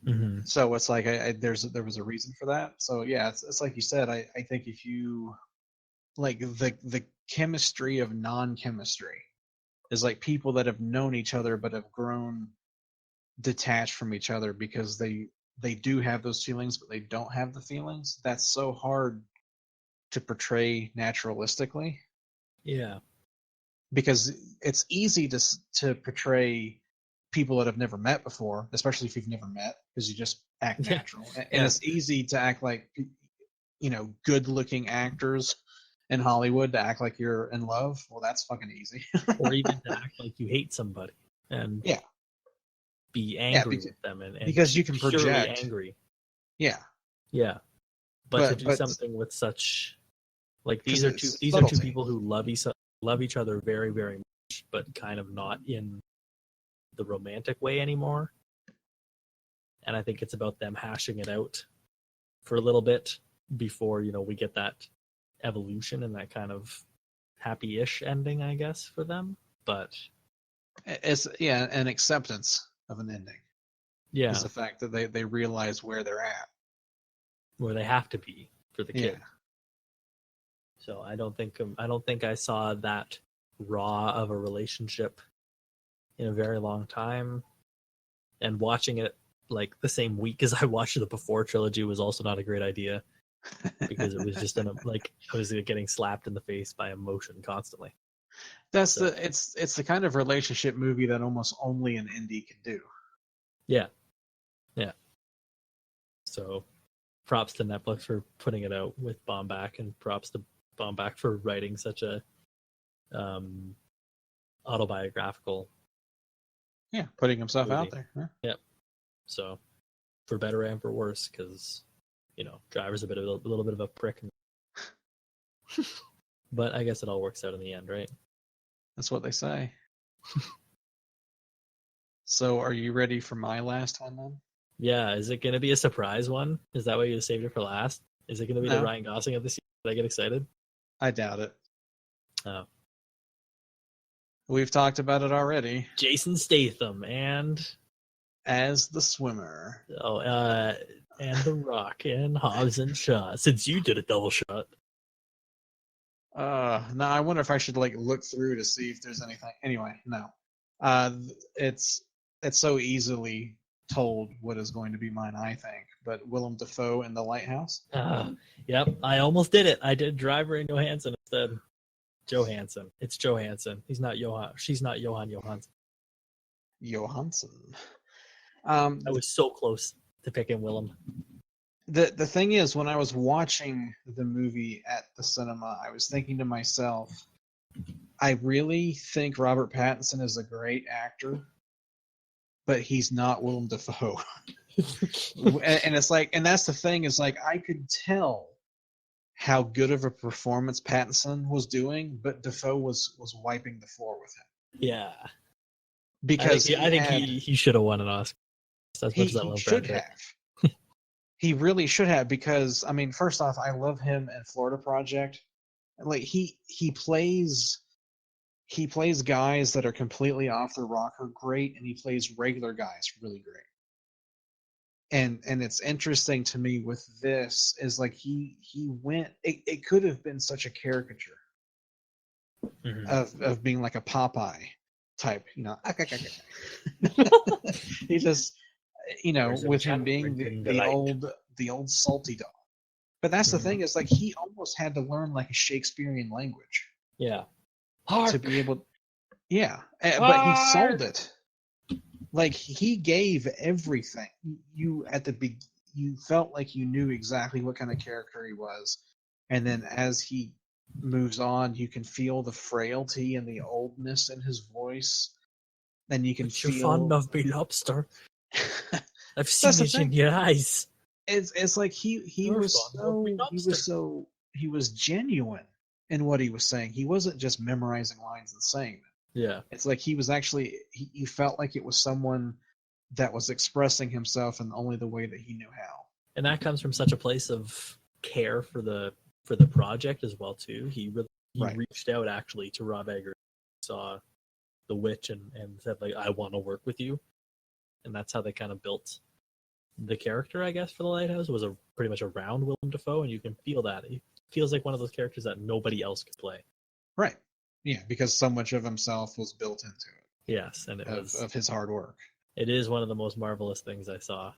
Mm-hmm. So it's like there was a reason for that. So yeah, it's like you said. I think if you like the chemistry of non-chemistry is like people that have known each other but have grown detached from each other because they do have those feelings but they don't have the feelings. That's so hard to portray naturalistically. Yeah. Because it's easy to portray people that have never met before, especially if you've never met, because you just act natural. And it's easy to act like, good-looking actors in Hollywood to act like you're in love. Well, that's fucking easy. Or even to act like you hate somebody and be angry with them and because you can project. Angry. Yeah. Yeah. But to do something with such, like, these are two people who love each other very, very much, but kind of not in the romantic way anymore. And I think it's about them hashing it out for a little bit before, we get that evolution and that kind of happy-ish ending, I guess, for them. But it's an acceptance of an ending. Yeah. It's the fact that they realize where they're at. Where they have to be for the kid. So I don't think I saw that raw of a relationship in a very long time. And watching it like the same week as I watched the Before trilogy was also not a great idea, because it was just I was getting slapped in the face by emotion constantly. It's the kind of relationship movie that almost only an indie can do. Yeah. Yeah. So props to Netflix for putting it out with Baumbach, and props to Baumbach for writing such a autobiographical. Yeah, putting himself out there. Huh? Yeah. So, for better and for worse, because Driver's a little bit of a prick, but I guess it all works out in the end, right? That's what they say. So, are you ready for my last one then? Yeah. Is it going to be a surprise one? Is that why you saved it for last? Is it going to be the Ryan Gosling of this year? Did I get excited? I doubt it. Oh. We've talked about it already. Jason Statham and as the swimmer. Oh, and The Rock and Hobbs and Shaw. Since you did a double shot. Now I wonder if I should look through to see if there's anything. Anyway, no. It's so easily told what is going to be mine, I think. But Willem Dafoe in The Lighthouse. Yep, I almost did it. I did Driver and Johansson instead. Johansson. It's Johansson. He's not Johan. She's not Johan Johansson. Johansson. I was so close to picking Willem. The thing is, when I was watching the movie at the cinema, I was thinking to myself, I really think Robert Pattinson is a great actor, but he's not Willem Dafoe. And it's like, and that's the thing, is like, I could tell how good of a performance Pattinson was doing, but Dafoe was wiping the floor with him. Yeah. Because I think he should have won an Oscar. As much as I he love should Brad Pitt. have. He really should have, because I mean, first off, I love him in Florida Project. Like he plays guys that are completely off their rocker great, and he plays regular guys really great. And it's interesting to me with this is like he went. It could have been such a caricature of being like a Popeye type, you know. He just, you know, with him being the old salty dog. But that's the thing, is like he almost had to learn like a Shakespearean language. Yeah. To be able, yeah. But he sold it. Like he gave everything. You felt like you knew exactly what kind of character he was, and then as he moves on, you can feel the frailty and the oldness in his voice, and you can feel. You're fond of me, lobster. I've seen it in your eyes. It's like he was genuine in what he was saying. He wasn't just memorizing lines and saying them. Yeah. It's like he was actually, he felt like it was someone that was expressing himself in only the way that he knew how. And that comes from such a place of care for the project as well too. He reached out actually to Rob Eggers, saw The Witch, and said like, I want to work with you. And that's how they kind of built the character, I guess, for The Lighthouse. It was pretty much around Willem Dafoe, and you can feel that. He feels like one of those characters that nobody else could play. Right. Yeah, because so much of himself was built into it. Yes, and of his hard work. It is one of the most marvelous things I saw.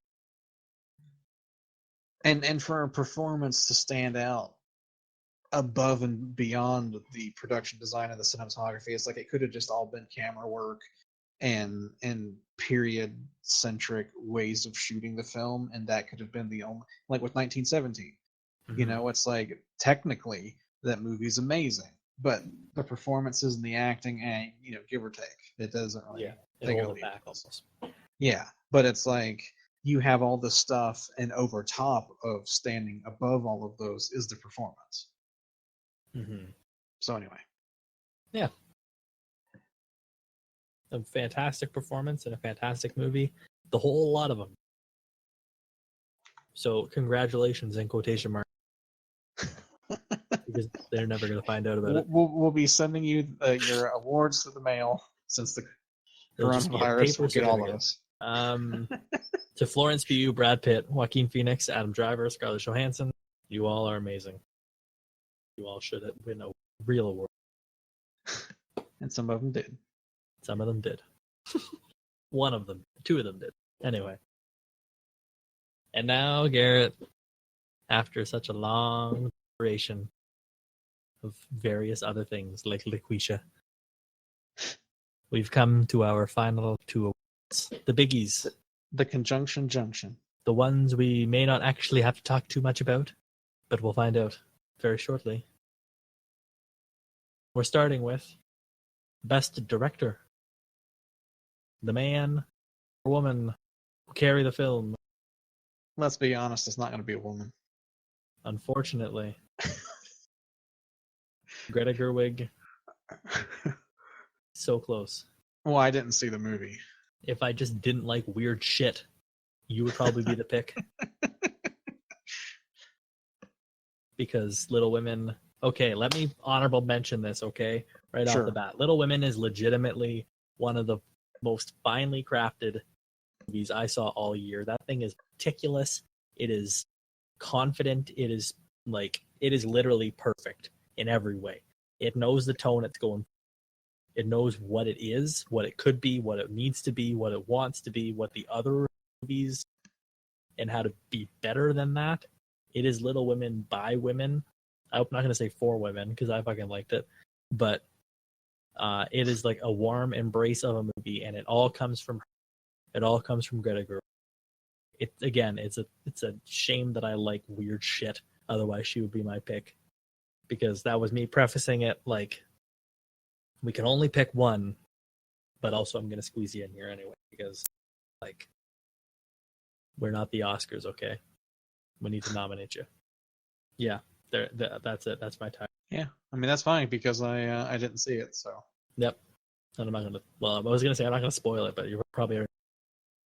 And for a performance to stand out above and beyond the production design and the cinematography, it's like it could have just all been camera work and period centric ways of shooting the film, and that could have been the only, like with 1917. You know, it's like technically that movie's amazing, but the performances and the acting, you know, give or take, it doesn't really hold it back almost. Yeah, but it's like you have all this stuff, and over top of standing above all of those is the performance. So anyway, yeah, a fantastic performance and a fantastic movie, the whole lot of them. So congratulations in quotation marks. Because they're never going to find out about it. We'll be sending you your awards through the mail, since the coronavirus will get all of us. To Florence Pugh, Brad Pitt, Joaquin Phoenix, Adam Driver, Scarlett Johansson, you all are amazing. You all should win a real award. And some of them did. Some of them did. One of them. Two of them did. Anyway. And now, Garrett, after such a long duration of various other things like Liquisha, we've come to our final two awards. The biggies. The conjunction junction. The ones we may not actually have to talk too much about, but we'll find out very shortly. We're starting with Best Director. The man or woman who carry the film. Let's be honest, it's not going to be a woman. Unfortunately. Greta Gerwig. So close. Well, I didn't see the movie. If I just didn't like weird shit, you would probably be the pick. Because Little Women... Okay, let me honorable mention this, okay? Right off the bat. Little Women is legitimately one of the most finely crafted movies I saw all year. That thing is meticulous. It is confident. It is literally perfect in every way. It knows the tone it's going for. It knows what it is, what it could be, what it needs to be, what it wants to be, what the other movies, and how to be better than that. It is Little Women by women. I'm not going to say for women because I fucking liked it, but it is like a warm embrace of a movie, and it all comes from Greta Gerwig. it's a shame that I like weird shit. Otherwise, she would be my pick, because that was me prefacing it like we can only pick one, but also I'm gonna squeeze you in here anyway because like we're not the Oscars, okay? We need to nominate you. Yeah, that's it. That's my time. Yeah, I mean that's fine because I didn't see it, so. Yep. And I'm not gonna. Well, I was gonna say I'm not gonna spoil it, but you're probably already.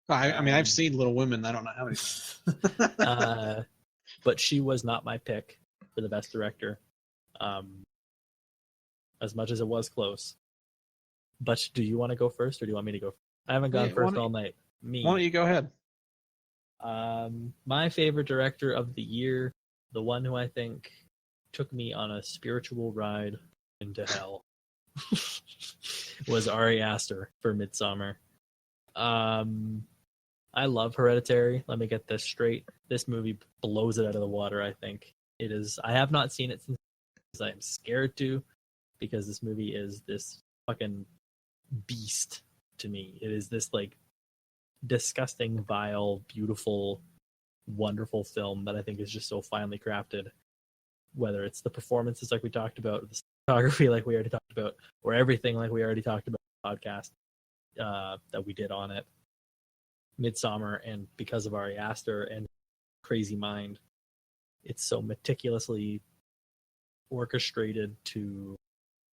I mean I've seen Little Women. I don't know how many times. But she was not my pick for the best director. As much as it was close. But do you want to go first, or do you want me to go? I haven't gone first all night. Why don't you go ahead? My favorite director of the year, the one who I think took me on a spiritual ride into hell, was Ari Aster for Midsommar. I love Hereditary. Let me get this straight. This movie blows it out of the water, I think. It is. I have not seen it since I'm scared to, because this movie is this fucking beast to me. It is this like disgusting, vile, beautiful, wonderful film that I think is just so finely crafted. Whether it's the performances like we talked about, the cinematography like we already talked about, or everything like we already talked about in the podcast that we did on it. Midsommar, and because of Ari Aster and Crazy Mind, it's so meticulously orchestrated to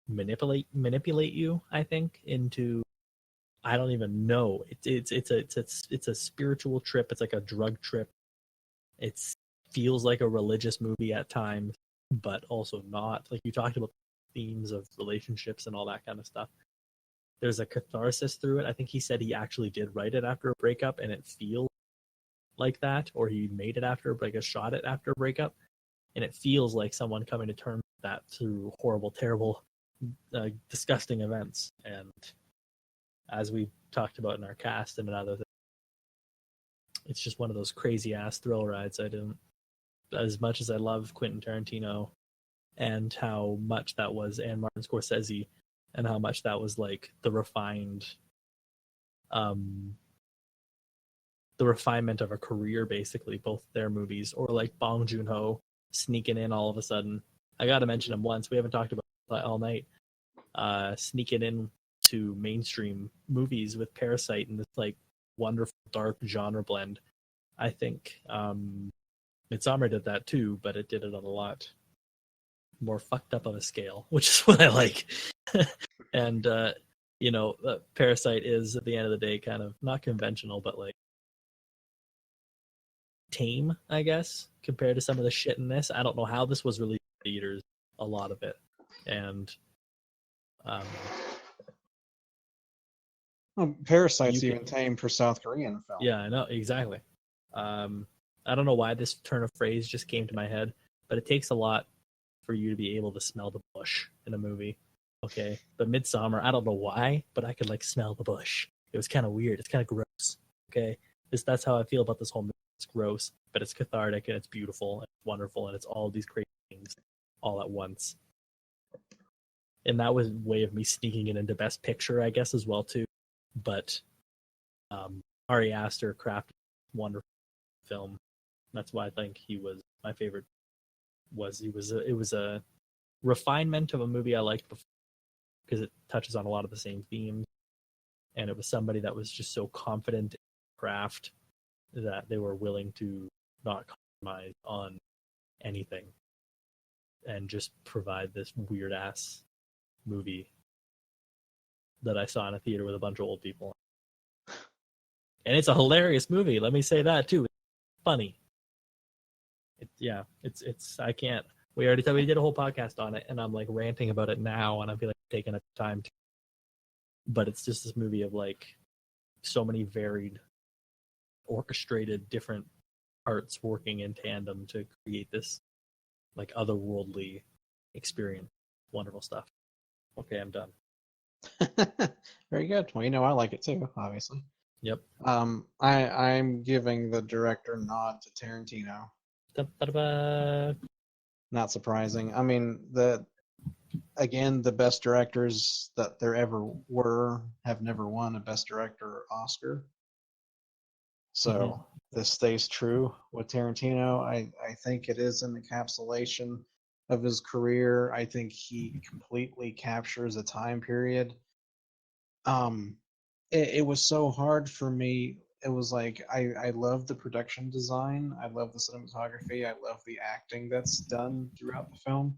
manipulate you, I think, into, I don't even know. It's a spiritual trip. It's like a drug trip. It feels like a religious movie at times, but also not. Like you talked about themes of relationships and all that kind of stuff. There's a catharsis through it. I think he said he actually did write it after a breakup, and it feels like that, or he made it after like a shot it after a breakup, and it feels like someone coming to terms with that through horrible, terrible, disgusting events. And as we talked about in our cast and another thing, it's just one of those crazy ass thrill rides. I didn't, as much as I love Quentin Tarantino and how much that was, and Martin Scorsese, and how much that was like the refinement of a career, basically, both their movies, or like Bong Joon-ho sneaking in all of a sudden. I got to mention him once. We haven't talked about that all night. Sneaking in to mainstream movies with Parasite and this like wonderful dark genre blend. I think Midsommar did that too, but it did it on a lot more fucked up of a scale, which is what I like. And Parasite is, at the end of the day, kind of not conventional, but like tame, I guess, compared to some of the shit in this. I don't know how this was released in theaters, a lot of it. And Parasite's even tame for South Korean film. Yeah, I know, exactly. I don't know why this turn of phrase just came to my head, but it takes a lot for you to be able to smell the bush in a movie. Okay, but Midsommar, I don't know why, but I could like smell the bush. It was kind of weird. It's kind of gross. Okay, that's how I feel about this whole movie. It's gross, but it's cathartic and it's beautiful and it's wonderful, and it's all these crazy things all at once. And that was a way of me sneaking it into Best Picture, I guess, as well too. But Ari Aster crafted a wonderful film. That's why I think he was my favorite. It was a refinement of a movie I liked before, because it touches on a lot of the same themes, and it was somebody that was just so confident in craft that they were willing to not compromise on anything and just provide this weird ass movie that I saw in a theater with a bunch of old people. And it's a hilarious movie, let me say that too. It's funny. It's I can't. We did a whole podcast on it, and I'm like ranting about it now, and I feel like taking up time to. But it's just this movie of like so many varied, orchestrated different parts working in tandem to create this like otherworldly experience. Wonderful stuff. Okay, I'm done. Very good. Well, you know I like it too, obviously. Yep. I'm giving the director nod to Tarantino. Da-ba-da-ba. Not surprising. I mean, the best directors that there ever were have never won a Best Director Oscar. So this stays true with Tarantino. I think it is an encapsulation of his career. I think he completely captures a time period. Um, it was so hard for me. It was like I love the production design, I love the cinematography, I love the acting that's done throughout the film,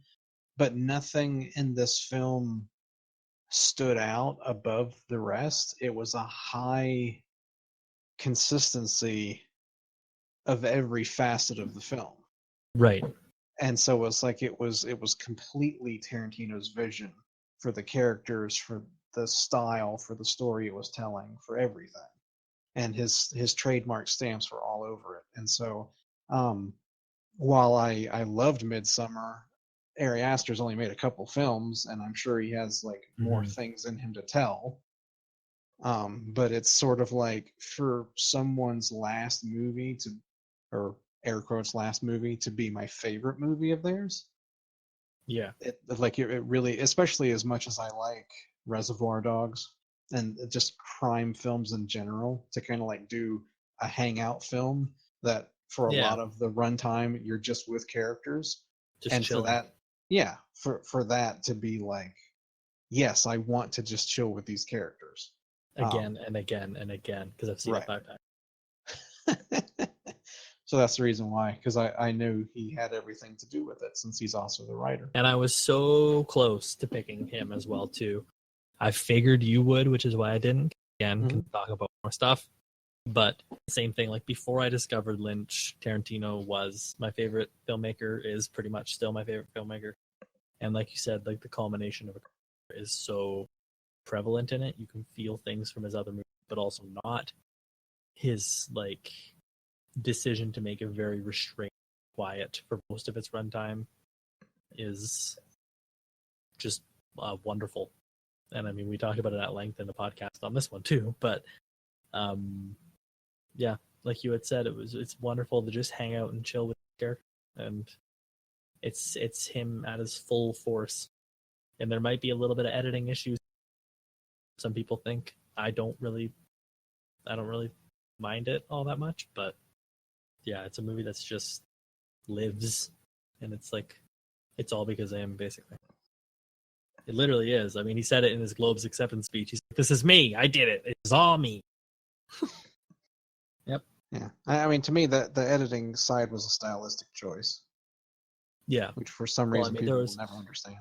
but nothing in this film stood out above the rest. It was a high consistency of every facet of the film. Right. And so it's like it was completely Tarantino's vision for the characters, for the style, for the story it was telling, for everything. And his trademark stamps were all over it. And so while I loved Midsummer, Ari Aster's only made a couple films, and I'm sure he has like more Mm-hmm. things in him to tell. But it's sort of like for someone's last movie to, or air quotes last movie to be my favorite movie of theirs. Yeah. It really, especially as much as I like Reservoir Dogs and just crime films in general, to kind of like do a hangout film that for a Yeah. lot of the runtime you're just with characters, Just and for chilling that, yeah, for that to be like, yes, I want to just chill with these characters. again and again and again because I've seen it Right. 5 times. So that's the reason why, because I knew he had everything to do with it since he's also the writer. And I was so close to picking him as well too. I figured you would, which is why I didn't. Again, can talk about more stuff. But same thing, like before I discovered Lynch, Tarantino was my favorite filmmaker, is pretty much still my favorite filmmaker. And like you said, like the culmination of a is so prevalent in it. You can feel things from his other movies, but also not. His like decision to make it very restrained, quiet for most of its runtime is just wonderful. And I mean, we talked about it at length in the podcast on this one too. But yeah, like you had said, it's wonderful to just hang out and chill with the character, and it's him at his full force. And there might be a little bit of editing issues. Some people think I don't really mind it all that much, but yeah, it's a movie that's just lives, and it's like it's all because of him, basically. It literally is. I mean, he said it in his Globes acceptance speech. He's like, "This is me. I did it. It's all me." Yep. Yeah, I mean, to me, the editing side was a stylistic choice, Yeah. which for some Well, I reason mean, people will never understand.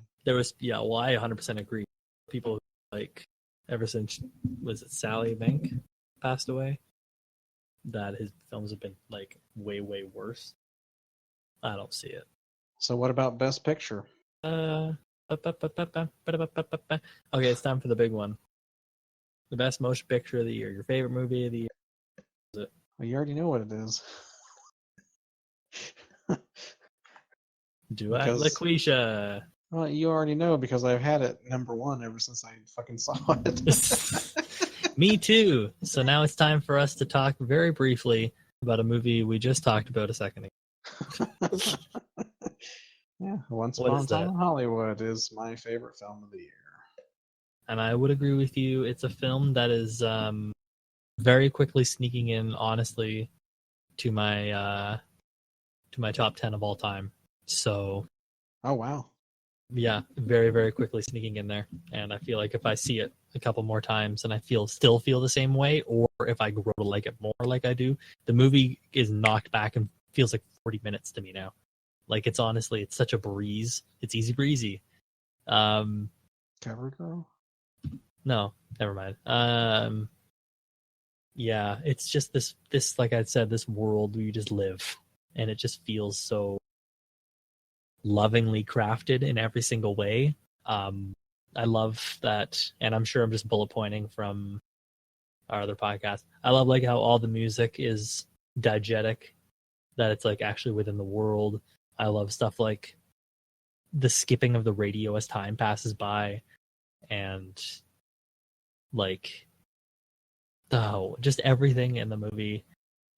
yeah. Well, I 100% agree. People like ever since was it Sally Bank passed away, that his films have been like way worse. I don't see it. So what about Best Picture? Okay, it's time for the big one. The best motion picture of the year. Your favorite movie of the year. Is it? Well, you already know what it is. Do I? Because, LaQuisha. well, you already know because I've had it number one ever since I fucking saw it. Me too. So now it's time for us to talk very briefly about a movie we just talked about a second ago. Yeah, Once What Upon is a Time that? in Hollywood is my favorite film of the year. And I would agree with you. It's a film that is very quickly sneaking in, honestly, to my top 10 of all time. So Oh wow. yeah, very quickly sneaking in there. And I feel like if I see it a couple more times and I still feel the same way, or if I grow to like it more like I do, the movie is knocked back and feels like 40 minutes to me now. Like it's such a breeze. It's easy breezy. Cover Girl? No, never mind. Yeah, it's just this like I said, this world where you just live, and it just feels so lovingly crafted in every single way. I love that, and I'm sure I'm just bullet pointing from our other podcast. I love like how all the music is diegetic, that it's like actually within the world. I love stuff like the skipping of the radio as time passes by, and like just everything in the movie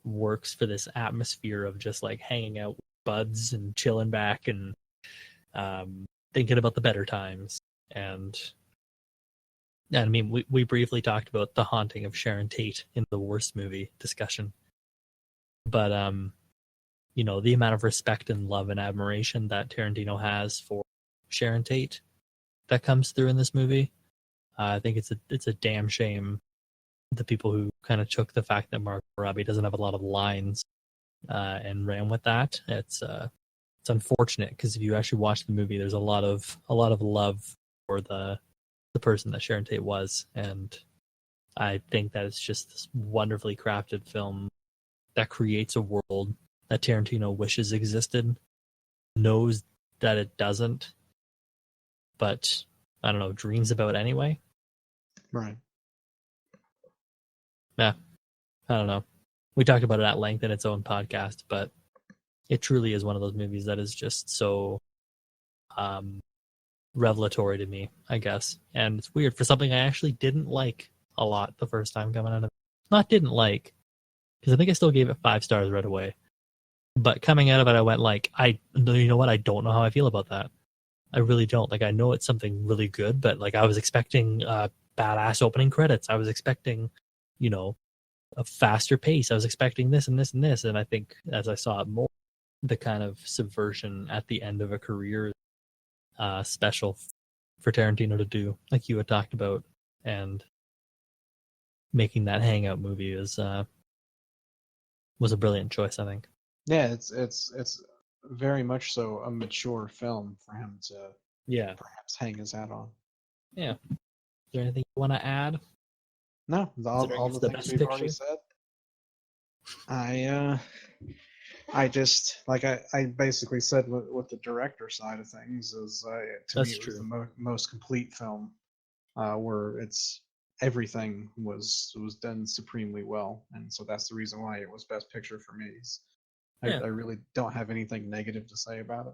works for this atmosphere of just like hanging out with buds and chilling back and thinking about the better times. And I mean, we briefly talked about The Haunting of Sharon Tate in the worst movie discussion. But the amount of respect and love and admiration that Tarantino has for Sharon Tate that comes through in this movie, I think it's a damn shame the people who kind of took the fact that Margot Robbie doesn't have a lot of lines and ran with that. It's unfortunate because if you actually watch the movie, there's a lot of love for the person that Sharon Tate was, and I think that it's just this wonderfully crafted film that creates a world that Tarantino wishes existed, knows that it doesn't, but I don't know, dreams about anyway. Right. Yeah, I don't know. We talked about it at length in its own podcast, but it truly is one of those movies that is just so revelatory to me, I guess. And it's weird for something I actually didn't like a lot the first time coming out of it. Not didn't like, because I think I still gave it 5 stars right away. But coming out of it, I went like, you know what? I don't know how I feel about that. I really don't. Like, I know it's something really good, but like I was expecting badass opening credits. I was expecting, a faster pace. I was expecting this and this and this. And I think as I saw it more, the kind of subversion at the end of a career special for Tarantino to do, like you had talked about, and making that hangout movie was a brilliant choice, I think. Yeah, it's very much so a mature film for him to perhaps hang his hat on. Yeah. Is there anything you want to add? No, all the things we've already said. I just I basically said what the director side of things is. To me, it was the most complete film, where it's everything was done supremely well, and so that's the reason why it was Best Picture for me. I really don't have anything negative to say about it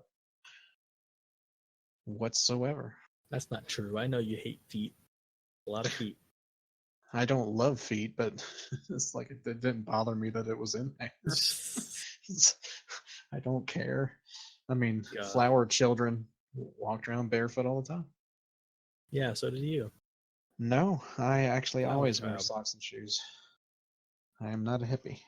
whatsoever. That's not true. I know you hate feet. A lot of feet. I don't love feet, but it's like it didn't bother me that it was in there. I don't care. I mean, flower children walked around barefoot all the time. Yeah, so did you. No, I actually always wear socks and shoes. I am not a hippie.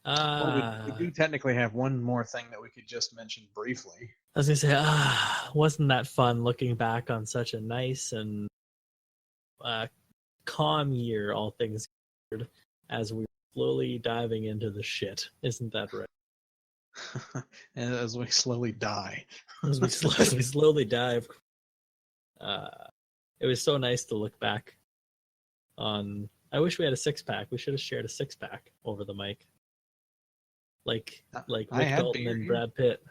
Well, we do technically have one more thing that we could just mention briefly. I was going to say, wasn't that fun looking back on such a nice and calm year, all things considered, as we're slowly diving into the shit. Isn't that right? And as we slowly die. as we slowly dive. It was so nice to look back on. I wish we had a 6-pack. We should have shared a 6-pack over the mic. Like Rick Dalton and Brad Pitt.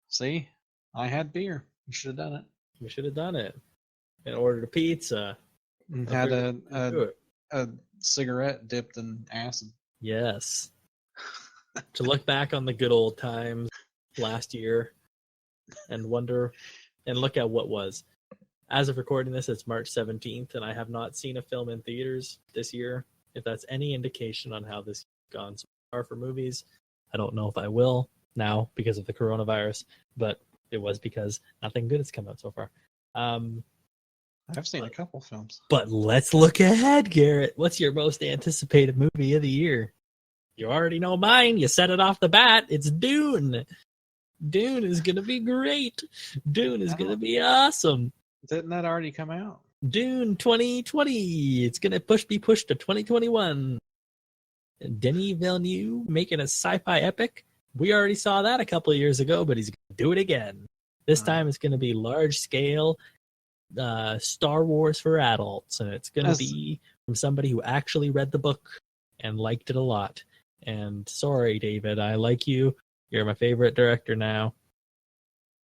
See? I had beer. We should have done it. We should have done it. And ordered a pizza. And had a cigarette dipped in acid. Yes. To look back on the good old times last year and wonder and look at what was. As of recording this, it's March 17th, and I have not seen a film in theaters this year. If that's any indication on how this has gone so far for movies, I don't know if I will now because of the coronavirus, but it was because nothing good has come out so far. I've seen a couple films. But let's look ahead, Garrett. What's your most anticipated movie of the year? You already know mine. You said it off the bat. It's Dune. Dune is going to be great. Dune is going to be awesome. Didn't that already come out? Dune 2020. It's going to be pushed to 2021. Denis Villeneuve making a sci-fi epic. We already saw that a couple of years ago, but he's going to do it again. This time it's going to be large scale Star Wars for adults, and it's going to be from somebody who actually read the book and liked it a lot. And sorry, David, I like you. You're my favorite director now.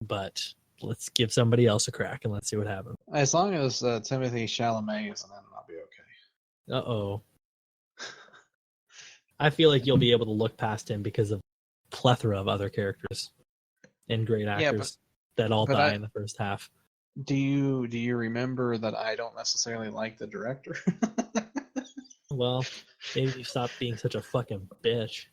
But let's give somebody else a crack and let's see what happens. As long as Timothée Chalamet is in it, I'll be okay. Uh-oh. I feel like you'll be able to look past him because of a plethora of other characters and great actors that all die in the first half. Do you remember that I don't necessarily like the director? Well, maybe you stop being such a fucking bitch.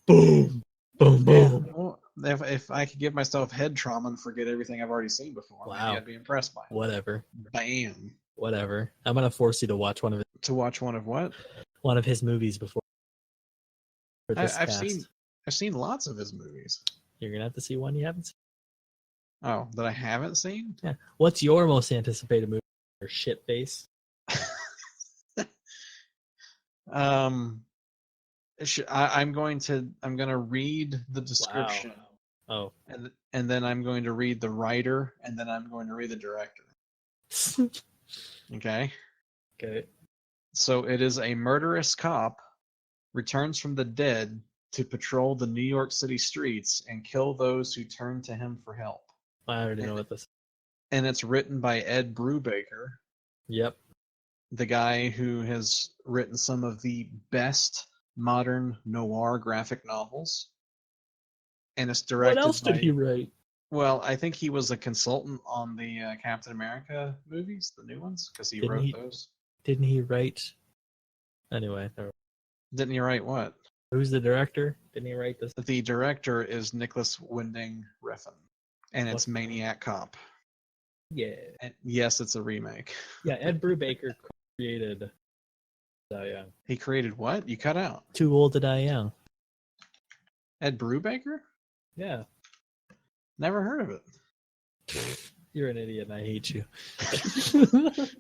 Boom. Boom, boom. Yeah, well, if I could give myself head trauma and forget everything I've already seen before, maybe I'd be impressed by it. Whatever. Bam. Whatever. I'm going to force you to watch one of it. To watch one of what? one of his movies before. For this I've cast. seen lots of his movies. You're gonna have to see one you haven't seen. Oh, that I haven't seen? Yeah. What's your most anticipated movie? Or shit face? I'm going to read the description. Wow. Oh. And then I'm going to read the writer, and then I'm going to read the director. Okay? Okay. So it is a murderous cop returns from the dead to patrol the New York City streets and kill those who turn to him for help. I already know what this is. And it's written by Ed Brubaker. Yep. The guy who has written some of the best modern noir graphic novels. And it's directed What else did he write? Well, I think he was a consultant on the Captain America movies, the new ones, because he wrote those. Didn't he write? Anyway. Didn't he write what? Who's the director? Didn't he write this? The director is Nicholas Winding Refn, and it's Maniac Cop. Yeah. And yes, it's a remake. Yeah, Ed Brubaker created Die Young. He created what? You cut out. Too Old to Die Young. Ed Brubaker? Yeah. Never heard of it. You're an idiot and I hate you.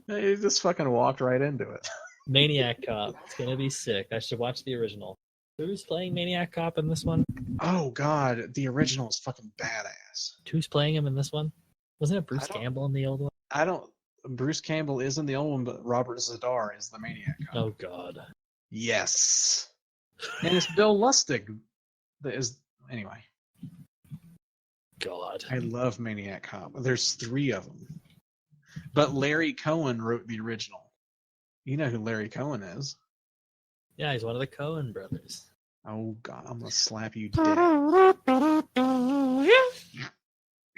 He just fucking walked right into it. Maniac Cop. It's going to be sick. I should watch the original. Who's playing Maniac Cop in this one? Oh, God. The original is fucking badass. Who's playing him in this one? Wasn't it Bruce Campbell in the old one? Bruce Campbell is in the old one, but Robert Zadar is the Maniac Cop. Oh, God. Yes. And it's Bill Lustig. Anyway. God. I love Maniac Cop. There's 3 of them. But Larry Cohen wrote the original. You know who Larry Cohen is. Yeah, he's one of the Coen brothers. Oh, God. I'm going to slap you dead.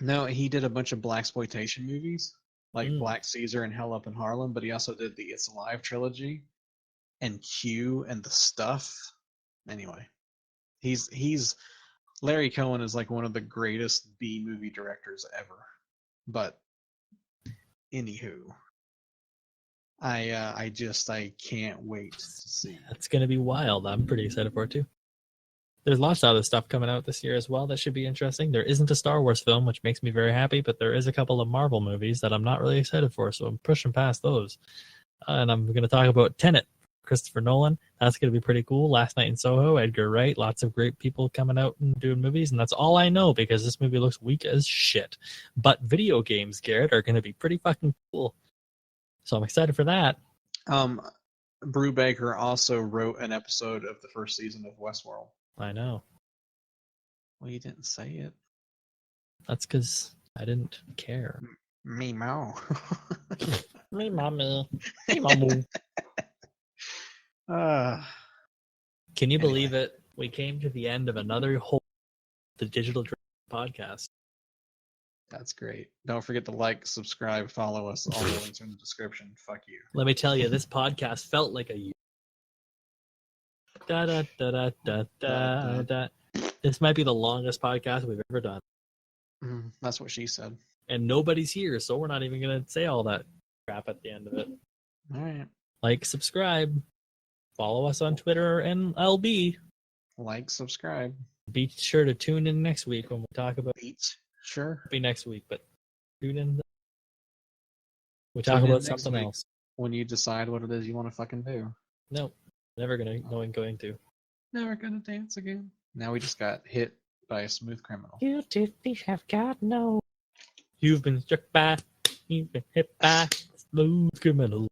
No, he did a bunch of blaxploitation movies, like Black Caesar and Hell Up in Harlem, but he also did the It's Alive trilogy and Q and The Stuff. Anyway, he's Larry Cohen is like one of the greatest B movie directors ever. But anywho, I can't wait to see. It's gonna be wild. I'm pretty excited for it too. There's lots of other stuff coming out this year as well that should be interesting. There isn't a Star Wars film, which makes me very happy, but there is a couple of Marvel movies that I'm not really excited for, so I'm pushing past those. And I'm going to talk about Tenet, Christopher Nolan. That's going to be pretty cool. Last Night in Soho, Edgar Wright, lots of great people coming out and doing movies, and that's all I know because this movie looks weak as shit. But video games, Garrett, are going to be pretty fucking cool. So I'm excited for that. Brubaker also wrote an episode of the first season of Westworld. I know. Well, you didn't say it. That's because I didn't care. Me mo. Me mommy. Me mamu. Can you believe it? We came to the end of another whole the Digital podcast. That's great. Don't forget to like, subscribe, follow us. All the links are in the description. Fuck you. Let me tell you, this podcast felt like a year. Da, da, da, da, da, da, da. This might be the longest podcast we've ever done. That's what she said. And nobody's here, so we're not even going to say all that crap at the end of it. All right. Like, subscribe. Follow us on Twitter and LB. Like, subscribe. Be sure to tune in next week when we talk about... Sure. Be next week, but tune in. We talk about something else. When you decide what it is you want to fucking do. Nope. Never going to. Never gonna dance again. Now we just got hit by a smooth criminal. You have got no. You've been struck by. You've been hit by a smooth criminal.